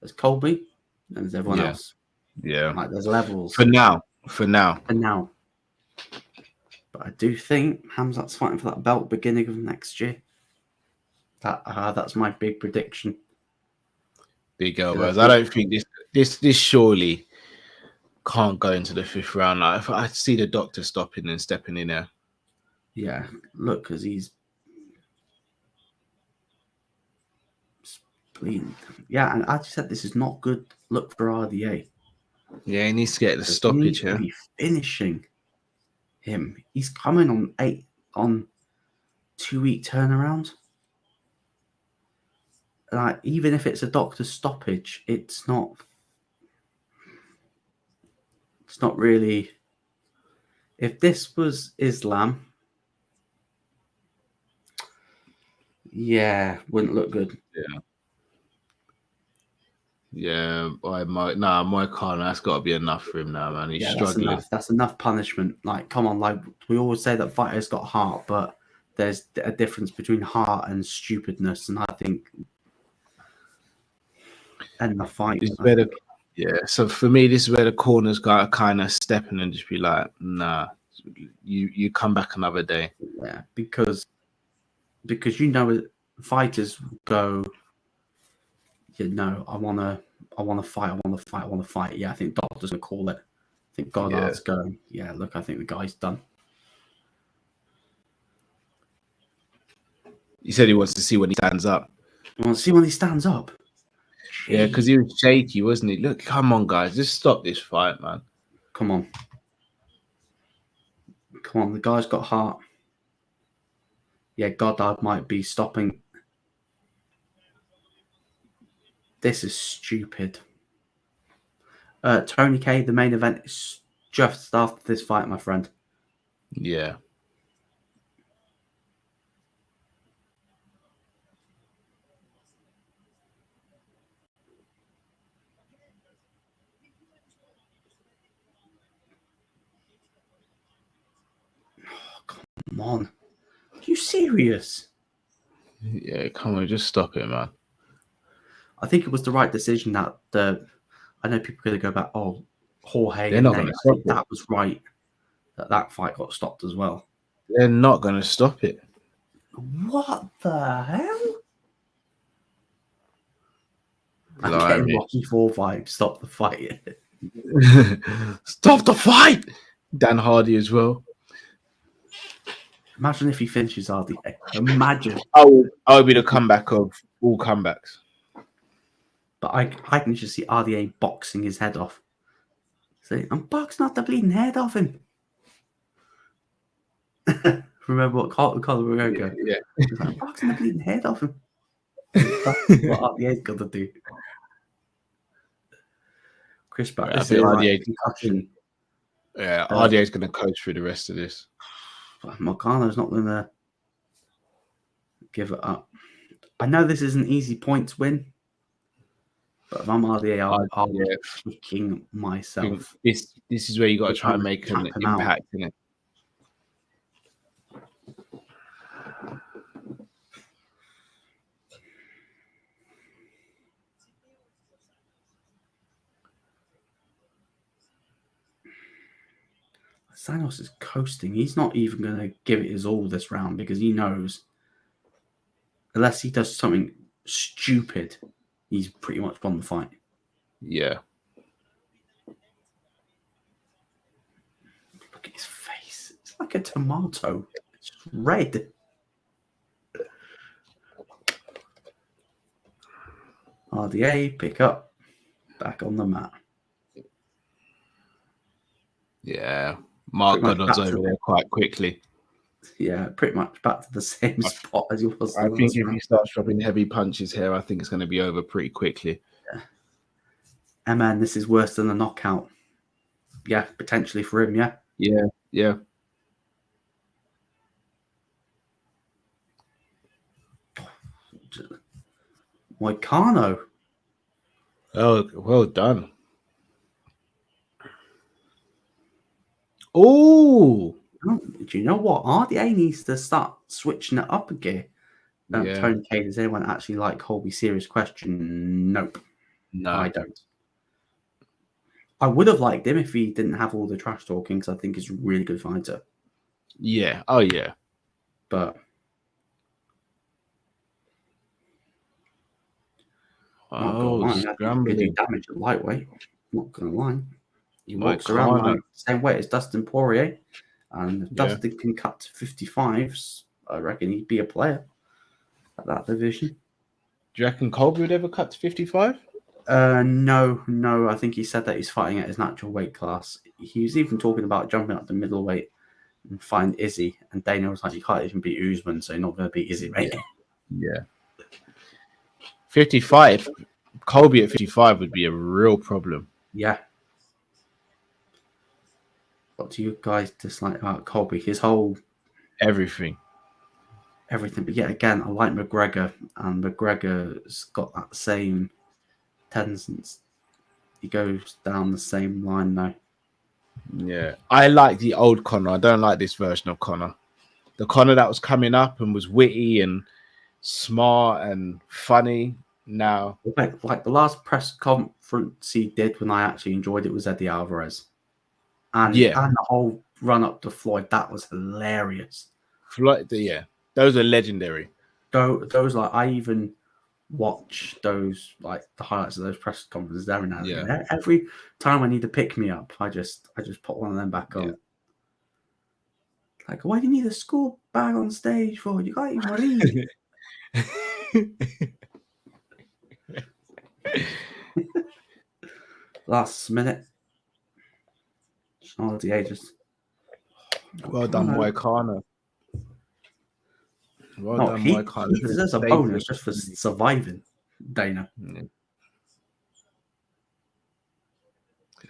there's Colby, and there's everyone else. Yeah. Like there's levels. For now. For now. But I do think Hamzat's fighting for that belt beginning of next year. That's my big prediction. Big elbows. I don't think this surely can't go into the 5th round. Like, if I see the doctor stopping and stepping in there. Yeah, look, because he's bleeding. Yeah, and as you said, this is not good look for RDA. Yeah, he needs to get the stoppage. He needs to be finishing him. He's coming on 2-week turnaround. Like, even if it's a doctor's stoppage, it's not really. If this was Islam, yeah, wouldn't look good. Yeah, Moicano, that's got to be enough for him now, man. He's struggling. That's enough punishment. Like, come on, like we always say that fighters got heart, but there's a difference between heart and stupidness, and I think end the fight. Yeah, so for me, this is where the corners got kind of stepping and just be like, nah, you come back another day. Yeah, because fighters go, I want to fight. Yeah, I think doctor's gonna call it. I think Goddard's going. Yeah, look, I think the guy's done. He said he wants to see when he stands up. You want to see when he stands up? Jeez. Yeah, because he was shaky, wasn't he? Look, come on, guys, just stop this fight, man. Come on, the guy's got heart. Yeah, Goddard might be stopping. This is stupid. Tony K, the main event is just after this fight, my friend. Yeah. Oh, come on. Are you serious? Yeah, come on, just stop it, man. I think it was the right decision that I know people are going to go back, Jorge. They're not going to stop it. That was right. That fight got stopped as well. They're not going to stop it. What the hell? I'm getting Rocky 4 vibes. Stop the fight. Stop the fight! Dan Hardy as well. Imagine if he finishes RDA. Imagine. I would be the comeback of all comebacks. But I can just see RDA boxing his head off. Say, I'm boxing out the bleeding head off him. Remember what Conor McGregor? Yeah. He's like, I'm boxing the bleeding head off him. That's what RDA's got to do. Chris Pratt, I think RDA concussion. Yeah, RDA's going to coach through the rest of this. Moicano's not going to give it up. I know this is an easy points win, but if I'm RDA, I'll be kicking myself. This is where you got to try and make an impact in it. Sanos is coasting. He's not even going to give it his all this round because he knows unless he does something stupid, he's pretty much won the fight. Yeah. Look at his face. It's like a tomato. It's red. RDA, pick up. Back on the mat. Yeah. Mark Goddard's over there quite quickly. Yeah, pretty much back to the same spot as he was. I think if he starts dropping heavy punches here, I think it's going to be over pretty quickly. Yeah. And man, this is worse than a knockout. Yeah, potentially for him, yeah? Yeah. Moicano. Oh, well done. Oh, do you know what? RDA needs to start switching it up again. Tony K, does anyone actually like Colby? Serious question. Nope. No, I don't. I would have liked him if he didn't have all the trash talking, because I think he's a really good fighter. Yeah. Oh yeah. But not gonna lie, I think he could do damage at lightweight. Not gonna lie. He walks around like the same weight as Dustin Poirier. And if Dustin can cut to 55s, I reckon he'd be a player at that division. Do you reckon Colby would ever cut to 55? No. I think he said that he's fighting at his natural weight class. He was even talking about jumping up to middleweight and fighting Izzy. And Dana was like, you can't even beat Usman, so you're not going to beat Izzy, mate. Yeah. 55. Colby at 55 would be a real problem. Yeah. What do you guys dislike about Colby? His whole... Everything. But yet again, I like McGregor. And McGregor's got that same tendency. He goes down the same line now. Yeah. I like the old Conor. I don't like this version of Conor. The Conor that was coming up and was witty and smart and funny. Now, like the last press conference he did when I actually enjoyed it was Eddie Alvarez, and the whole run up to Floyd, that was hilarious. Floyd, those are legendary. Those like I even watch those like the highlights of those press conferences every now and then. Every time I need to pick me up, I just put one of them back on. Like, why do you need a school bag on stage for? You can't even read. Last minute. Oh, the ages. Well done, Moicano. Well done, Moicano. He deserves a bonus just for surviving, Dana.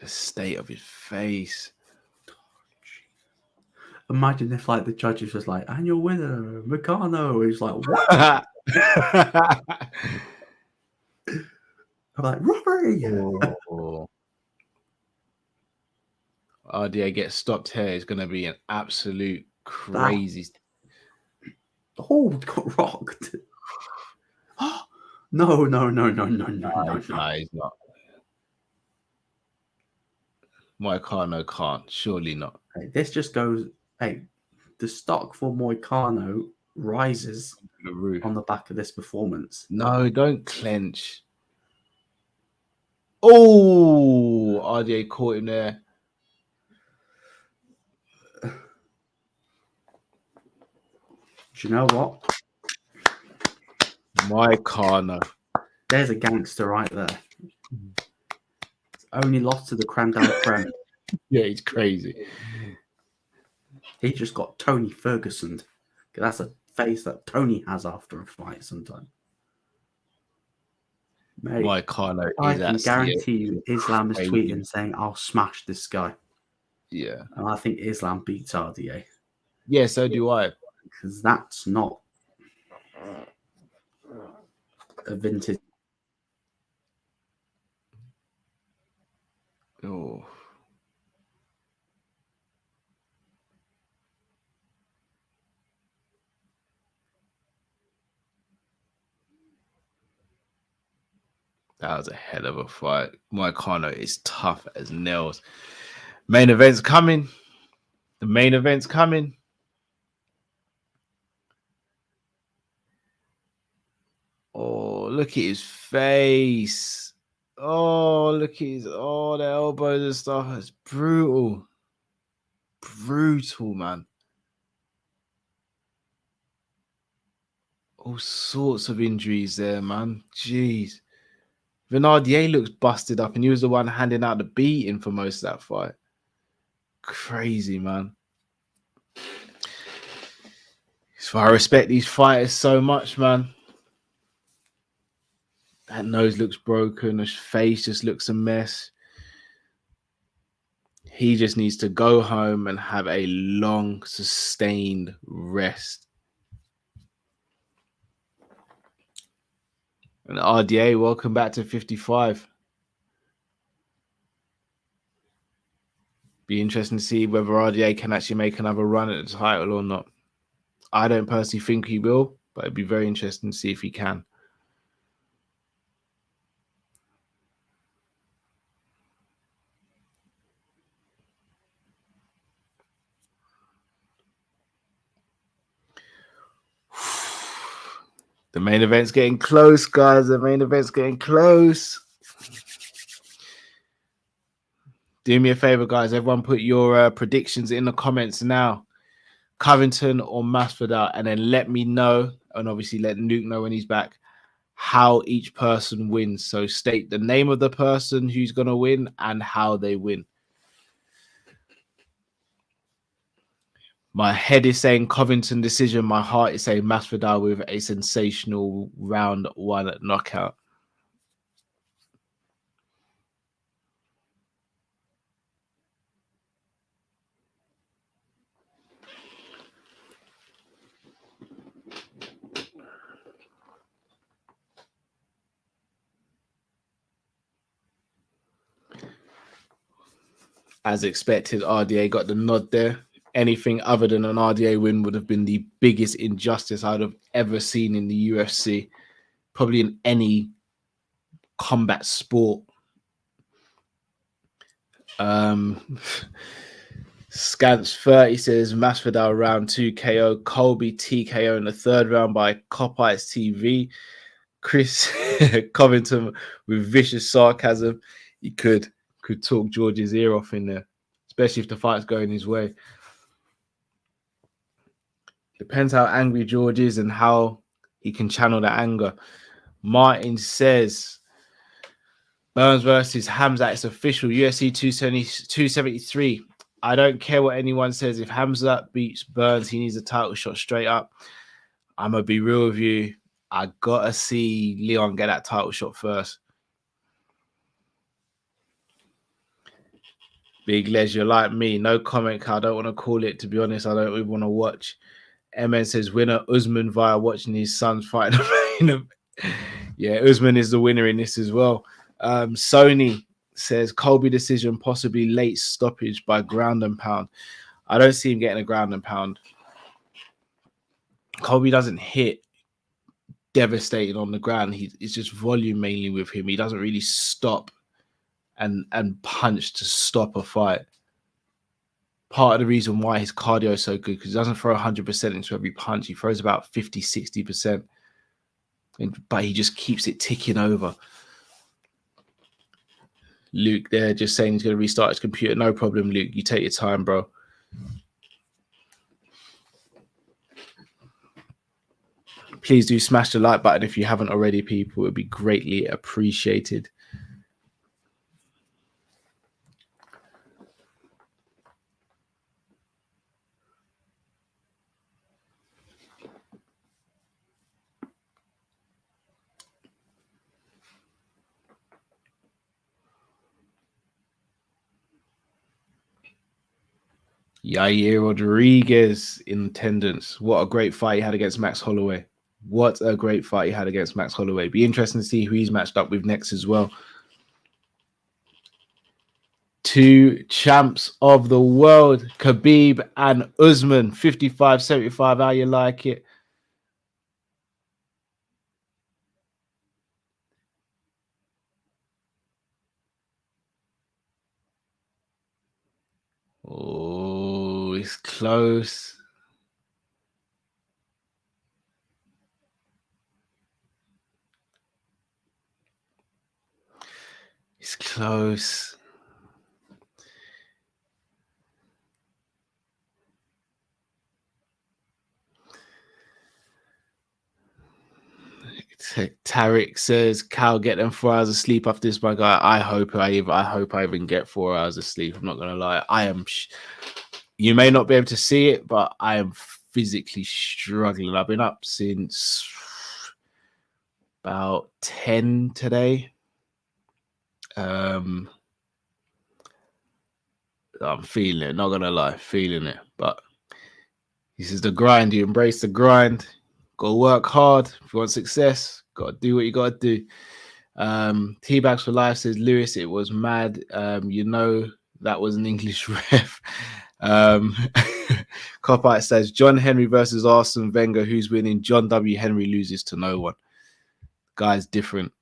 The state of his face. Imagine if like the judges was like, and your winner, Moicano. He's like, what? I'm like, robbery. RDA gets stopped here. It's going to be an absolute crazy. Got rocked. No. He's not. Moicano can't. Surely not. Hey, this just goes. Hey, the stock for Moicano rises on the back of this performance. No, don't clench. Oh, RDA caught him there. Do you know what? Moicano. There's a gangster right there. It's only lost to the creme de la creme. Yeah, he's crazy. He just got Tony Ferguson. That's a face that Tony has after a fight sometimes. Mate, Moicano I can guarantee you Islam is tweeting saying, I'll smash this guy. Yeah. And I think Islam beats RDA. Yeah, so do I. Because that's not a vintage. Oh. That was a hell of a fight. Moicano is tough as nails. Main event's coming. The main event's coming. Oh, look at his face. Oh, look at his, the elbows and stuff. It's brutal. Brutal, man. All sorts of injuries there, man. Jeez. Renardier looks busted up, and he was the one handing out the beating for most of that fight. Crazy, man. So I respect these fighters so much, man. That nose looks broken. His face just looks a mess. He just needs to go home and have a long, sustained rest. And RDA, welcome back to 55. Be interesting to see whether RDA can actually make another run at the title or not. I don't personally think he will, but it'd be very interesting to see if he can. The main event's getting close, guys. The main event's getting close. Do me a favor, guys. Everyone put your predictions in the comments now. Covington or Masvidal, and then let me know, and obviously let Nuke know when he's back, how each person wins. So state the name of the person who's going to win and how they win. My head is saying Covington decision. My heart is saying Masvidal with a sensational round 1 knockout. As expected, RDA got the nod there. Anything other than an RDA win would have been the biggest injustice I'd have ever seen in the UFC. Probably in any combat sport. Scants 30 says Masvidal round 2 KO. Colby TKO in the 3rd round by Copites TV. Chris Covington with vicious sarcasm. He could talk George's ear off in there, especially if the fight's going his way. Depends how angry George is and how he can channel that anger. Martin says Burns versus Hamzat. It's official. UFC 273. I don't care what anyone says. If Hamzat beats Burns, he needs a title shot straight up. I'm going to be real with you. I got to see Leon get that title shot first. Big Les, you're like me. No comment. I don't want to call it. To be honest, I don't even want to watch. MN says winner Usman via watching his son's fight. Yeah, Usman is the winner in this as well. Sony says Colby decision, possibly late stoppage by ground and pound. I don't see him getting a ground and pound. Colby doesn't hit devastating on the ground. It's just volume mainly with him. He doesn't really stop and punch to stop a fight. Part of the reason why his cardio is so good, because he doesn't throw 100% into every punch. He throws about 50, 60%. But he just keeps it ticking over. Luke there just saying he's going to restart his computer. No problem, Luke. You take your time, bro. Please do smash the like button if you haven't already, people. It would be greatly appreciated. Yair Rodriguez in attendance. What a great fight he had against Max Holloway. What a great fight he had against Max Holloway. Be interesting to see who he's matched up with next as well. 2 champs of the world, Khabib and Usman, 55-75. How you like it? Oh, it's close. It's close. Tarek says, "Cal, get them 4 hours of sleep after this, my guy." I hope I even get 4 hours of sleep. I'm not gonna lie. You may not be able to see it, but I am physically struggling. I've been up since about 10 today. I'm feeling it. Not gonna lie, feeling it. But this is the grind. You embrace the grind. Got to work hard if you want success. Got to do what you got to do. T-Bags for Life says, Lewis, it was mad. That was an English ref. Copite says, John Henry versus Arsene Wenger. Who's winning? John W. Henry loses to no one. Guy's different.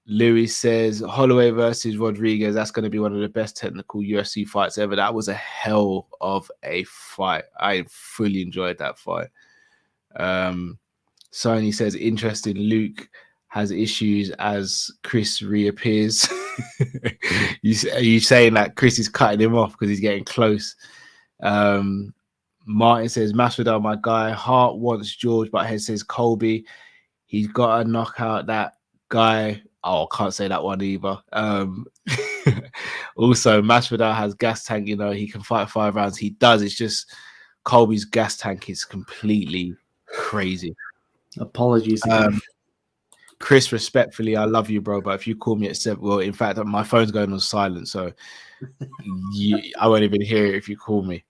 Louis says, Holloway versus Rodriguez. That's going to be one of the best technical UFC fights ever. That was a hell of a fight. I fully enjoyed that fight. Sony says, interesting. Luke has issues as Chris reappears. Are you saying that Chris is cutting him off because he's getting close? Martin says, Masvidal, my guy. Hart wants George, but Head says Colby. He's got to knock out that guy. Oh, I can't say that one either. Also, Masvidal has gas tank. You know, he can fight 5 rounds. He does. It's just Colby's gas tank is completely crazy. Apologies again. Chris, respectfully, I love you, bro. But if you call me at 7, well, in fact, my phone's going on silent, so I won't even hear it if you call me.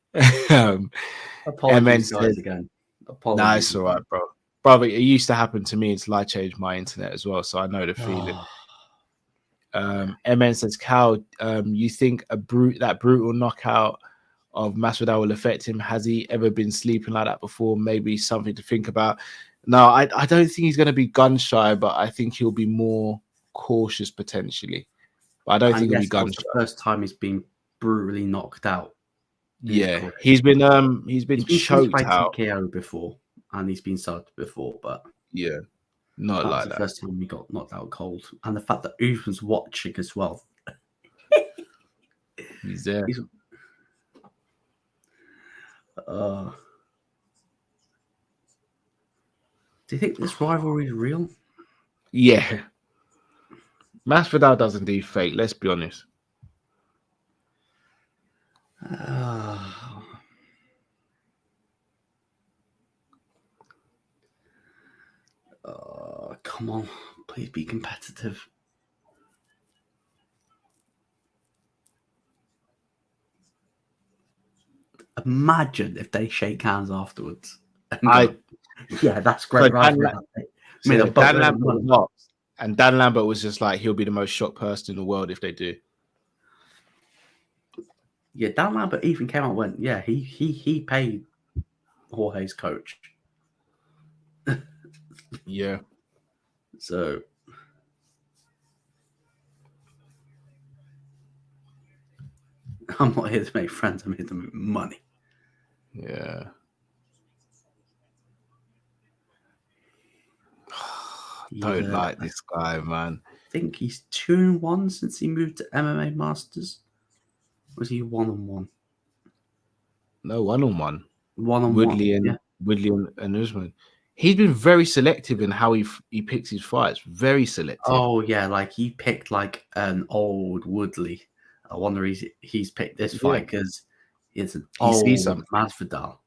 Apologies, guys, again. Apologies. Nah, it's all right, bro. Brother, it used to happen to me until I changed my internet as well, so I know the feeling. MN says, Cal, you think that brutal knockout of Masvidal will affect him? Has he ever been sleeping like that before? Maybe something to think about. No, I don't think he's going to be gun shy, but I think he'll be more cautious potentially. But I don't think he'll be gun shy. The first time he's been brutally knocked out. Yeah, he's been choked out. TKO before, and he's been subbed before, but yeah, not like that. The first time he got knocked out cold, and the fact that Usman's watching as well. He's there. Do you think this rivalry is real? Yeah. Masvidal does indeed fake, let's be honest. Come on. Please be competitive. Imagine if they shake hands afterwards. Yeah, that's great. Dan Lambert was just like, he'll be the most shocked person in the world if they do. Yeah, Dan Lambert even came out and went, yeah, he paid Jorge's coach. Yeah. So I'm not here to make friends, I'm here to make money. Yeah. Don't like this guy, man. I think he's 2-1 since he moved to MMA Masters. Was he 1-1? No, 1-on-1. 1-on-1. Woodley and Usman. He's been very selective in how he picks his fights. Very selective. Oh yeah, like he picked like an old Woodley. I wonder he's picked this fight because it's an old Masvidal.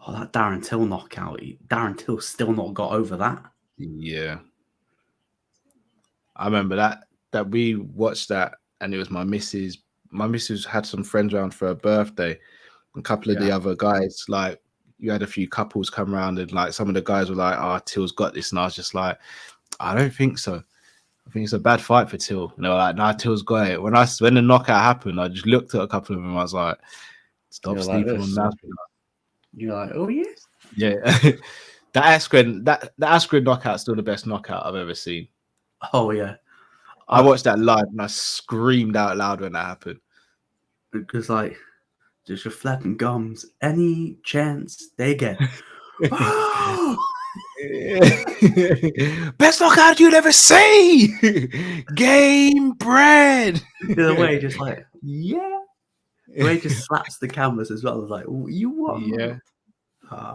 Oh, that Darren Till knockout. Darren Till still not got over that. Yeah. I remember that we watched that, and it was my missus. My missus had some friends around for her birthday. A couple of the other guys, like, you had a few couples come around, and like some of the guys were like, "Oh, Till's got this," and I was just like, "I don't think so. I think it's a bad fight for Till." And they were like, "Nah, Till's got it." When the knockout happened, I just looked at a couple of them. I was like, "Stop sleeping on that." You're like, "Oh yes, yeah." The Askren knockout's still the best knockout I've ever seen. Oh yeah, I watched that live and I screamed out loud when that happened. Because like, just your flapping gums, any chance they get. Best knockout you'd ever see. Game bread. The way just like, yeah. The way he just slaps the canvas as well. It's like, you what? Yeah.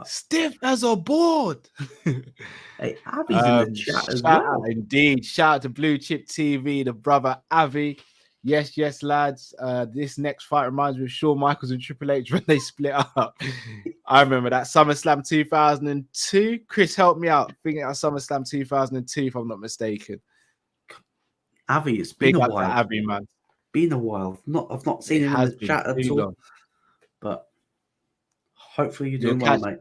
Stiff as a board. Hey, Avi's in the chat as well. Indeed. Shout out to Blue Chip TV, the brother Avi. Yes, lads. This next fight reminds me of Shawn Michaels and Triple H when they split up. I remember that SummerSlam 2002. Chris, help me out. Thinking of SummerSlam 2002, if I'm not mistaken. Avi, it's been a while. Avi, man. Been a while. I've not seen him in the chat at all. But hopefully you're doing well, mate.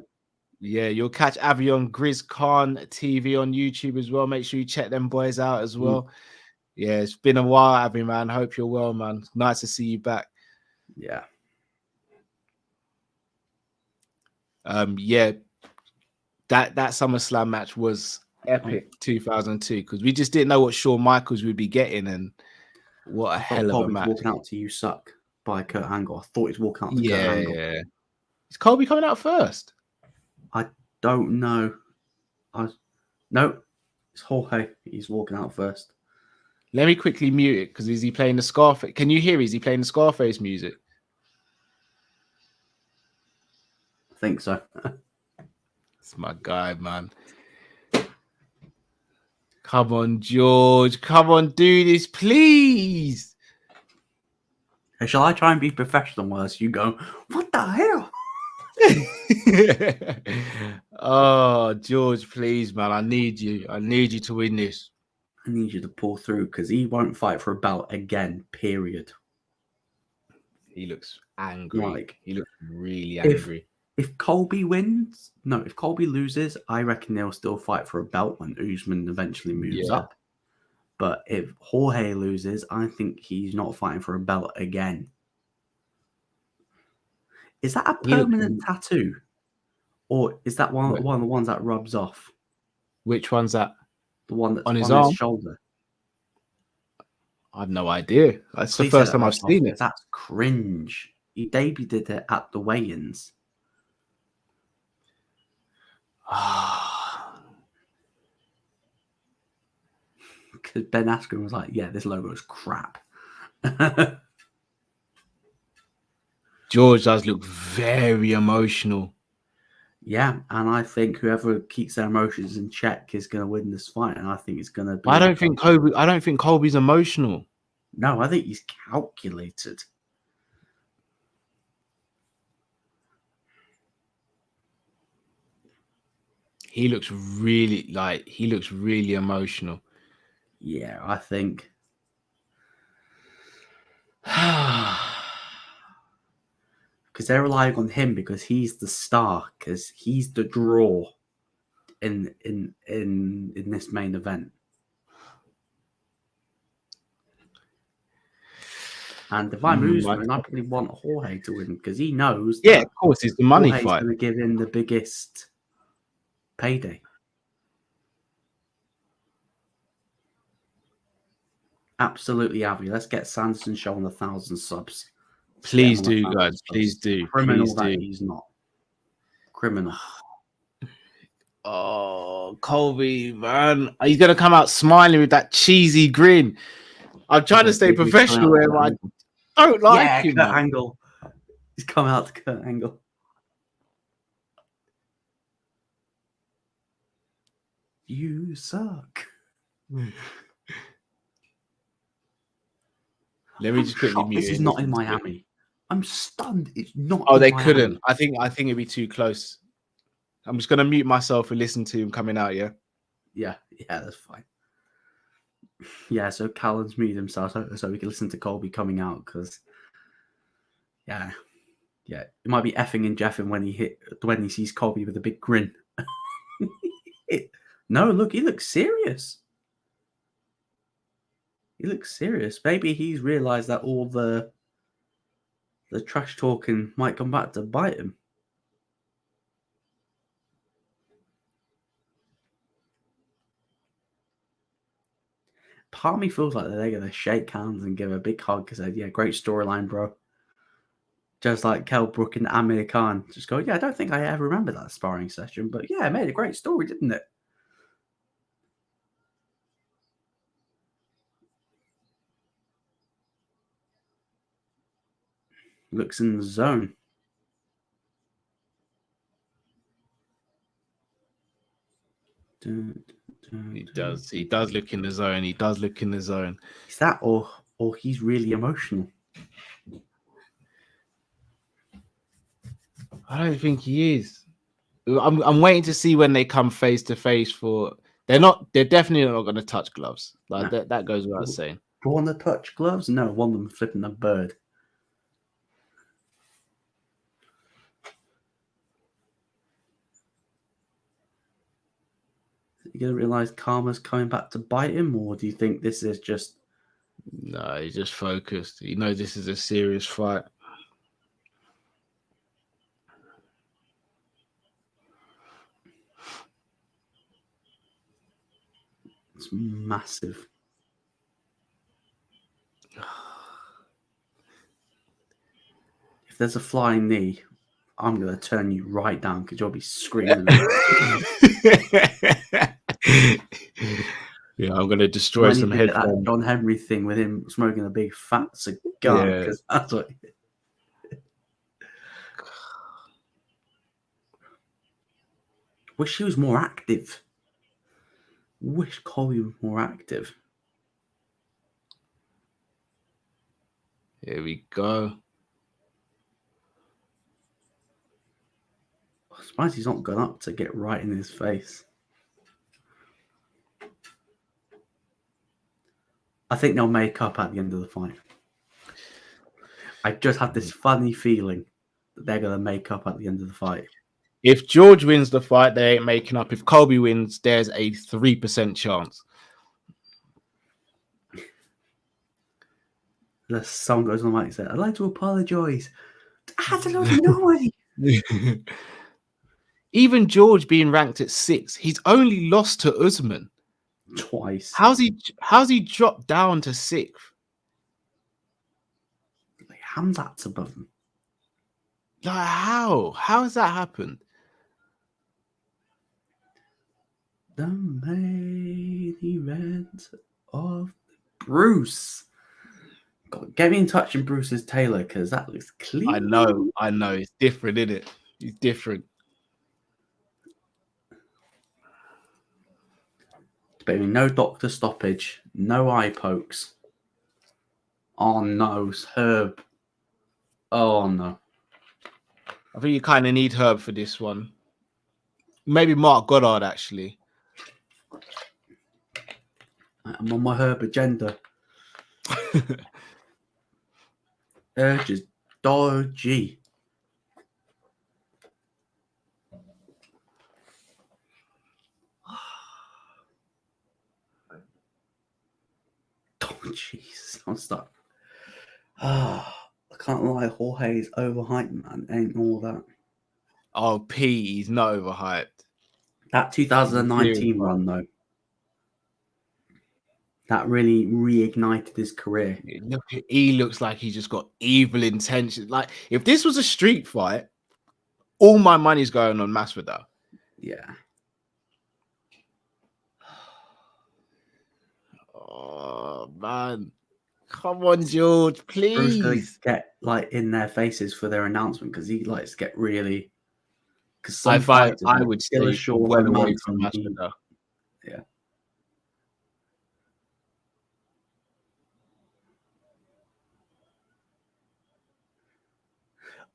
Yeah, you'll catch Avi on Grizz Khan TV on YouTube as well. Make sure you check them boys out as well. Yeah, it's been a while, Avi, man. Hope you're well, man. Nice to see you back. Yeah. Yeah, that SummerSlam match was epic, 2002, because we just didn't know what Shawn Michaels would be getting, and what a hell of a match. Walking Out to You Suck by Kurt Angle. I thought he was walking out to Kurt Angle. Yeah. Is Colby coming out first? I don't know. No, it's Jorge. He's walking out first. Let me quickly mute it because is he playing the Scarface? Can you hear? Is he playing the Scarface music? I think so. It's my guy, man. Come on, George. Come on, do this, please. Shall I try and be professional whilst you go, what the hell? Oh, George, please, man. I need you. I need you to win this. I need you to pull through because he won't fight for a belt again, period. He looks angry. Like, he looks really angry. If Colby loses, I reckon they'll still fight for a belt when Usman eventually moves up. But if Jorge loses, I think he's not fighting for a belt again. Is that a permanent tattoo? Or is that one of the ones that rubs off? Which one's that? The one that's on his arm? His shoulder. I have no idea. That's the first time I've seen it. That's cringe. He debuted it at the weigh-ins. Because Ben Askren was like, yeah, this logo is crap. George does look very emotional. Yeah, and I think whoever keeps their emotions in check is going to win this fight, and I think it's going to be... I don't think Colby's emotional. No, I think he's calculated. He looks really emotional. Yeah, I think. Because they're relying on him because he's the star, because he's the draw in this main event. And if I'm Usman, I probably want Jorge to win because he knows. Yeah, of course, it's the money Jorge's fight. Going to give him the biggest payday. Absolutely, Avi. Let's get Sanderson showing 1,000 subs. Please do, guys. Please do. Criminal Please that do. he's not. Criminal. Oh, Colby, man. He's going to come out smiling with that cheesy grin. I'm trying to stay professional here, but I don't like him. Kurt Angle. He's come out to Kurt Angle. You suck. Let me just quickly mute. This is not in Miami. I'm stunned. It's not. Oh, they couldn't. I think it'd be too close. I'm just gonna mute myself and listen to him coming out. Yeah, that's fine. Yeah, so Callan's muted himself so we can listen to Colby coming out because, yeah, it might be effing and jeffing when he sees Colby with a big grin. No, look, he looks serious. He looks serious. Maybe he's realised that all the trash talking might come back to bite him. Part of me feels like they're going to shake hands and give a big hug and say, yeah, great storyline, bro. Just like Kell Brook and Amir Khan. Just go, yeah, I don't think I ever remember that sparring session, but yeah, it made a great story, didn't it? Looks in the zone. He does. He does look in the zone. He does look in the zone. Is that or he's really emotional? I don't think he is. I'm waiting to see when they come face to face for. They're definitely not going to touch gloves. Like no. that goes without saying. Want to touch gloves? No, one of them flipping a bird. You gonna realize karma's coming back to bite him, or do you think this is just? No, he's just focused. He knows this is a serious fight. It's massive. If there's a flying knee, I'm going to turn you right down because you'll be screaming. Yeah, I'm going to destroy When he some did that headphones. John Henry thing with him smoking a big fat cigar, Yeah. because that's what. Wish he was more active. Wish Colby was more active. Here we go. I'm surprised he's not gone up to get right in his face. I think they'll make up at the end of the fight. I just have this funny feeling that they're going to make up at the end of the fight. If George wins the fight, they ain't making up. If Colby wins, there's a 3% chance. The song goes on like that. I'd like to apologise. Absolutely nobody. Even George being ranked at 6, he's only lost to Usman Twice. How's he dropped down to 6th? Hamzat's above him. Like how? How has that happened? The main event of Bruce. God, get me in touch with Bruce's Taylor because that looks clean. I know. It's different, isn't it? It's different. Baby, no doctor stoppage, no eye pokes. Oh no, Herb. Oh no. I think you kind of need Herb for this one. Maybe Mark Goddard, actually. I'm on my Herb agenda. Urges dodgy. Oh, jeez. I'm stuck. I can't lie. Jorge's overhyped, man. Ain't all that. Oh, P, he's not overhyped. That 2019 run, though, that really reignited his career. He looks like he just got evil intentions. Like, if this was a street fight, all my money's going on Masvidal. Yeah. Oh, man. Come on, George, please. Bruce going to get like in their faces for their announcement because he likes to get really. Because I would say well away from Masvidal. Yeah.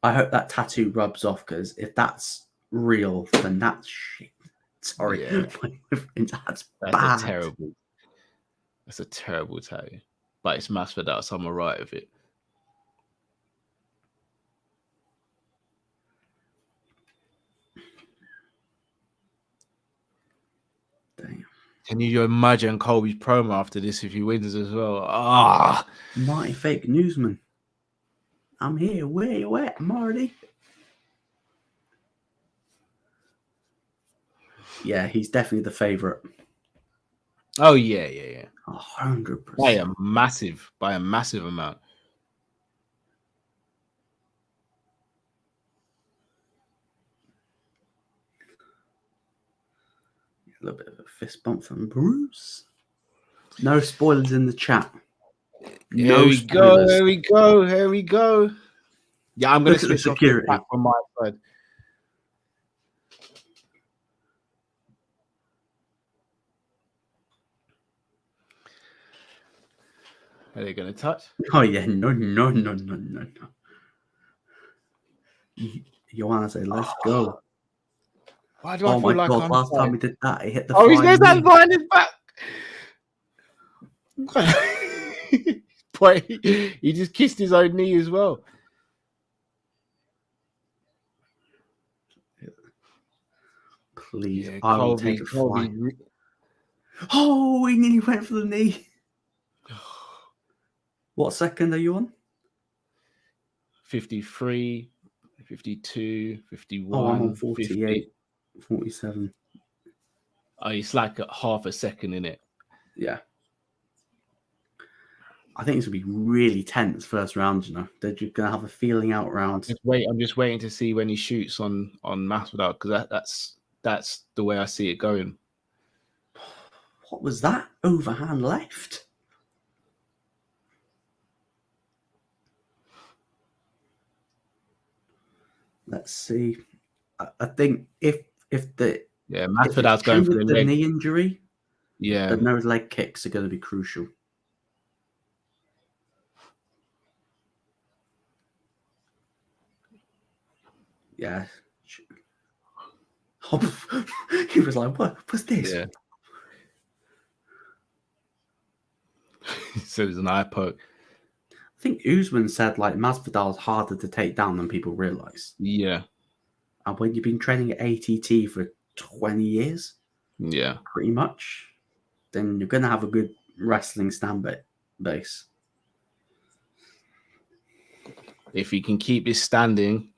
I hope that tattoo rubs off because if that's real, then that's shit. Sorry, Yeah. that's bad. Terrible. That's a terrible tattoo. But it's Masvidal, so I'm alright with it. Damn. Can you imagine Colby's promo after this if he wins as well? Ah, Marty fake newsman. I'm here. Where you at, Marty? Yeah, he's definitely the favorite. Oh yeah. 100%. By a massive amount. A little bit of a fist bump from Bruce. No spoilers in the chat. Here we go. Yeah, I'm going to switch off security the from my side. Are they going to touch? Oh yeah, no. Joanna said, "Let's go." Why do I feel like I'm last time we did that, he hit the he's got his hands behind his back. Boy, he just kissed his own knee as well. Please, I will take a flight. Colby. Oh, he nearly went for the knee. What second are you on? 53, 52, 51. Oh, I'm on 48, 50. 47. Oh, it's like a half a second in it. Yeah. I think it's going to be really tense first round, you know. They're just going to have a feeling out round. I'm just waiting to see when he shoots on Masvidal, because that's the way I see it going. What was that? Overhand left? Let's see. I think if Masvidal's going for the leg. knee injury, Yeah, then those leg kicks are going to be crucial. Yeah. He was like, what's this? Yeah. So it's an eye poke. I think Usman said like Masvidal's harder to take down than people realize. Yeah. And when you've been training at ATT for 20 years, yeah, pretty much, then you're going to have a good wrestling stand base. If he can keep his standing.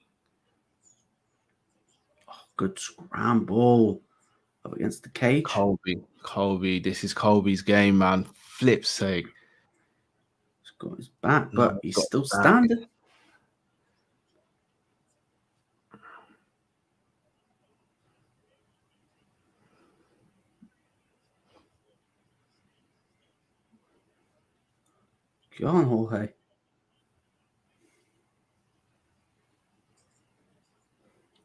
Oh, good scramble up against the cage. Colby, this is Colby's game, man. Flip's sake. He's got his back, but he's still standing. Go on, Jorge.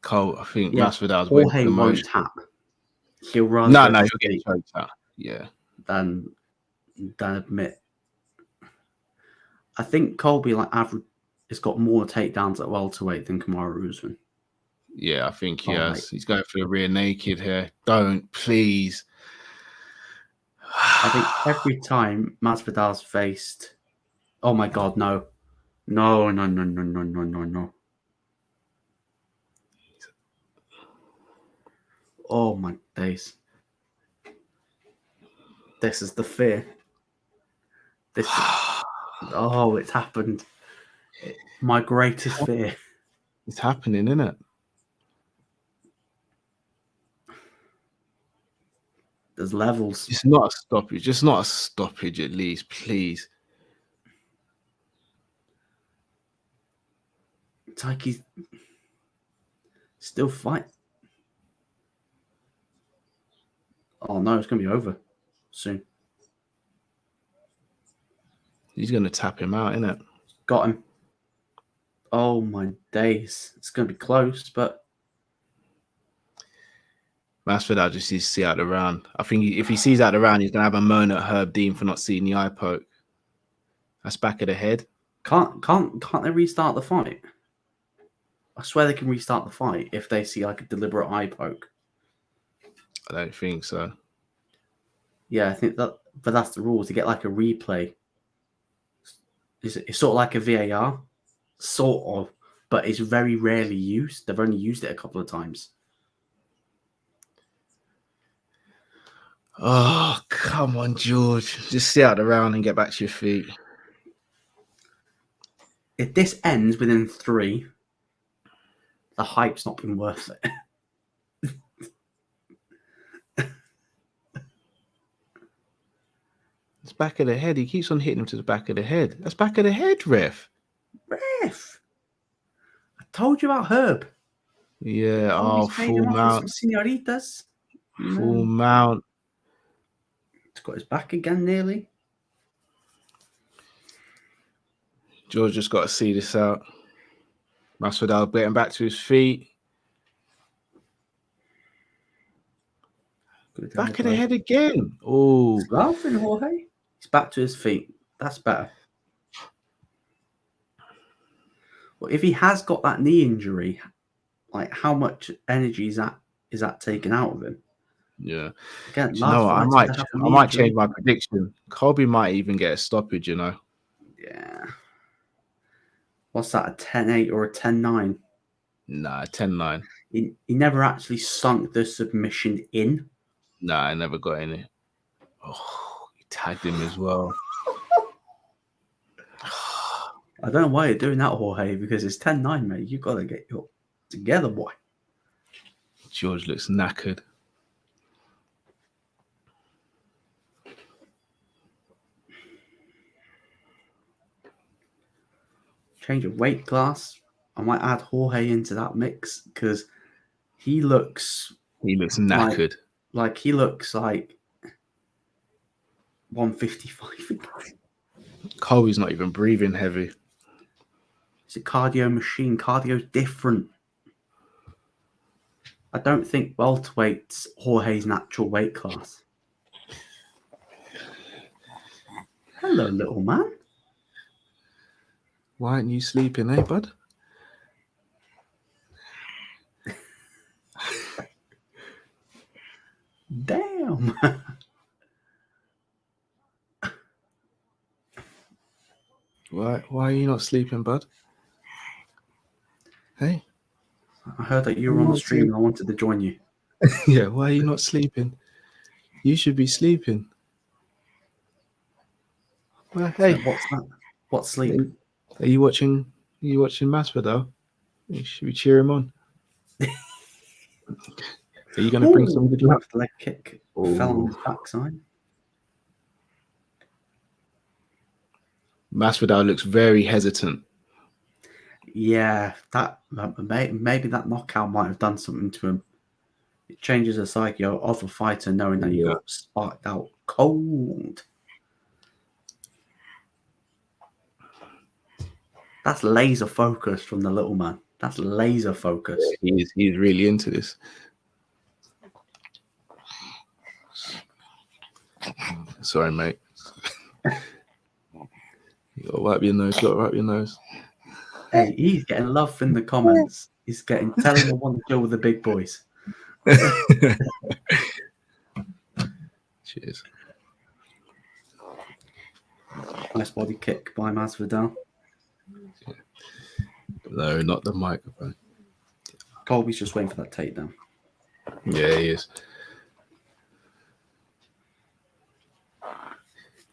I think Masvidal's waiting for the Jorge won't motion. tap. He'll rather he'll get choked out. Yeah. Than admit. I think Colby average has got more takedowns at welterweight than Kamaru Usman. Yeah, I think he has. He's going for the rear naked here. Don't, please. I think every time Masvidal's faced, oh my God, no. No. Oh my days. This is the fear. It's happened. My greatest fear. It's happening, isn't it? There's levels. It's not a stoppage. Just not a stoppage, at least, please. It's like he's still fighting. Oh no, it's going to be over soon. He's going to tap him out, isn't it? Got him. Oh my days. It's going to be close, but Masvidal just needs to see out the round. I think if he sees out the round, he's going to have a moan at Herb Dean for not seeing the eye poke. That's back of the head. Can't they restart the fight? I swear they can restart the fight if they see like a deliberate eye poke. I don't think so. Yeah, I think that, but that's the rule, to get like a replay. It's sort of like a VAR, sort of, but it's very rarely used. They've only used it a couple of times. Oh, come on, George. Just sit out the round and get back to your feet. If this ends within 3, the hype's not been worth it. It's back of the head. He keeps on hitting him to the back of the head. That's back of the head, ref. Ref! I told you about Herb. Yeah, full mount. Senoritas. Full mount. He's got his back again nearly. George just got to see this out. Masvidal getting back to his feet. Back of the head again. Oh, he's laughing, Jorge. He's back to his feet. That's better. Well, if he has got that knee injury, like how much energy is that taken out of him? Yeah. Again, you know what? I might change my prediction. Colby might even get a stoppage, you know. Yeah. What's that, a 10-8 or a 10-9? Nah, 10-9. He never actually sunk the submission in. Nah, I never got in it. Oh, he tagged him as well. I don't know why you're doing that, Jorge, because it's 10-9, mate. You've got to get your together, boy. George looks knackered. change of weight class, I might add Jorge into that mix because he looks knackered. Like he looks like 155. Colby's not even breathing heavy. It's a cardio machine. Cardio's different. I don't think welterweight's Jorge's natural weight class. Hello, little man. Why aren't you sleeping, eh, bud? Damn. Why are you not sleeping, bud? Hey? I heard that you were on the stream and I wanted to join you. Yeah, why are you not sleeping? You should be sleeping. Well, hey. So what's that? What's sleep? Are you watching MASVIDAL? You should be cheer him on. Are you going to bring some good luck? Left leg kick. Fell on his backside. MASVIDAL looks very hesitant. Yeah, that maybe that knockout might have done something to him. It changes the psyche of a fighter knowing that you got sparked out cold. That's laser focus from the little man. That's laser focus. Yeah, he's really into this. Sorry, mate. You gotta wipe your nose. Hey, he's getting love in the comments. He's getting telling the one to deal with the big boys. Cheers. Nice body kick by Masvidal. No, not the microphone. Colby's just waiting for that takedown. Yeah, he is.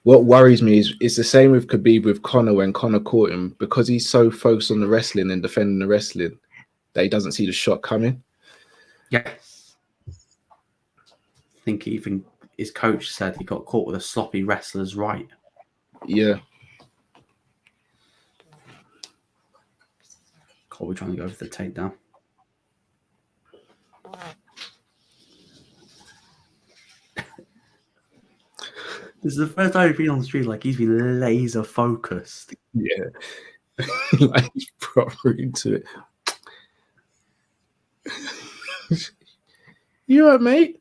What worries me is it's the same with Khabib with Conor when Conor caught him, because he's so focused on the wrestling and defending the wrestling that he doesn't see the shot coming. Yes. I think even his coach said he got caught with a sloppy wrestler's right. Yeah. Colby trying to go for the takedown. This is the first time he's been on the street like he's been laser focused. Yeah. Like he's proper into it. You alright, mate?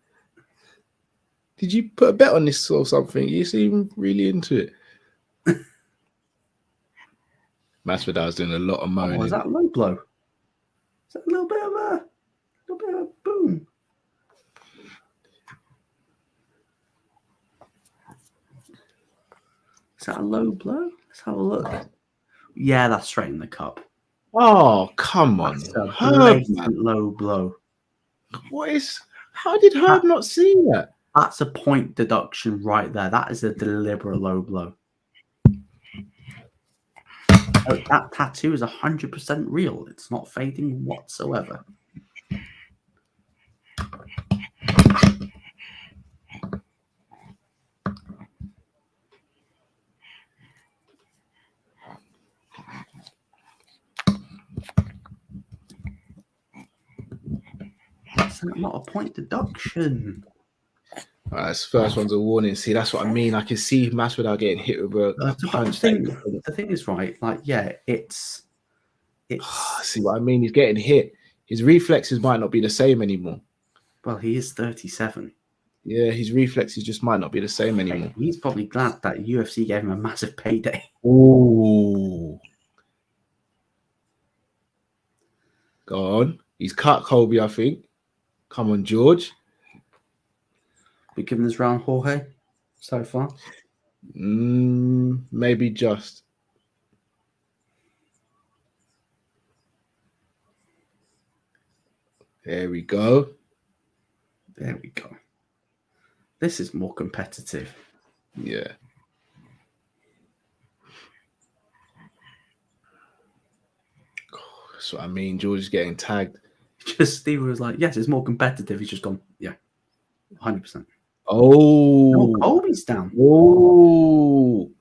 Did you put a bet on this or something? You seem really into it. Masvidal's doing a lot of moaning. Oh, is that a low blow? Is that a little bit of a boom? Is that a low blow? Let's have a look. Yeah, that's straight in the cup. Oh, come on. That's a Herb, blatant low blow. How did Herb not see that? That's a point deduction right there. That is a deliberate low blow. That tattoo is 100% real. It's not fading whatsoever. It's not a point deduction. This first one's a warning. See, that's what I mean. I can see Masvidal getting hit with a punch. The thing is, right? Like, yeah, it's. See what I mean? He's getting hit. His reflexes might not be the same anymore. Well, he is 37. Yeah, his reflexes just might not be the same anymore. He's probably glad that UFC gave him a massive payday. Ooh. Go on. He's cut Colby, I think. Come on, George. We giving this round Jorge so far? Maybe just. There we go. There we go. This is more competitive. Yeah. That's what I mean. George is getting tagged. Just Steve was like, yes, it's more competitive. He's just gone, yeah, 100%. Oh. No, Colby's down. Oh.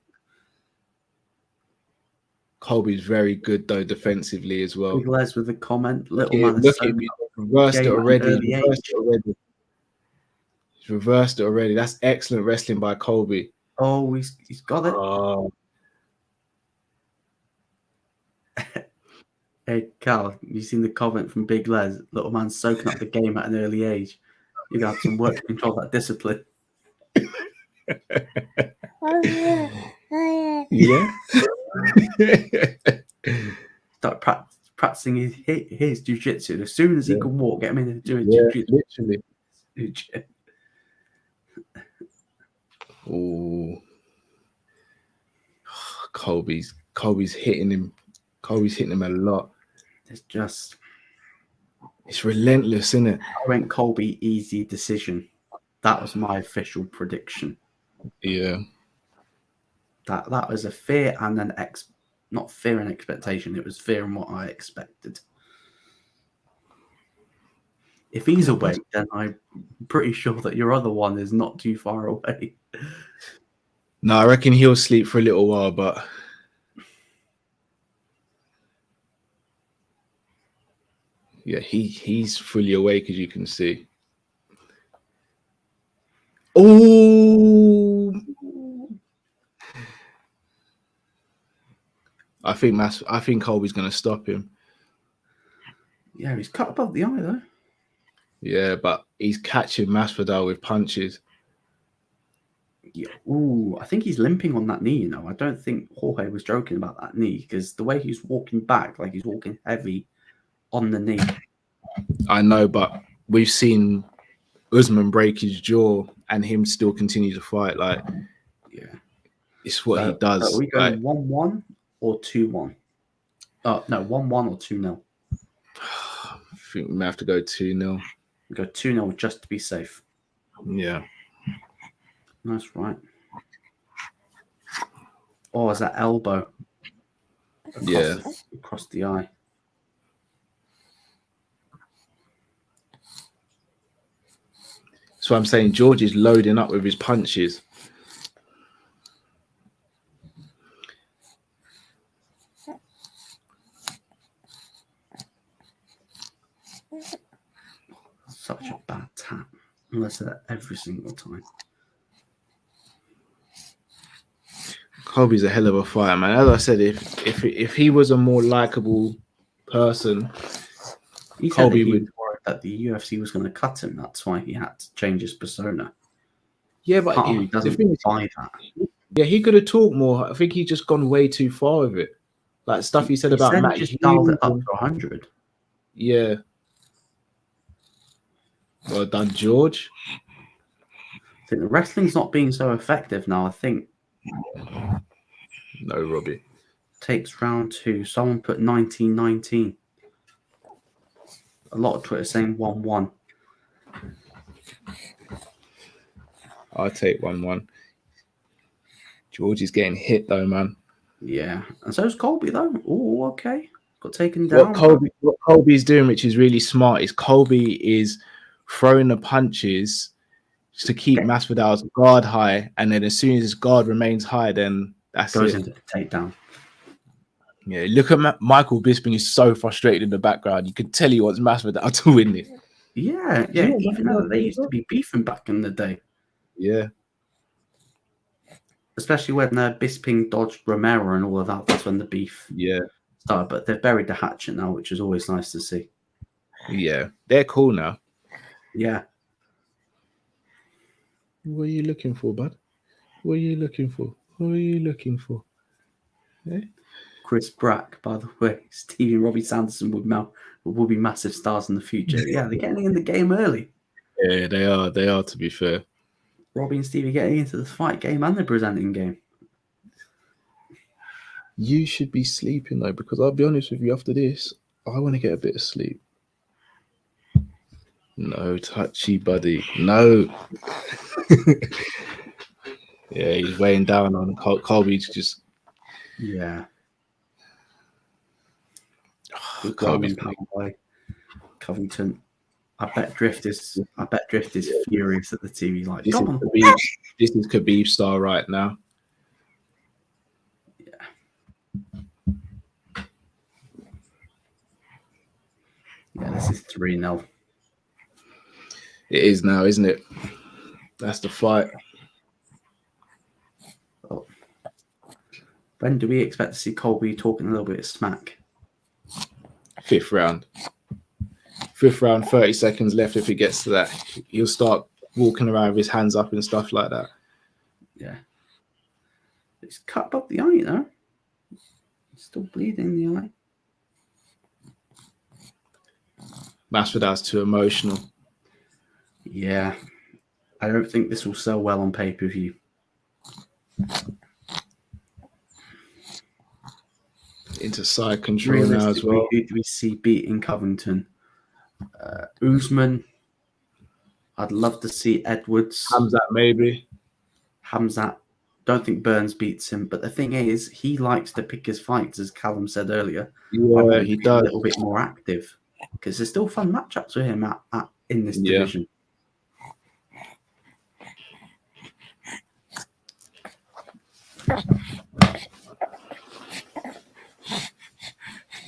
Colby's very good though defensively as well. Big Les with a comment. Little Yeah, man is look so at me. Reversed it game at an already. early Reversed age. it already. He's reversed it already. That's excellent wrestling by Colby. Oh, he's got it. Oh, Hey, Cal, you seen the comment from Big Les? Little man soaking up the game at an early age. You're going to have some work to control that discipline. yeah. Start practicing his jiu-jitsu. As soon as he can walk, get him in and do his Yeah, jiu-jitsu. literally. Oh, Colby's hitting him. Colby's hitting him a lot. It's relentless, isn't it? I went Colby easy decision. That was my official prediction. Yeah. That was a fear and an not fear and expectation. It was fear and what I expected. If he's awake, then I'm pretty sure that your other one is not too far away. No, I reckon he'll sleep for a little while, but yeah, he's fully awake, as you can see. Oh, I think Colby's going to stop him. Yeah, he's cut above the eye though. Yeah, but he's catching Masvidal with punches. Yeah. Ooh, I think he's limping on that knee. I don't think Jorge was joking about that knee because the way he's walking back, like he's walking heavy on the knee. I know, but we've seen Usman break his jaw and him still continue to fight. Like, yeah, it's what he does. Are we going 1-1 or 2-1? No, 1-1 or 2-0. I think we may have to go 2-0. We go 2-0 just to be safe. Yeah. That's right. Oh, is that elbow? Across the eye. So I'm saying George is loading up with his punches. Such a bad tap. Unless they're every single time. Colby's a hell of a fighter, man. As I said, if he was a more likable person, he Colby would worry that the UFC was going to cut him. That's why he had to change his persona. Yeah, but he doesn't buy that. Yeah, he could have talked more. I think he's just gone way too far with it. Like stuff he said about Matt. He just dialed it up to 100. Yeah. Well done, George. I think the wrestling's not being so effective now. I think. No, Robbie. Takes round 2. Someone put 19-19. A lot of Twitter saying 1-1. I'll take 1-1. George is getting hit though, man. Yeah, and so is Colby though. Oh, okay. Got taken down. What Colby's doing, which is really smart, is Colby is throwing the punches to keep Masvidal's guard high, and then as soon as his guard remains high, then that's goes it. Into the takedown. Yeah, look at Michael Bisping is so frustrated in the background. You can tell he wants Masvidal to win it. Yeah. Even though they used to be beefing back in the day. Yeah. Especially when Bisping dodged Romero and all of that. That's when the beef started. But they've buried the hatchet now, which is always nice to see. Yeah, they're cool now. Yeah. What are you looking for, bud? What are you looking for? What are you looking for? Eh? Chris Brack, by the way, Stevie and Robbie Sanderson will be massive stars in the future. Yeah, they're getting in the game early. Yeah, they are. They are, to be fair. Robbie and Stevie getting into the fight game and the presenting game. You should be sleeping, though, because I'll be honest with you, after this, I want to get a bit of sleep. No, touchy, buddy. No. Yeah, he's weighing down on Colby's just... Yeah. Colby's Covington. I bet Drift is furious at the TV. Like, this is Khabib's style right now. Yeah. This is 3-0. It is now, isn't it? That's the fight. Oh. When do we expect to see Colby talking a little bit of smack? 5th round. 5th round, 30 seconds left. If he gets to that, he'll start walking around with his hands up and stuff like that. Yeah. It's cut above the eye, you know. It's still bleeding in the eye. Masvidal's too emotional. Yeah. I don't think this will sell well on pay-per-view. Into side control now as well. Who do we see beating Covington? Usman. I'd love to see Edwards. Hamzat maybe. Hamzat. Don't think Burns beats him. But the thing is, he likes to pick his fights, as Callum said earlier. Yeah, he does. A little bit more active. Because there's still fun matchups with him in this division.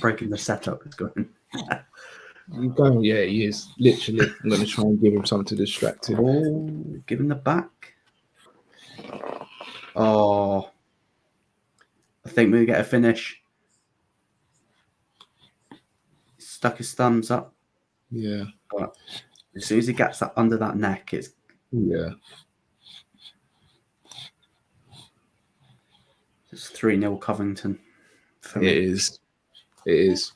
Breaking the setup is going. He's going, yeah, he is. Literally. I'm going to try and give him something to distract him. Oh, give him the back. Oh. I think we get a finish. Stuck his thumbs up. Yeah. But as soon as he gets that under that neck, it's... Yeah. It's 3-0 Covington. It is. It is.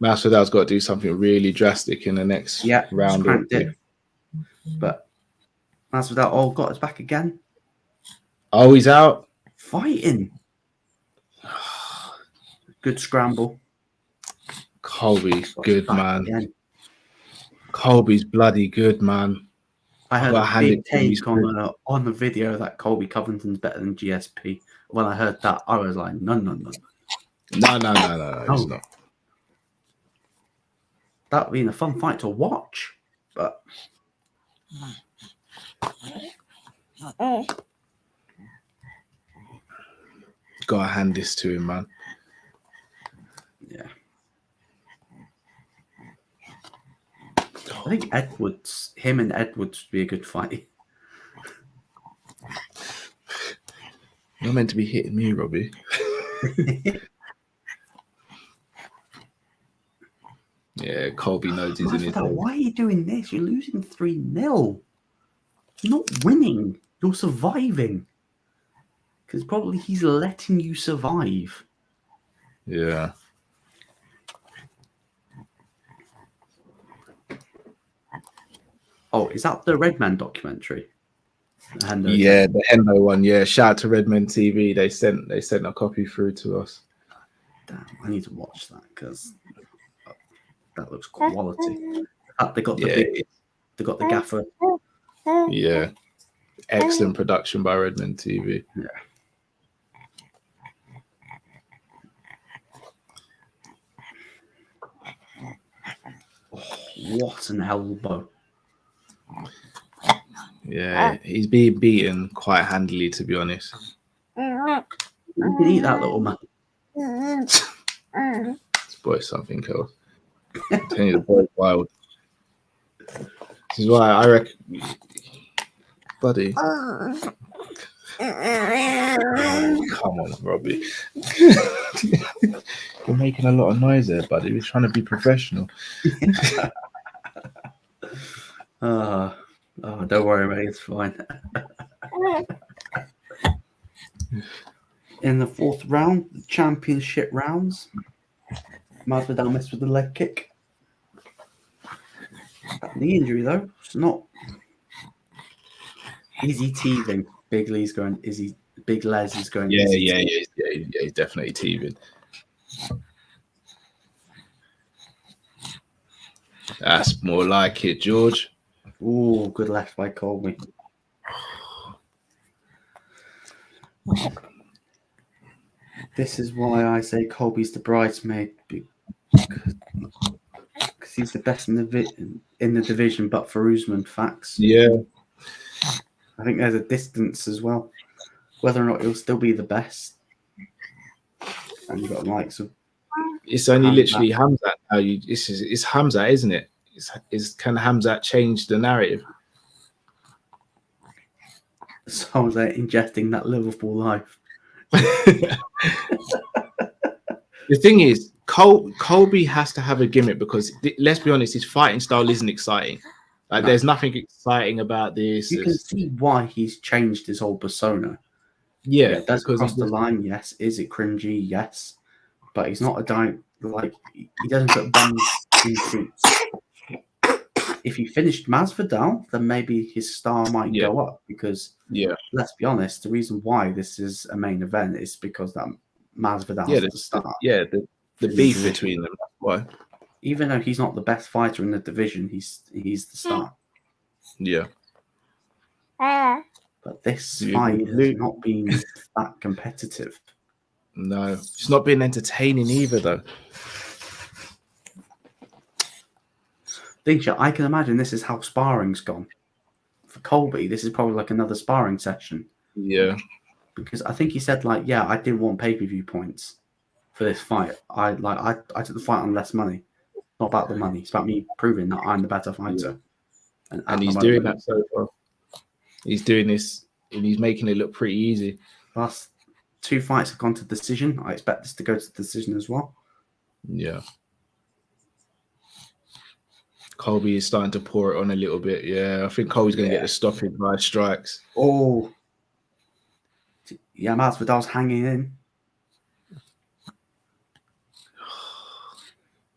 Masvidal's got to do something really drastic in the next round. But Masvidal got us back again. Oh, he's out. Fighting. Good scramble. Colby's good, man. Again. Colby's bloody good, man. I heard a big take on the video that Colby Covington's better than GSP. When I heard that, I was like, no. No, he's not. That would be a fun fight to watch, but gotta hand this to him, man. Yeah. I think him and Edwards would be a good fight. You're meant to be hitting me, Robbie. Yeah, Colby knows he's in his head. Why are you doing this? You're losing 3-0. You're not winning. You're surviving. Because probably he's letting you survive. Yeah. Oh, is that the Redman documentary? Yeah, the Hendo one. Yeah, shout out to Redman TV. They sent a copy through to us. Damn, I need to watch that because that looks quality. They got they got the gaffer. Yeah, excellent production by Redman TV. Yeah. Oh, what an elbow! Yeah, he's being beaten quite handily, to be honest. You can eat that, little man. This boy's something else. I'm telling you, the boy's wild. This is why I reckon, buddy. Come on, Robbie. You're making a lot of noise there, buddy. We're trying to be professional. Oh, don't worry, mate. It's fine. In the fourth round, the championship rounds, Masvidal missed with the leg kick. The injury, though, it's not. Is he teething? Big Lee's going. Big Les is going. Yeah. He's definitely teething. That's more like it, George. Ooh, good left by Colby. This is why I say Colby's the bridesmaid, because he's the best in the division, but for Usman, facts. Yeah. I think there's a distance as well. Whether or not he'll still be the best. And you've got the likes of It's only Hamzat. literally Hamzat now. It's Hamzat, isn't it? Can Hamzat change the narrative? So they're ingesting that Liverpool life. The thing is, Colby has to have a gimmick because let's be honest, his fighting style isn't exciting. Like, there's nothing exciting about this. You can see why he's changed his whole persona. Yeah, does it cross the line? Yes. Is it cringy? Yes. But he's not a like he doesn't put bums in seats. If he finished MASVIDAL, then maybe his star might go up because let's be honest, the reason why this is a main event is because that MASVIDAL is the star. The beef between them. That's why. Even though he's not the best fighter in the division, he's the star. Yeah. But this fight has not been that competitive. No, it's not been entertaining either, though. I can imagine this is how sparring's gone. For Colby, this is probably like another sparring session. Yeah. Because I think he said, like, I didn't want pay-per-view points for this fight. I took the fight on less money. Not about the money. It's about me proving that I'm the better fighter. Yeah. And he's doing that so far. He's doing this and he's making it look pretty easy. Last 2 fights have gone to decision. I expect this to go to decision as well. Yeah. Colby is starting to pour it on a little bit. Yeah, I think Colby's going to get the stoppage by strikes. Oh. Yeah, Masvidal's hanging in.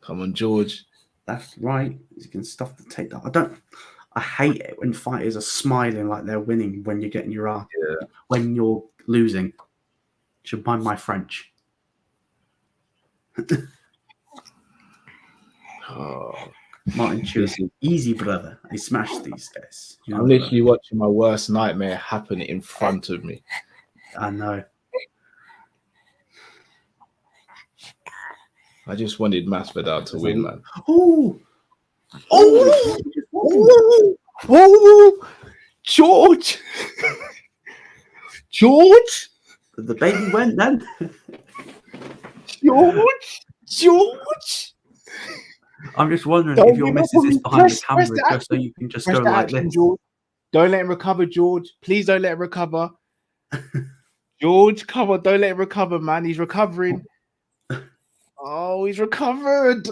Come on, George. That's right. He can stuff the takedown. I hate it when fighters are smiling like they're winning when you're getting your ass. Yeah. When you're losing. Should mind my French. Martin Chu, easy brother. I smashed these guys. I'm literally watching my worst nightmare happen in front of me. I know. I just wanted Masvidal to win, man. Oh, George, George. The baby went then. George. I'm just wondering if your missus is behind the camera just so you can just go like this. George. Don't let him recover, George. Please don't let him recover. George, come on, don't let him recover, man. He's recovering. Oh, he's recovered.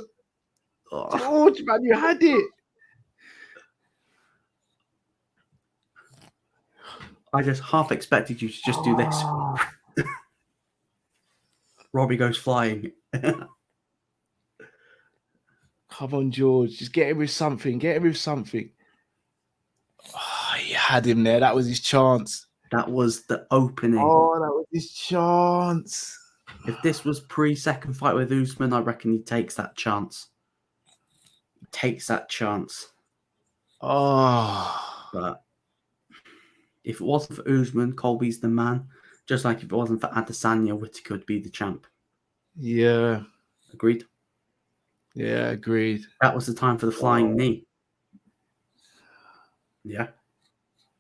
George, man, you had it. I just half expected you to just do this. Robbie goes flying. Come on, George. Just get him with something. Get him with something. Oh, he had him there. That was his chance. That was the opening. Oh, that was his chance. If this was pre-second fight with Usman, I reckon he takes that chance. He takes that chance. Oh. But if it wasn't for Usman, Colby's the man. Just like if it wasn't for Adesanya, Whittaker would be the champ. Yeah. Agreed? Yeah, agreed. That was the time for the flying knee. Yeah.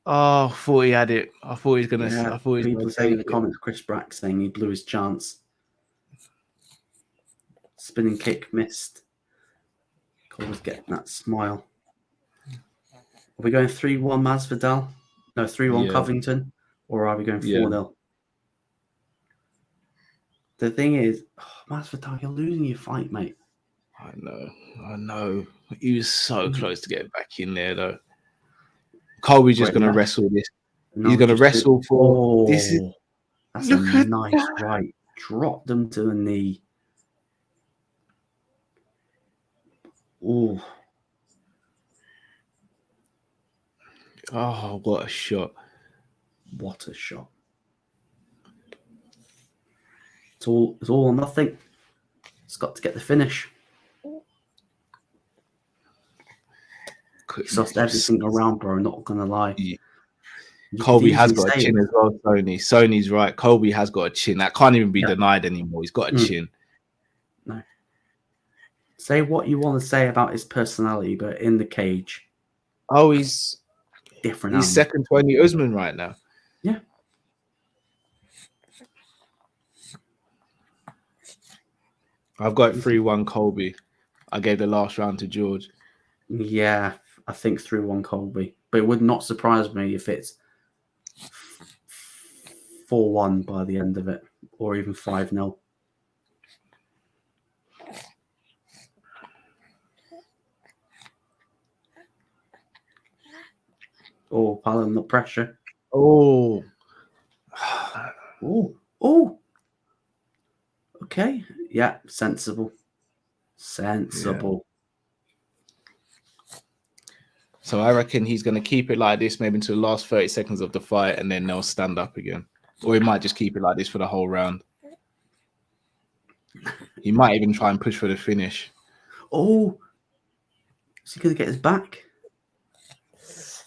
Oh, I thought he had it. I thought he was going to... Yeah, people saying in the comments, Chris Brack saying he blew his chance. Spinning kick missed. Colby's getting that smile. Are we going 3-1 Masvidal? No, 3-1 Covington? Or are we going 4-0? The thing is, Masvidal, you're losing your fight, mate. I know. He was so close to getting back in there, though. Colby's just going to wrestle this. He's going to wrestle for... This is... That's a nice right. Drop them to the knee. Oh. Oh, what a shot. What a shot. It's all or nothing. It's got to get the finish. He's lost everything around, bro. Not gonna lie. Yeah. Colby has got a chin as well, Sony. Sony's right. Colby has got a chin. That can't even be denied anymore. He's got a chin. No. Say what you want to say about his personality, but in the cage. Oh, he's different. He's second to only Usman right now. Yeah. I've got 3-1 Colby. I gave the last round to George. Yeah, I think 3-1 Colby. But it would not surprise me if it's 4-1 by the end of it, or even 5-0. Oh, piling the pressure. Oh. Oh. Okay. Yeah, sensible. Sensible. Yeah. So I reckon he's going to keep it like this maybe until the last 30 seconds of the fight, and then they'll stand up again. Or he might just keep it like this for the whole round. He might even try and push for the finish. Oh. Is he going to get his back?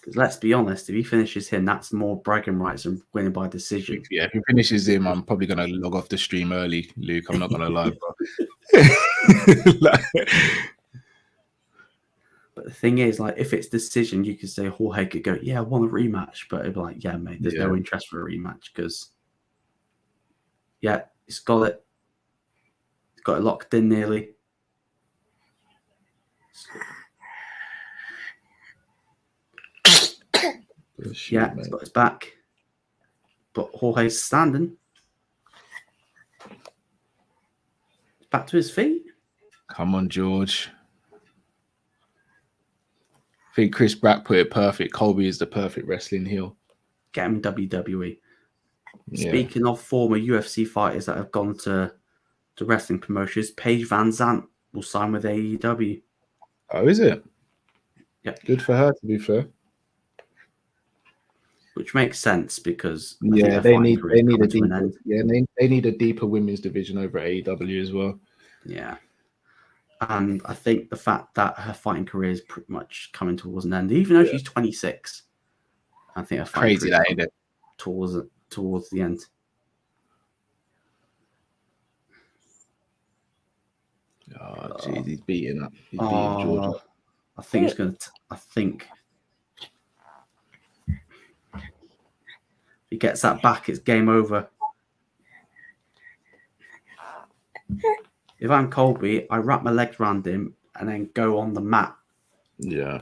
Because let's be honest, if he finishes him, that's more bragging rights than winning by decision. Yeah, if he finishes him, I'm probably going to log off the stream early, Luke. I'm not going to lie, bro. But the thing is, like, if it's decision, you could say Jorge could go, yeah, I want a rematch. But it'd be like, yeah, mate, there's no interest for a rematch because, yeah, he's got it. He's got it locked in nearly. Yeah, he's got his back. But Jorge's standing. Back to his feet. Come on, George. I think Chris Brack put it perfect. Colby is the perfect wrestling heel. Get him WWE. Yeah. Speaking of former UFC fighters that have gone to wrestling promotions, Paige Van Zandt will sign with AEW. Oh, is it? Yeah. Good for her, to be fair. Which makes sense because they need a deeper, they need a deeper women's division over at AEW as well. Yeah. And I think the fact that her fighting career is pretty much coming towards an end, even though she's 26, I think her fighting crazy that, ain't it? Towards the end. Oh, jeez, he's beating up. He's beating George up. I think it's going to. I think if he gets that back, it's game over. If I'm Colby, I wrap my legs around him and then go on the mat. Yeah.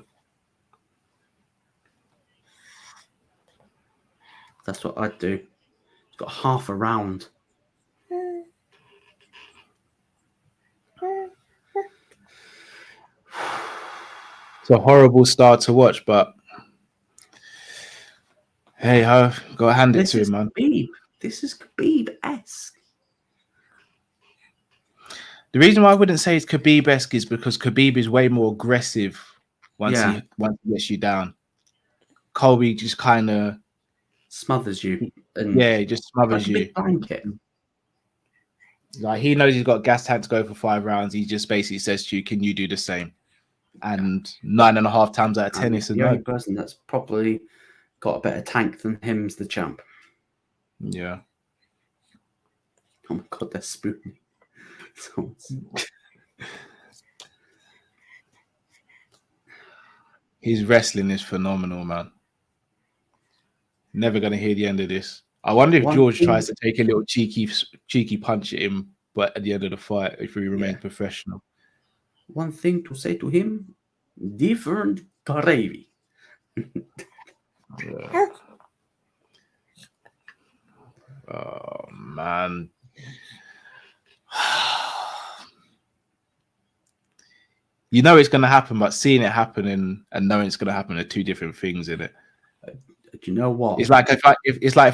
That's what I'd do. He's got half a round. It's a horrible start to watch, but hey, go hand it to him, man. Khabib. This is Khabib-esque. The reason why I wouldn't say it's Khabib-esque is because Khabib is way more aggressive once he gets you down. Colby just kind of smothers you. He just smothers you. Big blanket. Like, he knows he's got gas tank to go for 5 rounds. He just basically says to you, "Can you do the same?" And 9.5 times out of 10, it's a no. The only person that's probably got a better tank than him is the champ. Yeah. Oh my god, they're spooky. His wrestling is phenomenal, man. Never gonna hear the end of this. I wonder if George tries to take a little cheeky punch at him, but at the end of the fight, if he remains professional. One thing to say to him: different gravy. Yeah. Oh man. You know it's going to happen, but seeing it happen and knowing it's going to happen are two different things, isn't it? Do you know what? It's like if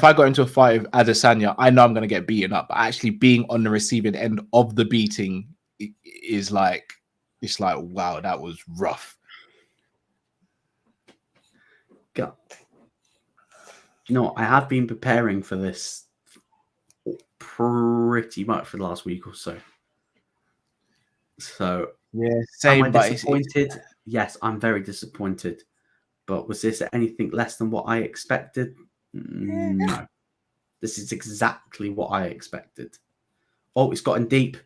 I got into a fight with Adesanya, I know I'm going to get beaten up, but actually being on the receiving end of the beating is like, it's like, wow, that was rough. God. You know, I have been preparing for this pretty much for the last week or so. So yeah, same. Am I disappointed? Yes, I'm very disappointed. But was this anything less than what I expected? No. This is exactly what I expected. Oh, it's gotten deep.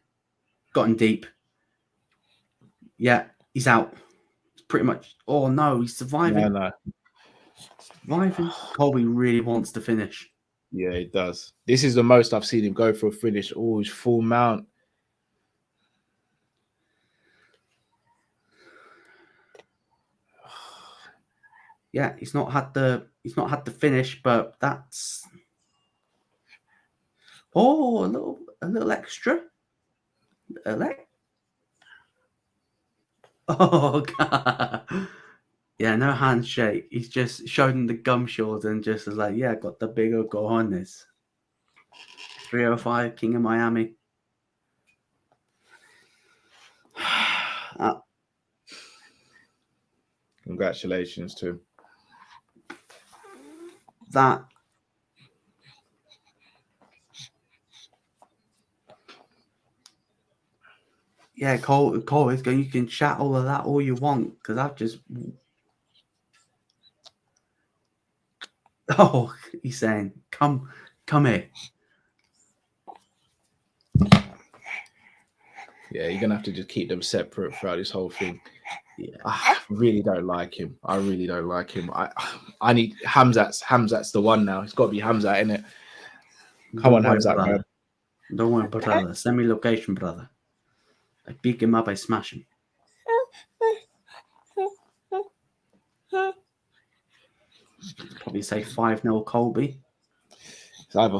Yeah, he's out. It's pretty much. Oh no, he's surviving. No. Surviving. Colby really wants to finish. Yeah, he does. This is the most I've seen him go for a finish. Oh, he's full mount. Yeah, he's not had the finish, but that's a little extra. Oh God. Yeah, no handshake. He's just showed him the gum shield and just was like, yeah, got the bigger cojones. 305, King of Miami. Congratulations to him. That. Yeah, Cole is going. You can chat all of that all you want because I've just. Oh, he's saying, come here. Yeah, you're gonna have to just keep them separate throughout this whole thing. Yeah. I really don't like him. I really don't like him. I need Hamzat's the one now. It's got to be Hamzat, innit? Come on, Hamzat, man. Don't worry, brother. Send me location, brother. I pick him up, I smash him. Probably say 5-0 Colby. So I've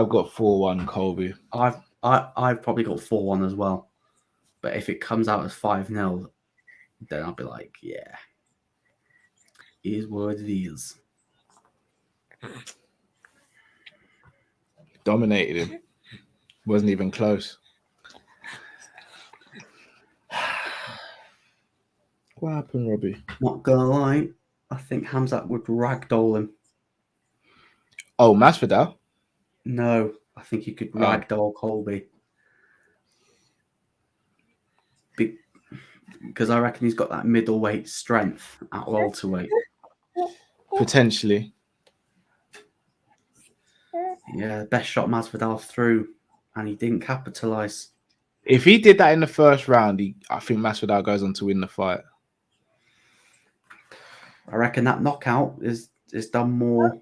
got 4-1 Colby. I've probably got 4-1 as well. But if it comes out as 5-0, then I'll be like, yeah. Is what it is. Dominated him. Wasn't even close. What happened, Robbie? Not gonna lie, I think Hamzat would ragdoll him. Oh, Masvidal? No, I think he could ragdoll Colby. Because I reckon he's got that middleweight strength at welterweight. Potentially. Yeah, best shot Masvidal threw, and he didn't capitalize. If he did that in the first round, I think Masvidal goes on to win the fight. I reckon that knockout is done more.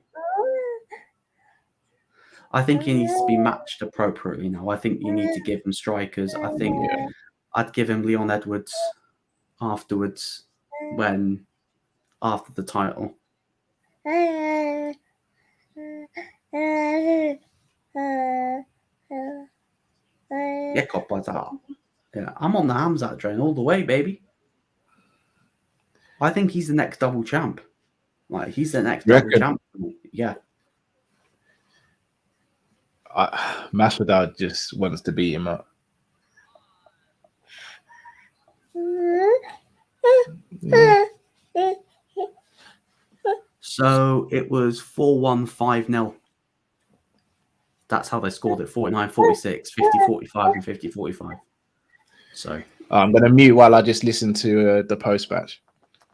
I think he needs to be matched appropriately now. I think you need to give him strikers. I think I'd give him Leon Edwards afterwards after the title. Yeah, cop by that. Yeah, I'm on the Hamzat train all the way, baby. I think he's the next double champ. Like, he's the next double champ for me. Yeah. Masvidal just wants to beat him up. So it was 4-1, 5-0. That's how they scored it. 49-46, 50-45, and 50-45. So I'm going to mute while I just listen to the post-match.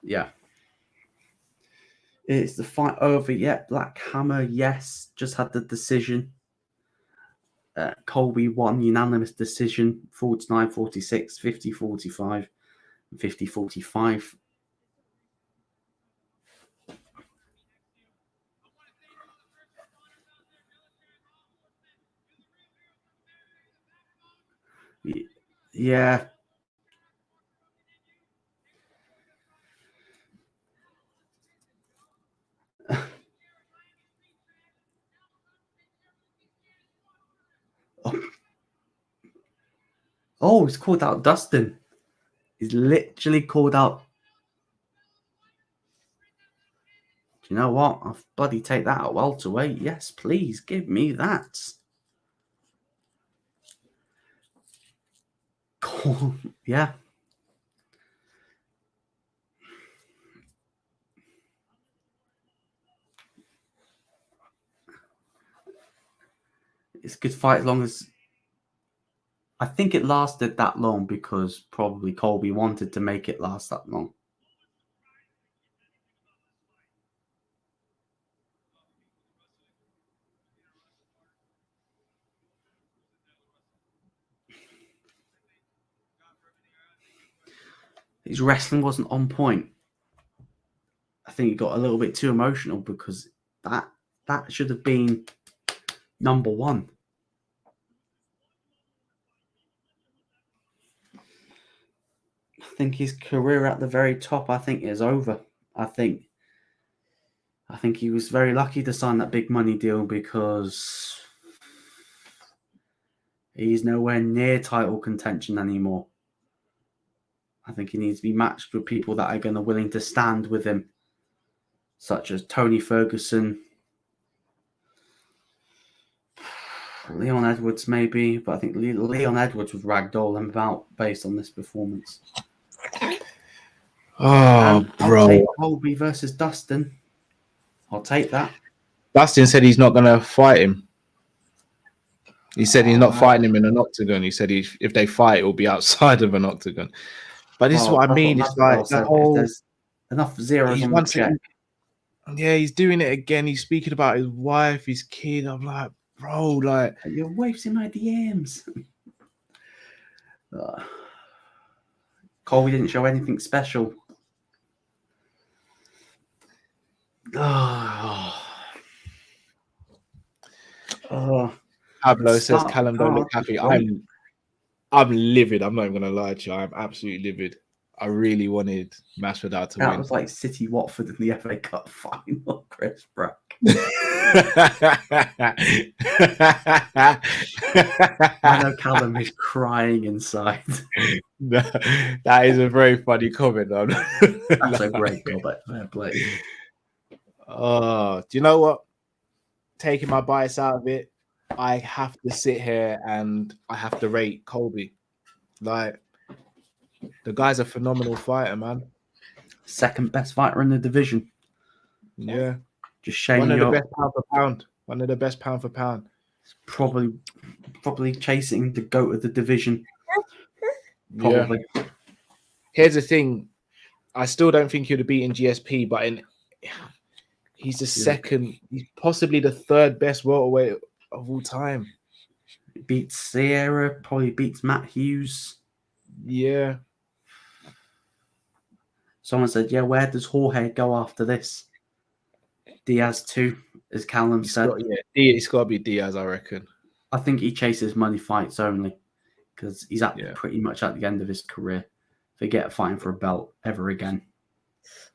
Yeah. Is the fight over yet? Black Hammer, yes. Just had the decision. Colby won unanimous decision. 49-46, 50-45, and 50-45. Yeah. Oh, he's called out Dustin. He's literally called out. Do you know what? I'll bloody take that at welterweight. Yes, please give me that. Yeah. It's a good fight as long as. I think it lasted that long because probably Colby wanted to make it last that long. His wrestling wasn't on point. I think he got a little bit too emotional because that should have been number one. I think his career at the very top, I think, is over. I think I think he was very lucky to sign that big money deal because he's nowhere near title contention anymore. I think he needs to be matched with people that are going to willing to stand with him, such as Tony Ferguson, Leon Edwards maybe, but I think Leon Edwards was ragdoll him about based on this performance. Oh, bro. I'll take Colby versus Dustin. I'll take that. Dustin said he's not going to fight him. He said he's not fighting him in an octagon. He said if they fight, it will be outside of an octagon. But this is what I mean. It's like the whole... There's enough zeros on the check. Yeah, he's doing it again. He's speaking about his wife, his kid. I'm like, bro, like... Your wife's in my DMs. Colby didn't show anything special. Pablo says, Callum, don't look happy. I'm livid. I'm not even going to lie to you. I'm absolutely livid. I really wanted Masvidal to win. That was like City Watford in the FA Cup final, Chris Brack. I know Callum is crying inside. That is a very funny comment. That's a great comment. Fair play. Do you know what? Taking my bias out of it, I have to sit here and I have to rate Colby. Like, the guy's a phenomenal fighter, man. Second best fighter in the division. Yeah. Just shame one of the best pound for pound. One of the best pound for pound. Probably chasing the GOAT of the division. Probably. Yeah. Here's the thing. I still don't think he'd have beaten GSP, but he's the second, he's possibly the third best welterweight of all time. Beats Sierra, probably beats Matt Hughes. Yeah. Someone said, yeah, where does Jorge go after this? Diaz too, as Callum said. It's got to be Diaz, I reckon. I think he chases money fights only because he's pretty much at the end of his career. Forget fighting for a belt ever again.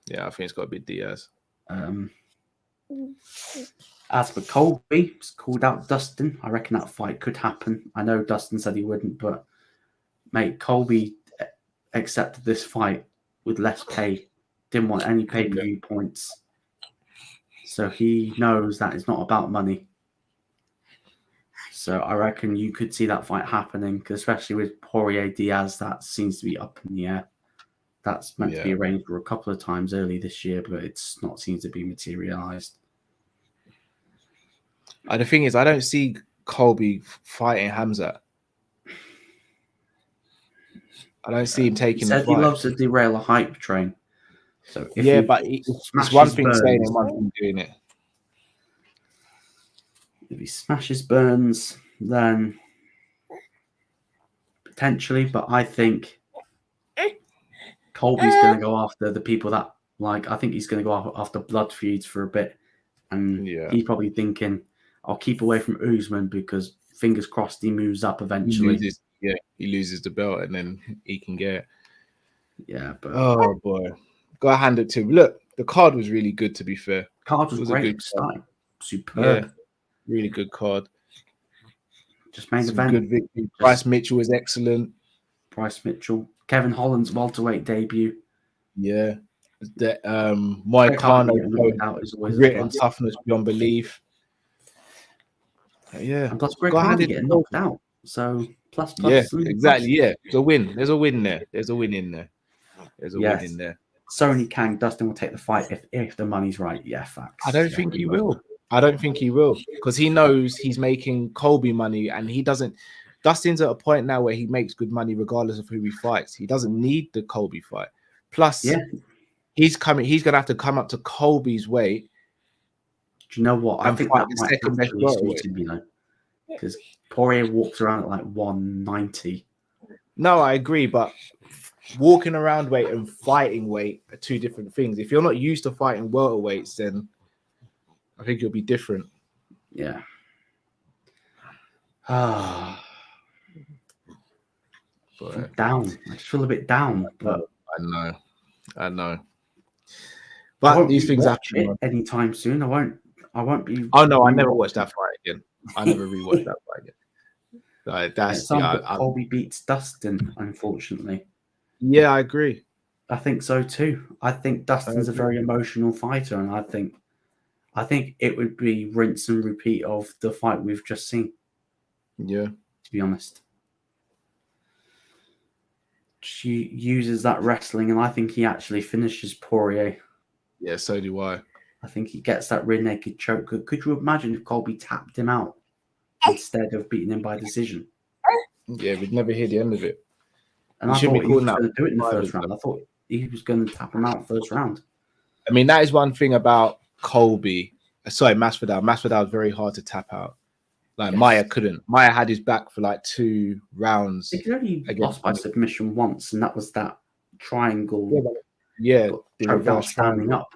Yeah, I think it's got to be Diaz. As for Colby, he's called out Dustin. I reckon that fight could happen. I know Dustin said he wouldn't, but mate, Colby accepted this fight with less pay. Didn't want any pay-per-view points. So he knows that it's not about money. So I reckon you could see that fight happening, especially with Poirier Diaz. That seems to be up in the air. That's meant to be arranged for a couple of times early this year, but it's not seems to be materialized. The thing is, I don't see Colby fighting Hamzat. I don't see him taking the fight. He loves to derail a hype train. So but it's one thing saying and one thing doing it. If he smashes Burns, then potentially, but I think Colby's going to go after the people that, like, I think he's going to go after blood feuds for a bit. And he's probably thinking, I'll keep away from Usman because fingers crossed he moves up eventually. He loses the belt and then he can get it. Yeah, but oh boy, gotta hand it to him. Look, the card was really good. To be fair, card was great. Superb, really good card. Just made event. Good victory. Bryce Mitchell was excellent. Kevin Holland's welterweight debut. Yeah, the Moicano grit and toughness beyond belief. Yeah, and plus Greg Hardy getting knocked out. So plus. Exactly. Yeah, there's a win. There's a win there. There's a win in there. Win in there. Sony Kang, Dustin will take the fight if the money's right. Yeah, facts. I don't think he will. I don't think he will because he knows he's making Colby money and he doesn't. Dustin's at a point now where he makes good money regardless of who he fights. He doesn't need the Colby fight. Plus, he's going to have to come up to Colby's weight. Do you know what? I think that might actually suit him, you know, because Poirier walks around at like 190. No, I agree, but walking around weight and fighting weight are two different things. If you're not used to fighting welterweights, then I think it'll be different. Yeah. But down. I just feel a bit down. But I know. But But these things watch happen. it anytime soon. I won't be. Oh no, I never watched that fight again. I never rewatched that fight again. Like, that's Colby beats Dustin, unfortunately. Yeah, I agree. I think so too. I think Dustin's a very emotional fighter, and I think it would be rinse and repeat of the fight we've just seen. Yeah. To be honest, she uses that wrestling, and I think he actually finishes Poirier. Yeah, so do I. I think he gets that rear naked choke. Could you imagine if Colby tapped him out instead of beating him by decision? Yeah, we'd never hear the end of it. And I thought he was going to do it in the first round. I thought he was going to tap him out first round. I mean, that is one thing about Colby. Sorry, Masvidal. Masvidal is very hard to tap out. Like, yes. Maya couldn't. Maya had his back for like 2 rounds. He only lost by submission once, and that was that triangle. Yeah, without standing up,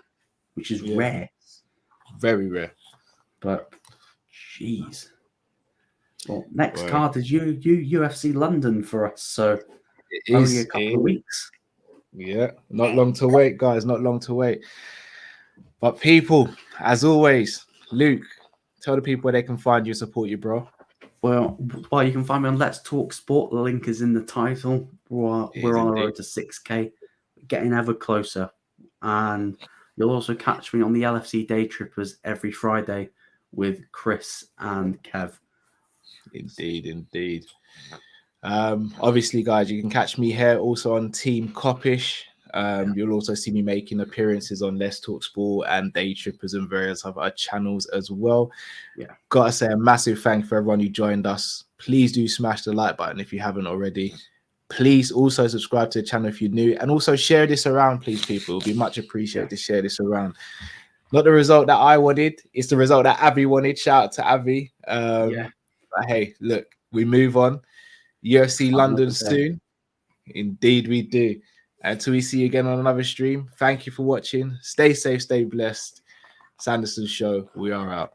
which is rare. Very rare. But, jeez. Well, next card is UFC London for us, so only a couple of weeks. Yeah, not long to wait, guys. Not long to wait. But people, as always, Luke, tell the people where they can find you, support you, bro. Well, you can find me on Let's Talk Sport. The link is in the title. We're on the road to 6K, getting ever closer. And you'll also catch me on the LFC Day Trippers every Friday with Chris and Kev. Indeed. Obviously, guys, you can catch me here also on Team Coppish. You'll also see me making appearances on Let's Talk Sport and Day Trippers and various other channels as well. Gotta say a massive thank you for everyone who joined us. Please do smash the like button if you haven't already. Please also subscribe to the channel if you're new, and also share this around, please, people. It'll be much appreciated to share this around. Not the result that I wanted, it's the result that Avi wanted. Shout out to Avi. But hey, look, we move on. UFC London soon. Indeed, we do. Until we see you again on another stream, thank you for watching. Stay safe, stay blessed. Sanderson Show, we are out.